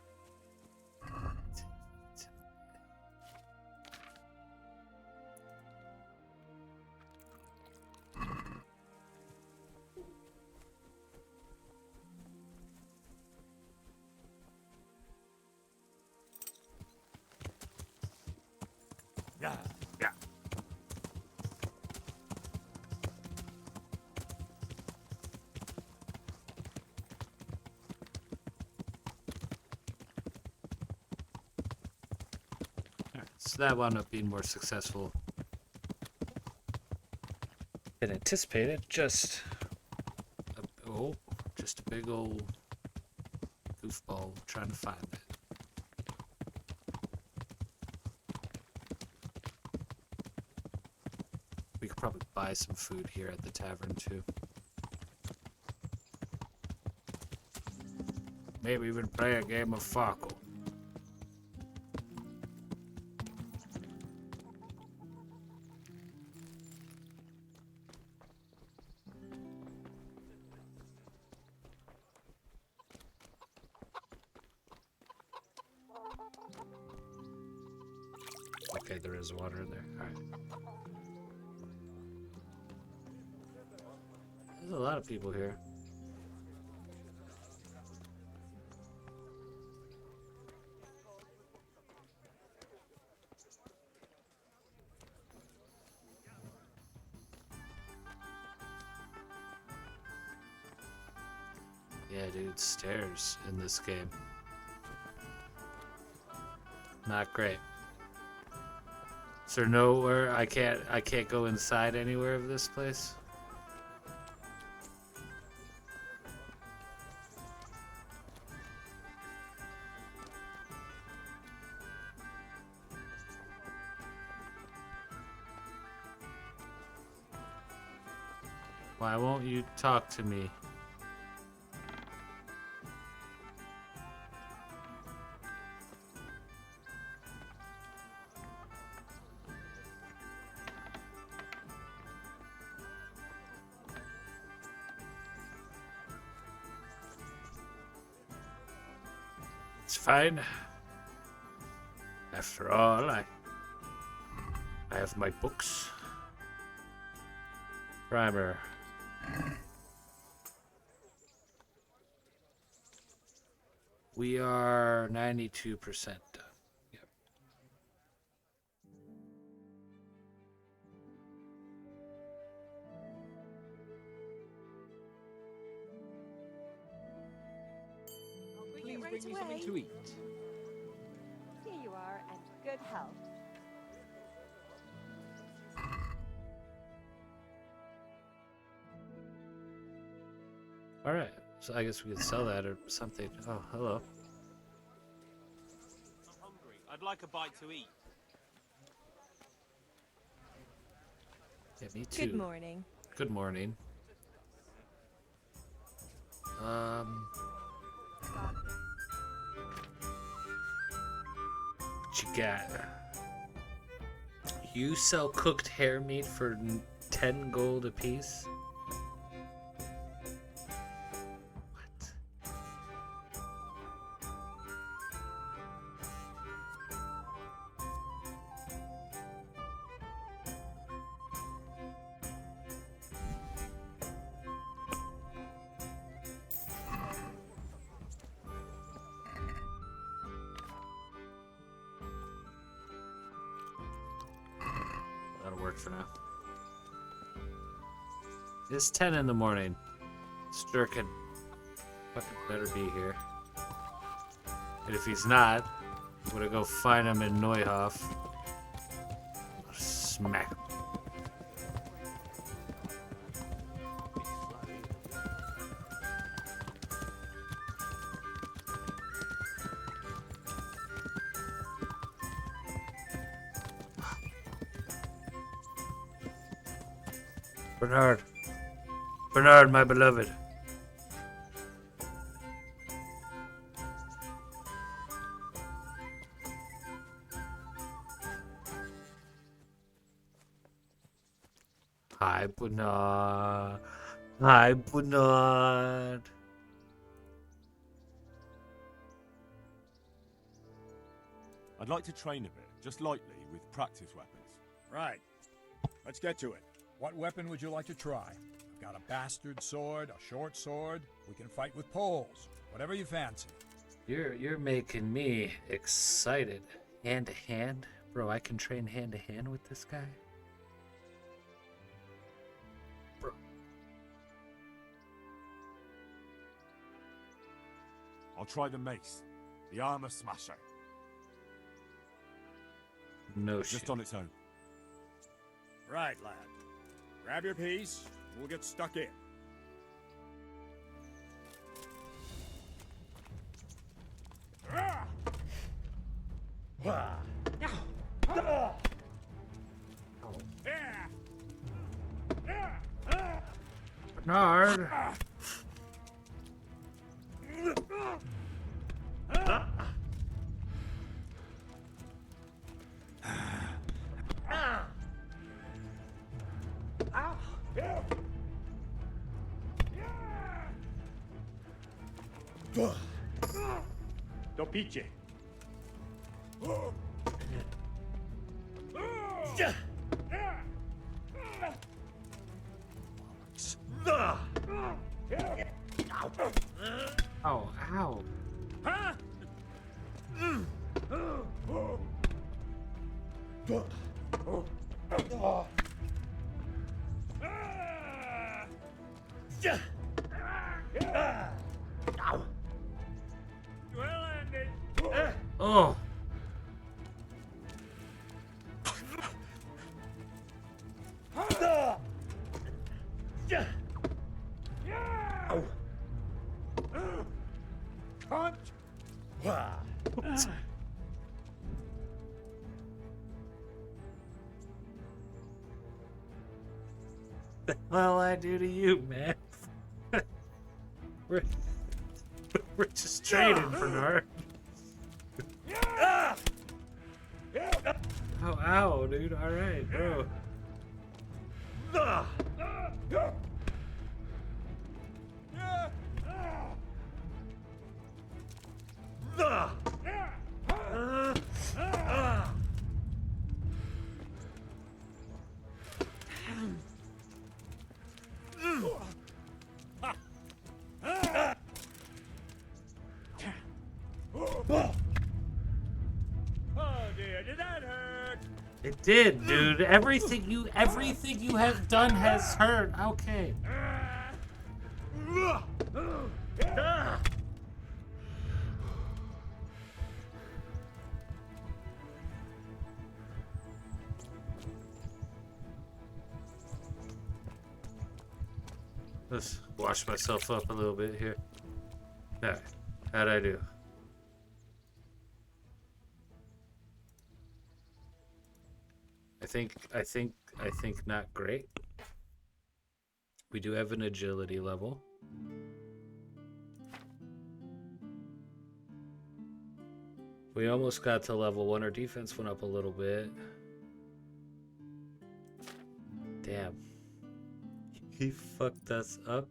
Yeah. Yeah. Alright, so that wound up being more successful than anticipated. Just a big old goofball trying to find it. We could probably buy some food here at the tavern too. Maybe even play a game of Farkle. Okay, there is water in there. Alright. There's a lot of people here. Yeah, dude, stairs in this game. Not great. Is there nowhere I can't go inside anywhere of this place? Why won't you talk to me? It's fine. After all, I have my books. Primer. We are 92% done. Yep. Please bring me something to eat. Here you are, and good health. All right. So I guess we could sell that or something. Oh, hello. I'm hungry. I'd like a bite to eat. Yeah, me too. Good morning. Good morning. What you got? You sell cooked hare meat for 10 gold apiece? That'll work for now. It's 10 in the morning. Sturkin fucking better be here. And if he's not, I'm gonna go find him in Neuhof. Smack him. Bernard. Bernard, my beloved. Hi, Bernard. Hi, Bernard. I'd like to train a bit, just lightly, with practice weapons. Right. Let's get to it. What weapon would you like to try? I've got a bastard sword, a short sword. We can fight with poles. Whatever you fancy. You're making me excited. Hand to hand? Bro, I can train hand to hand with this guy? Bro. I'll try the mace, the armor smasher. No shit. Just on its own. Right, lad. Grab your piece, we'll get stuck in. Bernard. Do picie. Oh, ow. Oh. The hell I do to you, man? we're just trading, Bernard. Oh, ow, dude. All right, bro. Oh dear, did that hurt? It did, dude. Everything you have done has hurt. Okay. Let's wash myself up a little bit here. Alright, how'd I do? I think not great. We do have an agility level. We almost got to level 1. Our defense went up a little bit. Damn. He fucked us up.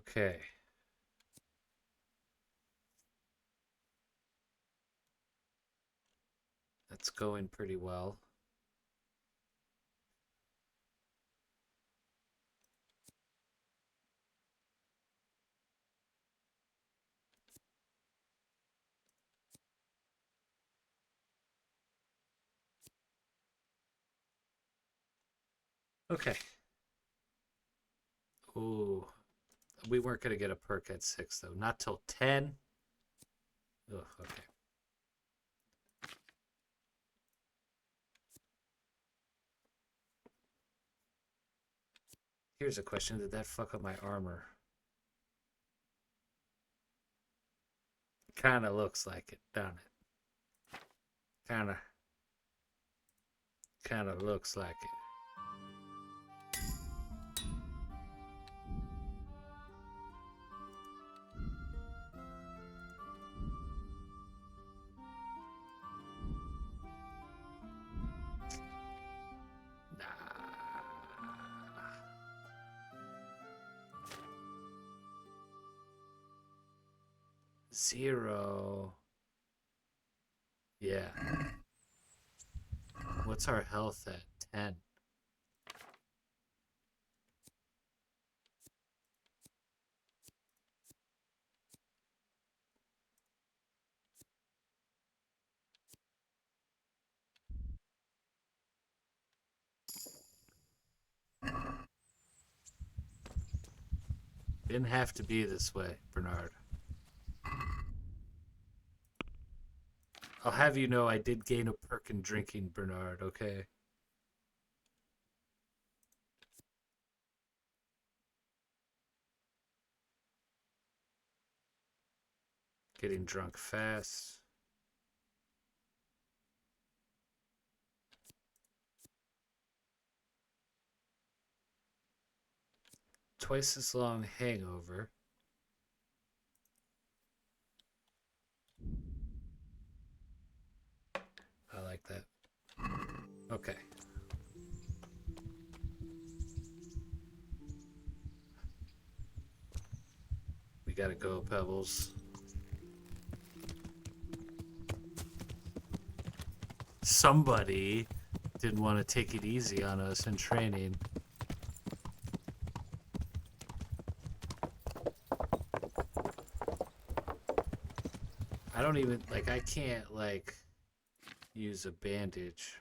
Okay. That's going pretty well. Okay. Ooh. We weren't going to get a perk at 6, though. Not till 10. Ugh, okay. Here's a question. Did that fuck up my armor? Kind of looks like it, doesn't it? Kind of looks like it. Zero. Yeah. What's our health at? 10. Didn't have to be this way, Bernard. I'll have you know I did gain a perk in drinking, Bernard, okay? Getting drunk fast. Twice as long hangover. I like that. Okay. We gotta go, Pebbles. Somebody didn't want to take it easy on us in training. I don't even, like, I can't, like, use a bandage.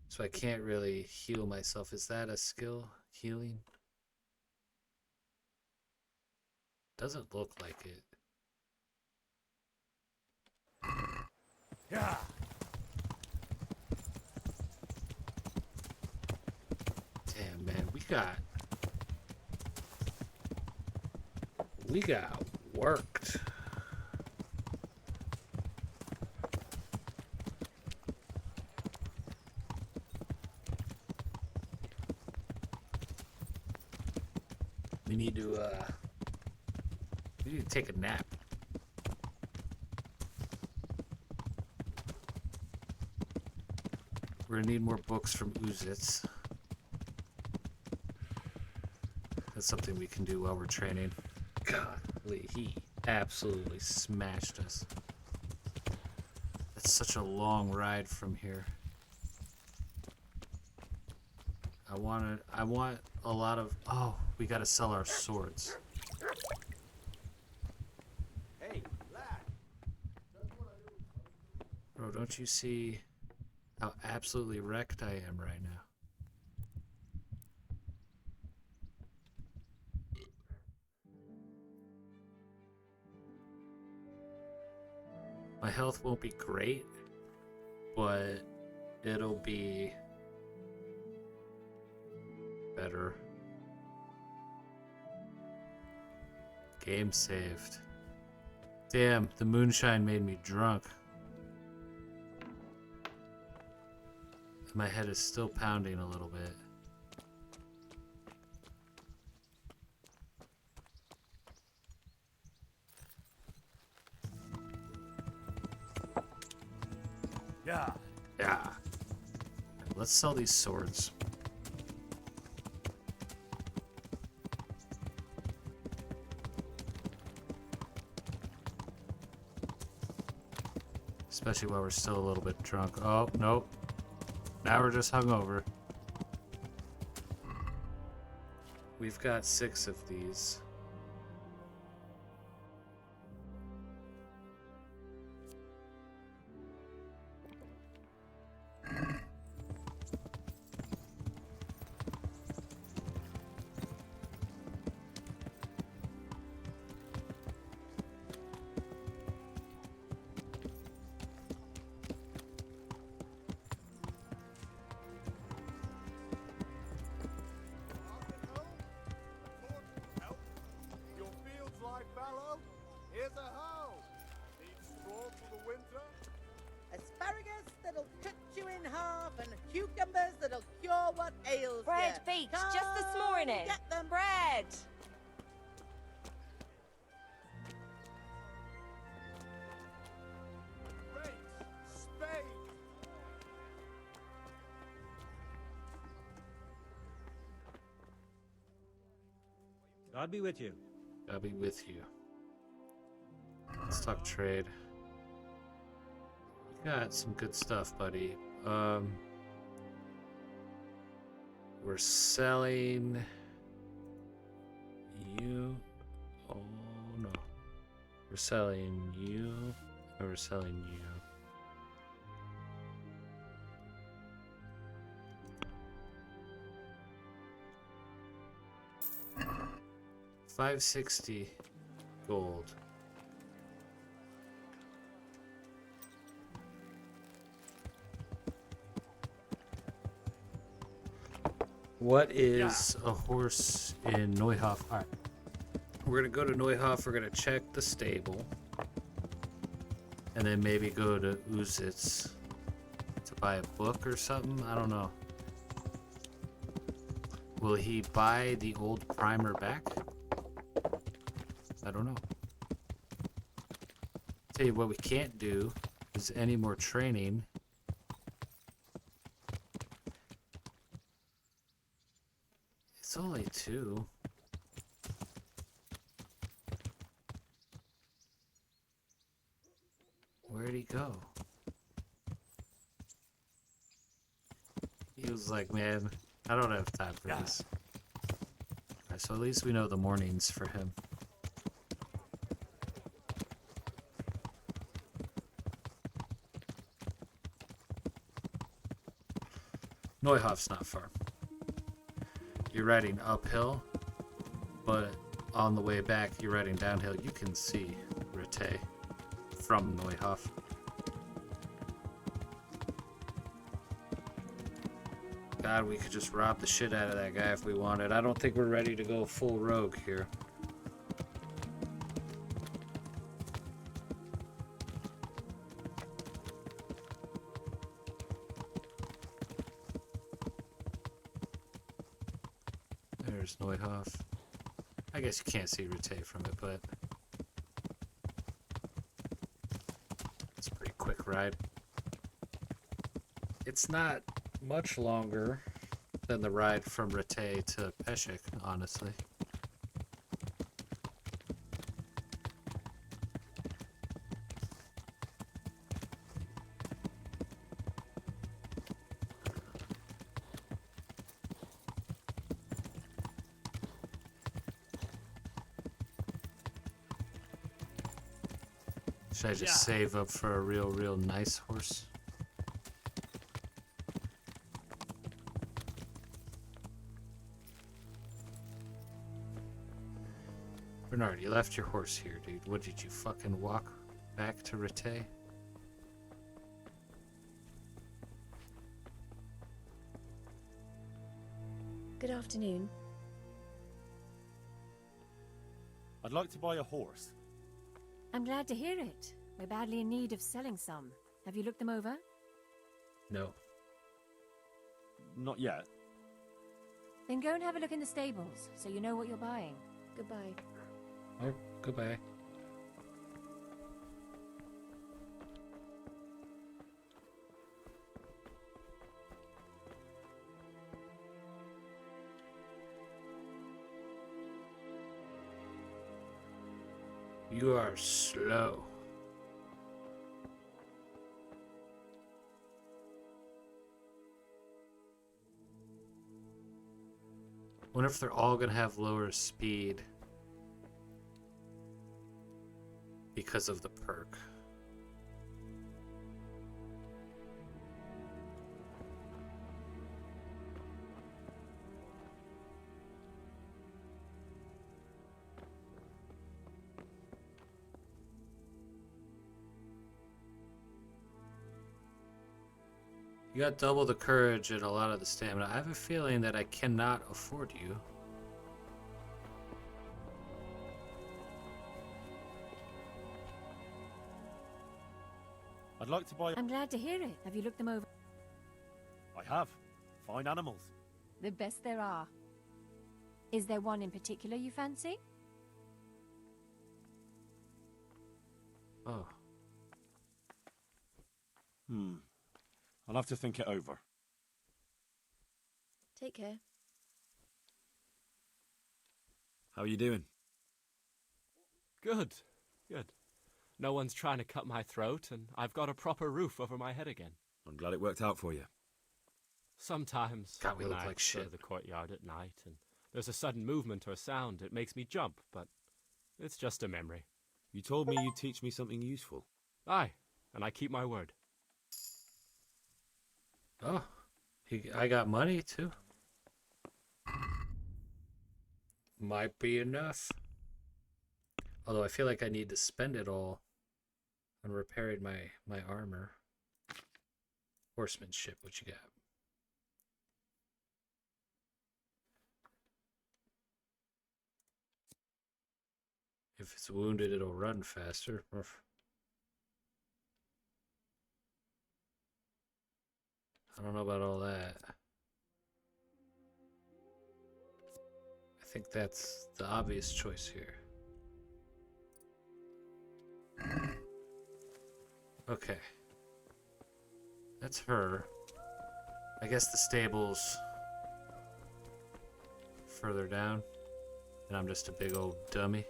So I can't really heal myself. Is that a skill? Healing? Doesn't look like it. Yeah. Damn, man, we got worked. We need to take a nap. We're gonna need more books from Uzits. That's something we can do while we're training. Golly, he absolutely smashed us. That's such a long ride from here. I want a lot of... Oh, we gotta sell our swords. Hey, lad. Bro, don't you see how absolutely wrecked I am right now? My health won't be great, but it'll be better. Game saved. Damn, the moonshine made me drunk. My head is still pounding a little bit. Yeah. Yeah. Let's sell these swords. Especially while we're still a little bit drunk. Oh, nope. Now we're just hungover. We've got 6 of these. Your fields lie fallow. Here's a hoe. Need straw for the winter. Asparagus that'll cut you in half, and cucumbers that'll cure what ails Bread you. baked just this morning. Get them. Bread. Rakes, spades. God be with you. I'll be with you. Let's talk trade. You got some good stuff, buddy. We're selling you. Oh no. We're selling you. And we're selling you. $560 gold. What is a horse in Neuhof? All right. We're going to go to Neuhof. We're going to check the stable. And then maybe go to Uzitz to buy a book or something. I don't know. Will he buy the old primer back? I don't know. Tell you what we can't do is any more training. It's only 2. Where'd he go? He was like, man, I don't have time for this. Alright, so at least we know the mornings for him. Neuhof's not far. You're riding uphill, but on the way back, you're riding downhill. You can see Rete from Neuhof. God, we could just rob the shit out of that guy if we wanted. I don't think we're ready to go full rogue here. There's Neuhof. I guess you can't see Rete from it, but it's a pretty quick ride. It's not much longer than the ride from Rete to Peshek, honestly. Should I just save up for a real nice horse? Bernard, you left your horse here, dude. What, did you fucking walk back to Rete? Good afternoon. I'd like to buy a horse. I'm glad to hear it. We're badly in need of selling some. Have you looked them over? No. Not yet. Then go and have a look in the stables, so you know what you're buying. Goodbye. Oh, goodbye. You are slow. Wonder if they're all gonna have lower speed because of the perk. You got double the courage and a lot of the stamina. I have a feeling that I cannot afford you. I'd like to buy... I'm glad to hear it. Have you looked them over? I have. Fine animals. The best there are. Is there one in particular you fancy? Oh. I'll have to think it over. Take care. How are you doing? Good. No one's trying to cut my throat, and I've got a proper roof over my head again. I'm glad it worked out for you. Sometimes, God, we when look I like go shit. to the courtyard at night, and there's a sudden movement or sound, it makes me jump, but it's just a memory. You told me you'd teach me something useful. Aye, and I keep my word. Oh, I got money too. Might be enough. Although I feel like I need to spend it all on repairing my armor. Horsemanship, what you got? If it's wounded, it'll run faster. I don't know about all that. I think that's the obvious choice here. Okay. That's her. I guess the stable's further down. And I'm just a big old dummy.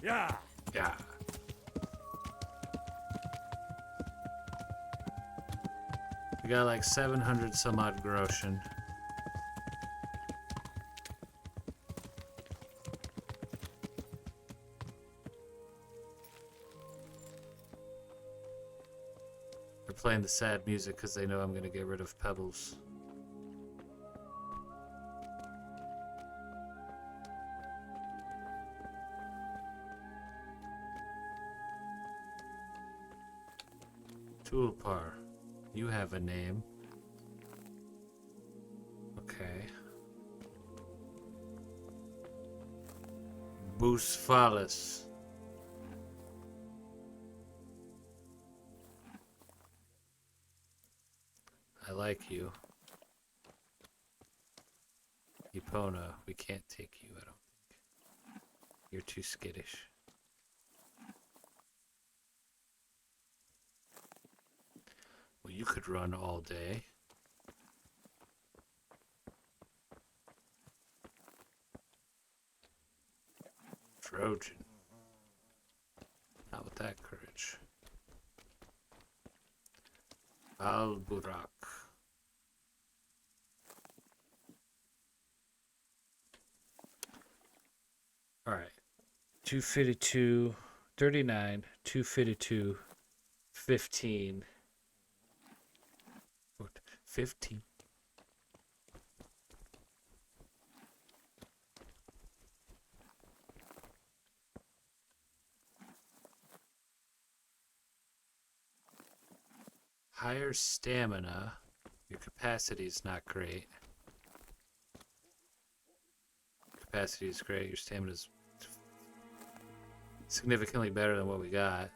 Yeah! Yeah. We got like 700 some odd groschen. They're playing the sad music because they know I'm gonna get rid of pebbles. Tulpar, you have a name. Okay. Bucephalus. I like you. Epona, we can't take you, I don't think. You're too skittish. Well, you could run all day. Trojan. Not with that courage. Alburak. Alright. 252, 39, 252, 15. 15. Higher stamina. Your capacity is not great. capacity is great. Your stamina is significantly better than what we got.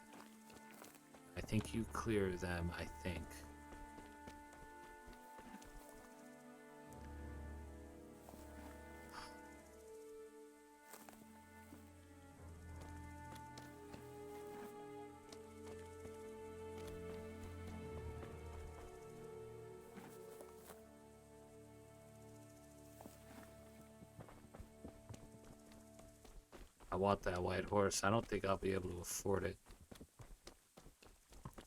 I think you clear them, I think. I want that white horse. I don't think I'll be able to afford it.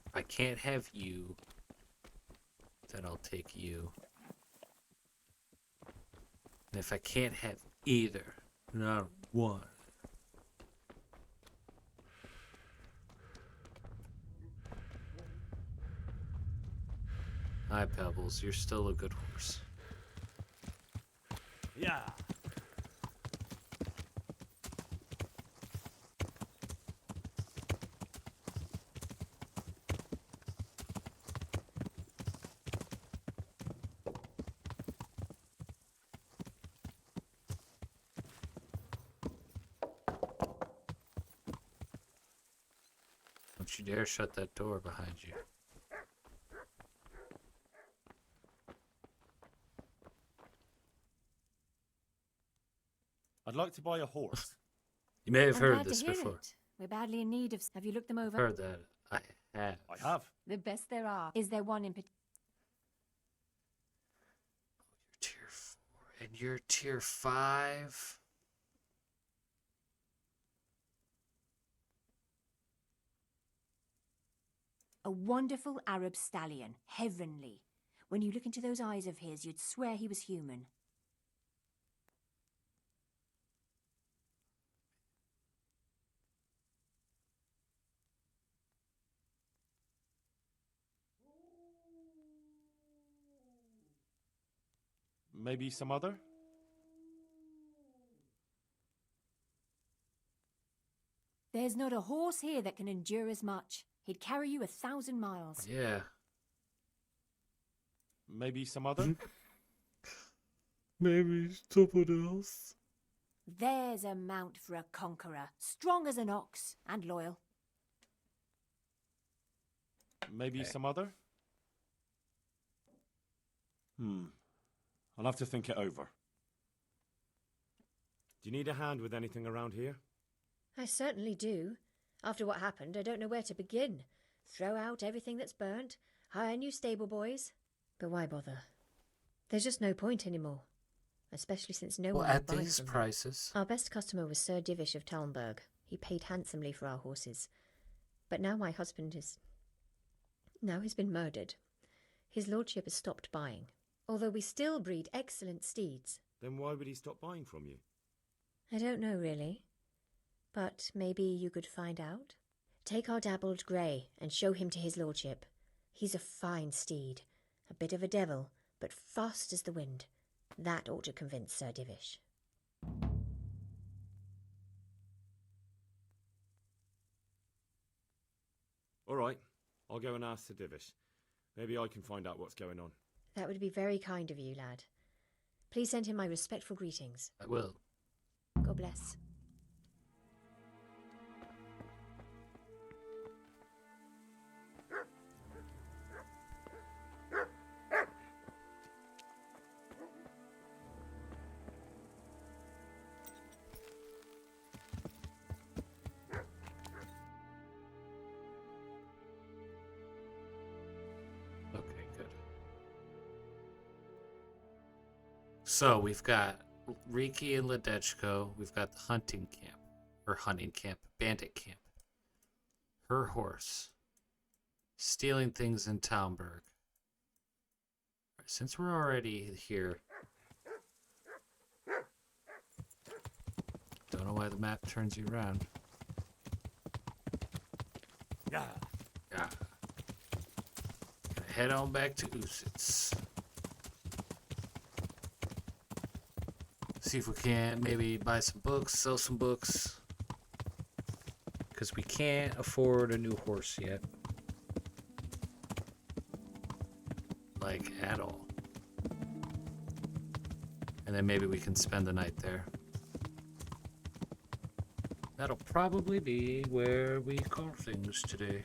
If I can't have you, then I'll take you. And if I can't have either, not one. Hi, Pebbles. You're still a good horse. Yeah. Don't you dare shut that door behind you. I'd like to buy a horse. You may have I'm heard glad this to hear before. It. We're badly in need of. Have you looked them over? Heard that. I have. I have. The best there are. Is there one in particular? Tier 4 and you're tier 5. A wonderful Arab stallion, heavenly. When you look into those eyes of his, you'd swear he was human. Maybe some other? There's not a horse here that can endure as much. He'd carry you 1,000 miles. Yeah. Maybe some other? Maybe someone else. There's a mount for a conqueror, strong as an ox and loyal. Maybe some other? I'll have to think it over. Do you need a hand with anything around here? I certainly do. After what happened, I don't know where to begin. Throw out everything that's burnt, hire new stable boys. But why bother? There's just no point anymore. Especially since no one at will buy these from them. prices. Our best customer was Sir Divish of Talmberg. He paid handsomely for our horses. But now my husband is... Now he's been murdered. His lordship has stopped buying. Although we still breed excellent steeds. Then why would he stop buying from you? I don't know, really. But maybe you could find out? Take our dabbled grey and show him to his lordship. He's a fine steed. A bit of a devil, but fast as the wind. That ought to convince Sir Divish. All right, I'll go and ask Sir Divish. Maybe I can find out what's going on. That would be very kind of you, lad. Please send him my respectful greetings. I will. God bless. Okay, good. So we've got Riki and Ledechko. We've got the hunting camp, bandit camp. Her horse. Stealing things in Talmberg. Right, since we're already here, don't know why the map turns you around. Yeah. Yeah. Gonna head on back to Usitz. See if we can maybe buy some books, sell some books. Because we can't afford a new horse yet. Like, at all. And then maybe we can spend the night there. That'll probably be where we call things today.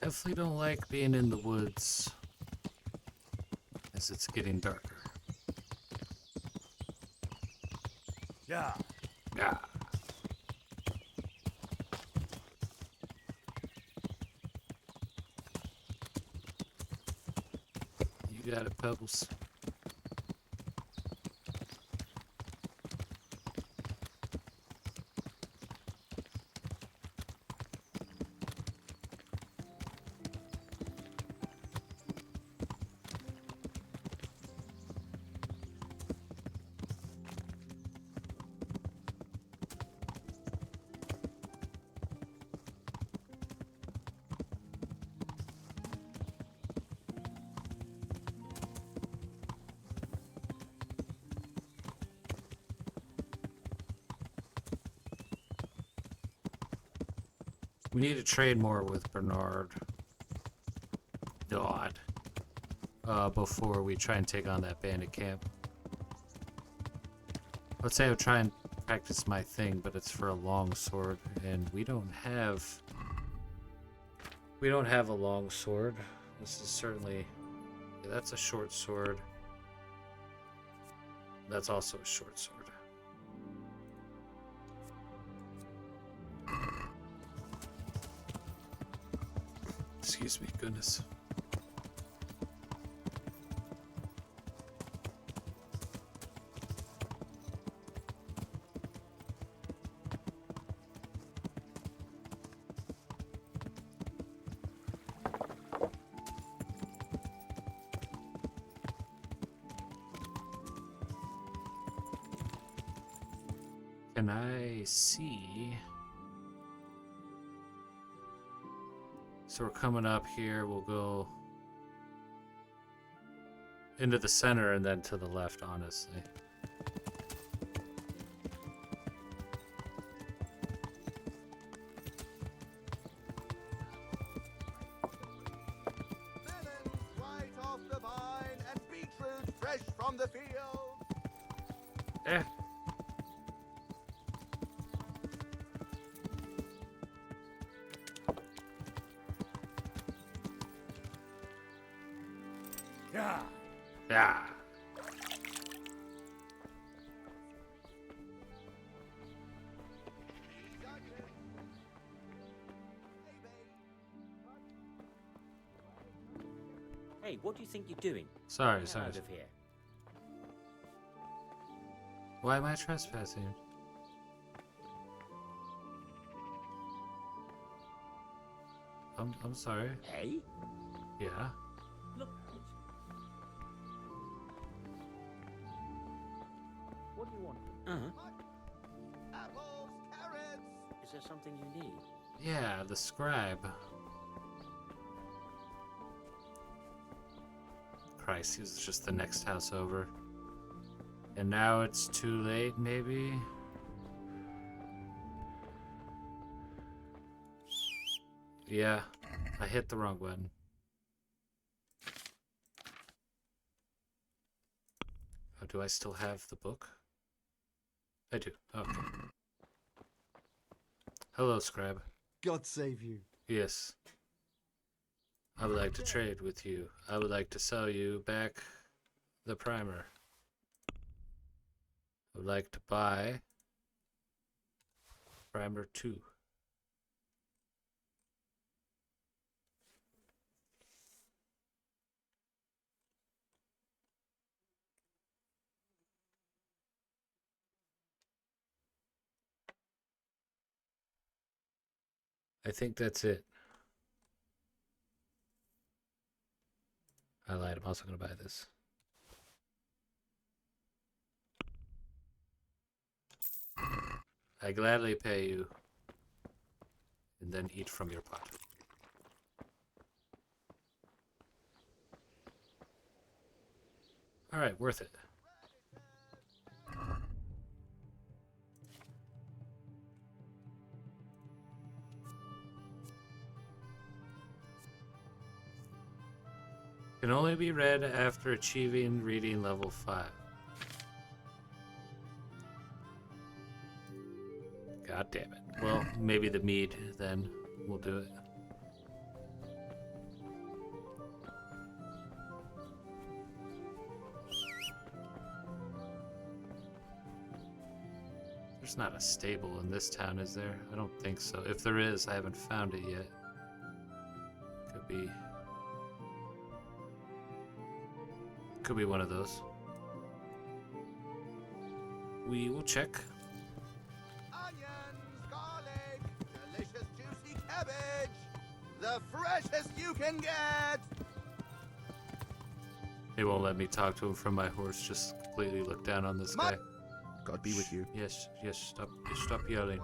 Definitely don't like being in the woods as it's getting darker. Yeah. Yeah. You got it, Pebbles. We need to trade more with Bernard Dodd before we try and take on that bandit camp. Let's say I'll try and practice my thing, but it's for a long sword, and we don't have a long sword. This is certainly, yeah, that's a short sword. That's also a short sword. Excuse me, goodness. Can I see? So we're coming up here, we'll go into the center and then to the left, honestly. Right off the vine and beetroot fresh from the field. Eh. Yeah. Yeah. Hey, what do you think you're doing? Sorry, Get sorry. out of here. Why am I trespassing? I'm sorry. Hey? Yeah. Look out. What do you want? Apples, carrots. Is there something you need? Yeah, the scribe. Christ, he's just the next house over. And now it's too late, maybe? Yeah, I hit the wrong button. Oh, do I still have the book? I do. Okay. Hello, Scribe. God save you. Yes. I would like to trade with you. I would like to sell you back the primer. I would like to buy primer 2. I think that's it. I lied. I'm also going to buy this. I gladly pay you and then eat from your pot. All right, worth it. Can only be read after achieving reading level 5. God damn it. Well, maybe the mead then will do it. There's not a stable in this town, is there? I don't think so. If there is, I haven't found it yet. Could be one of those. We will check. Onions, garlic, delicious juicy cabbage, the freshest you can get. They won't let me talk to him from my horse. Just completely look down on this guy. God be with you. Yes, stop yelling.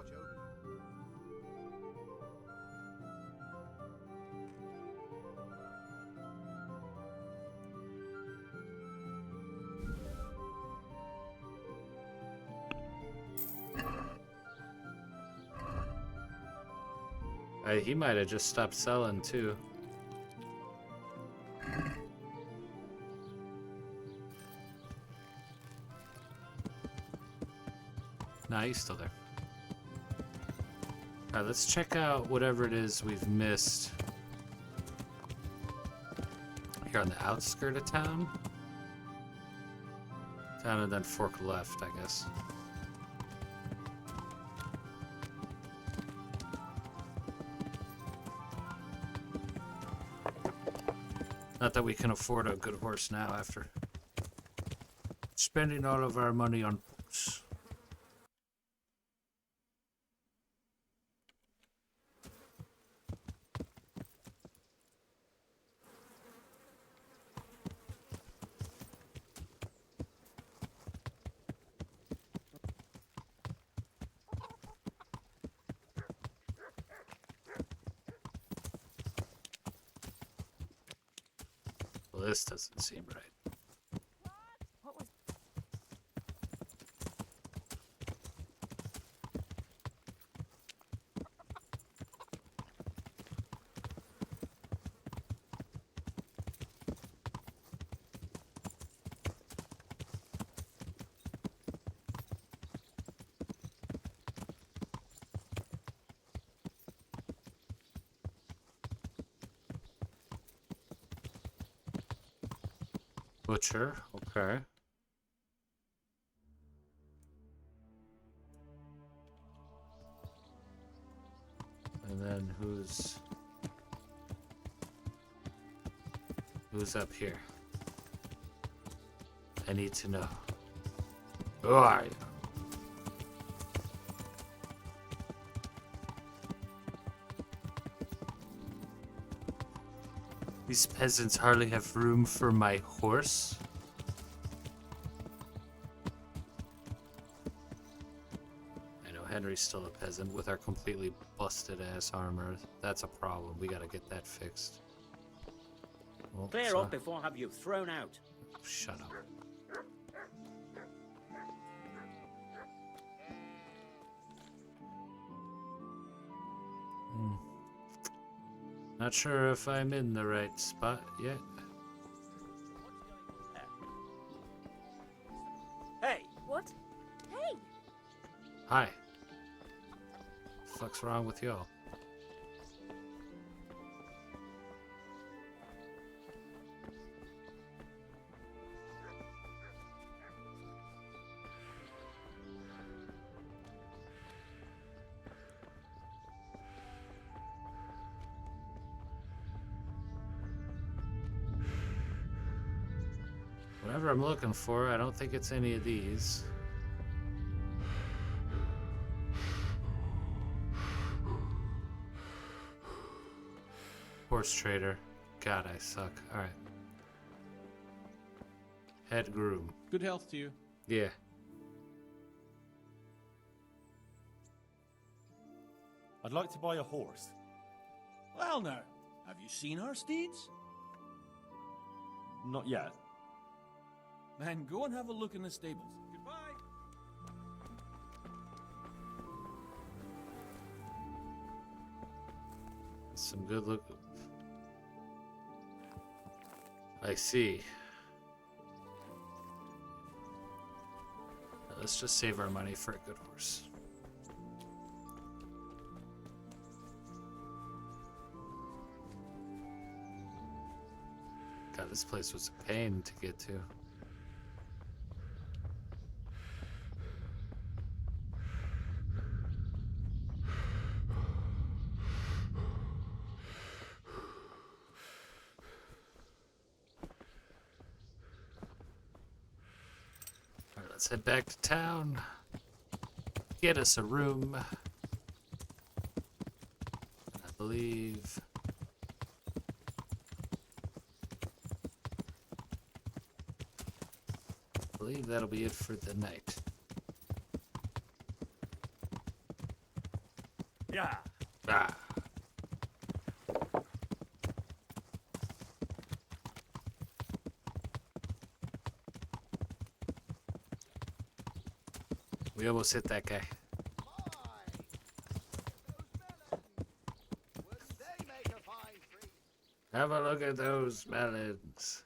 He might have just stopped selling too. Nah, he's still there. Alright, let's check out whatever it is we've missed here on the outskirt of town. And then fork left, I guess. Not that we can afford a good horse now after spending all of our money on books. This doesn't seem right. What was... Butcher, okay. And then who's up here? I need to know. Who are you? These peasants hardly have room for my horse. I know Henry's still a peasant with our completely busted ass armor. That's a problem. We gotta get that fixed. Well, Clear up before I have you thrown out. Shut up. Not sure if I'm in the right spot yet. Hey! What? Hey! Hi. What the fuck's wrong with y'all? Whatever I'm looking for, I don't think it's any of these. Horse trader. God, I suck. Alright. Head groom. Good health to you. Yeah. I'd like to buy a horse. Well, now, have you seen our steeds? Not yet. Then go and have a look in the stables. Goodbye. Some good look. I see. Let's just save our money for a good horse. God, this place was a pain to get to. Alright, let's head back to town. Get us a room. I believe... I believe that'll be it for the night. Yeah. Ah. We almost hit that guy. Have a look at those melons.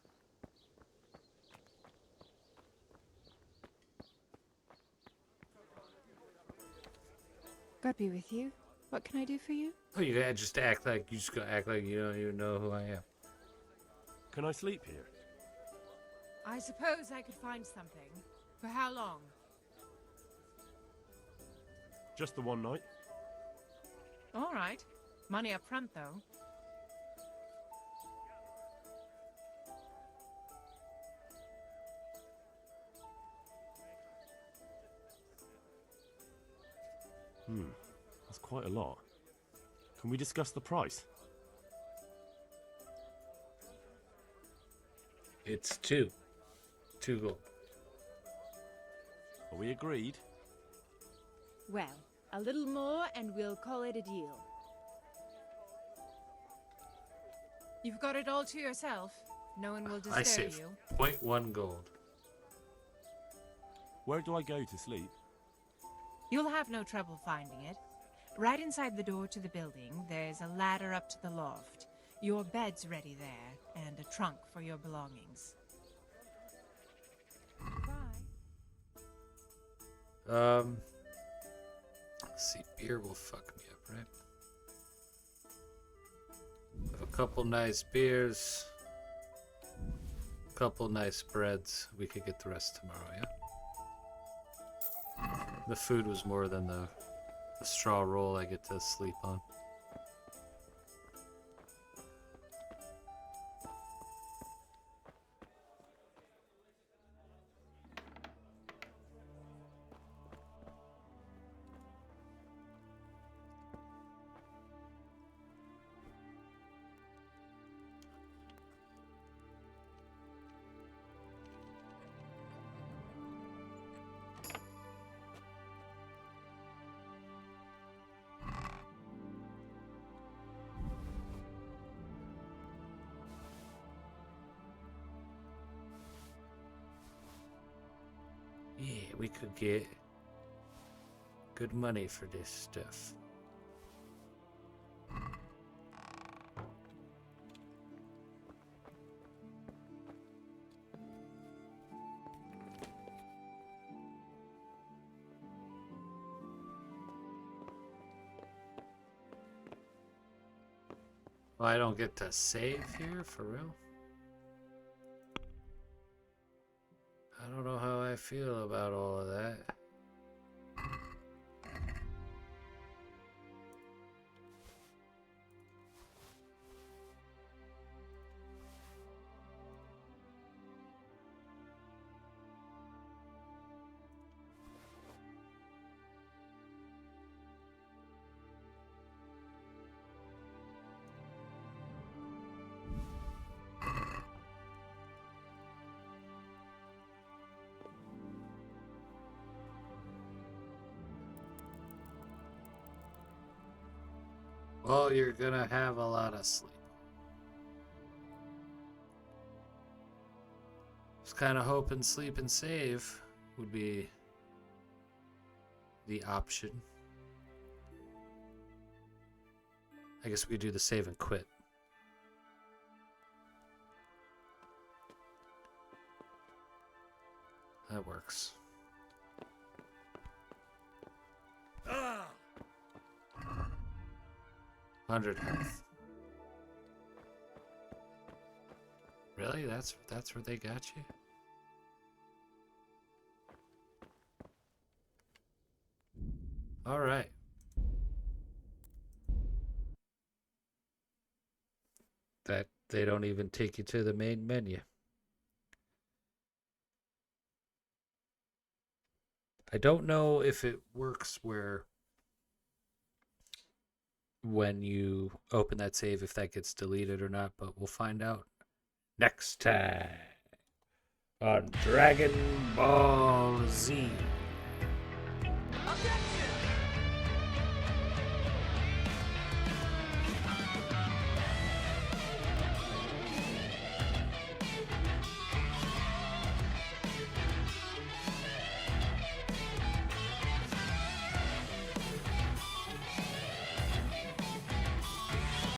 God be with you. What can I do for you? Oh, you gotta just act like you just gotta act like you don't even know who I am. Can I sleep here? I suppose I could find something. For how long? Just the one night? All right. Money up front, though. That's quite a lot. Can we discuss the price? It's 2 gold. Are we agreed? Well, a little more and we'll call it a deal. You've got it all to yourself. No one will I disturb saved you. 0.1 gold. Where do I go to sleep? You'll have no trouble finding it. Right inside the door to the building, there's a ladder up to the loft. Your bed's ready there, and a trunk for your belongings. Let's see, beer will fuck me up, right? Have a couple nice beers, a couple nice breads. We could get the rest tomorrow, yeah? The food was more than the straw roll I get to sleep on. Yeah, we could get good money for this stuff. Well, I don't get to save here, for real? I don't know how I feel about all of that. Well, you're gonna have a lot of sleep. Just kind of hoping sleep and save would be the option. I guess we could do the save and quit. That works. 100 health. Really? That's where they got you? All right. That they don't even take you to the main menu. I don't know if it works where when you open that save, if that gets deleted or not, but we'll find out next time on Dragon Ball Z.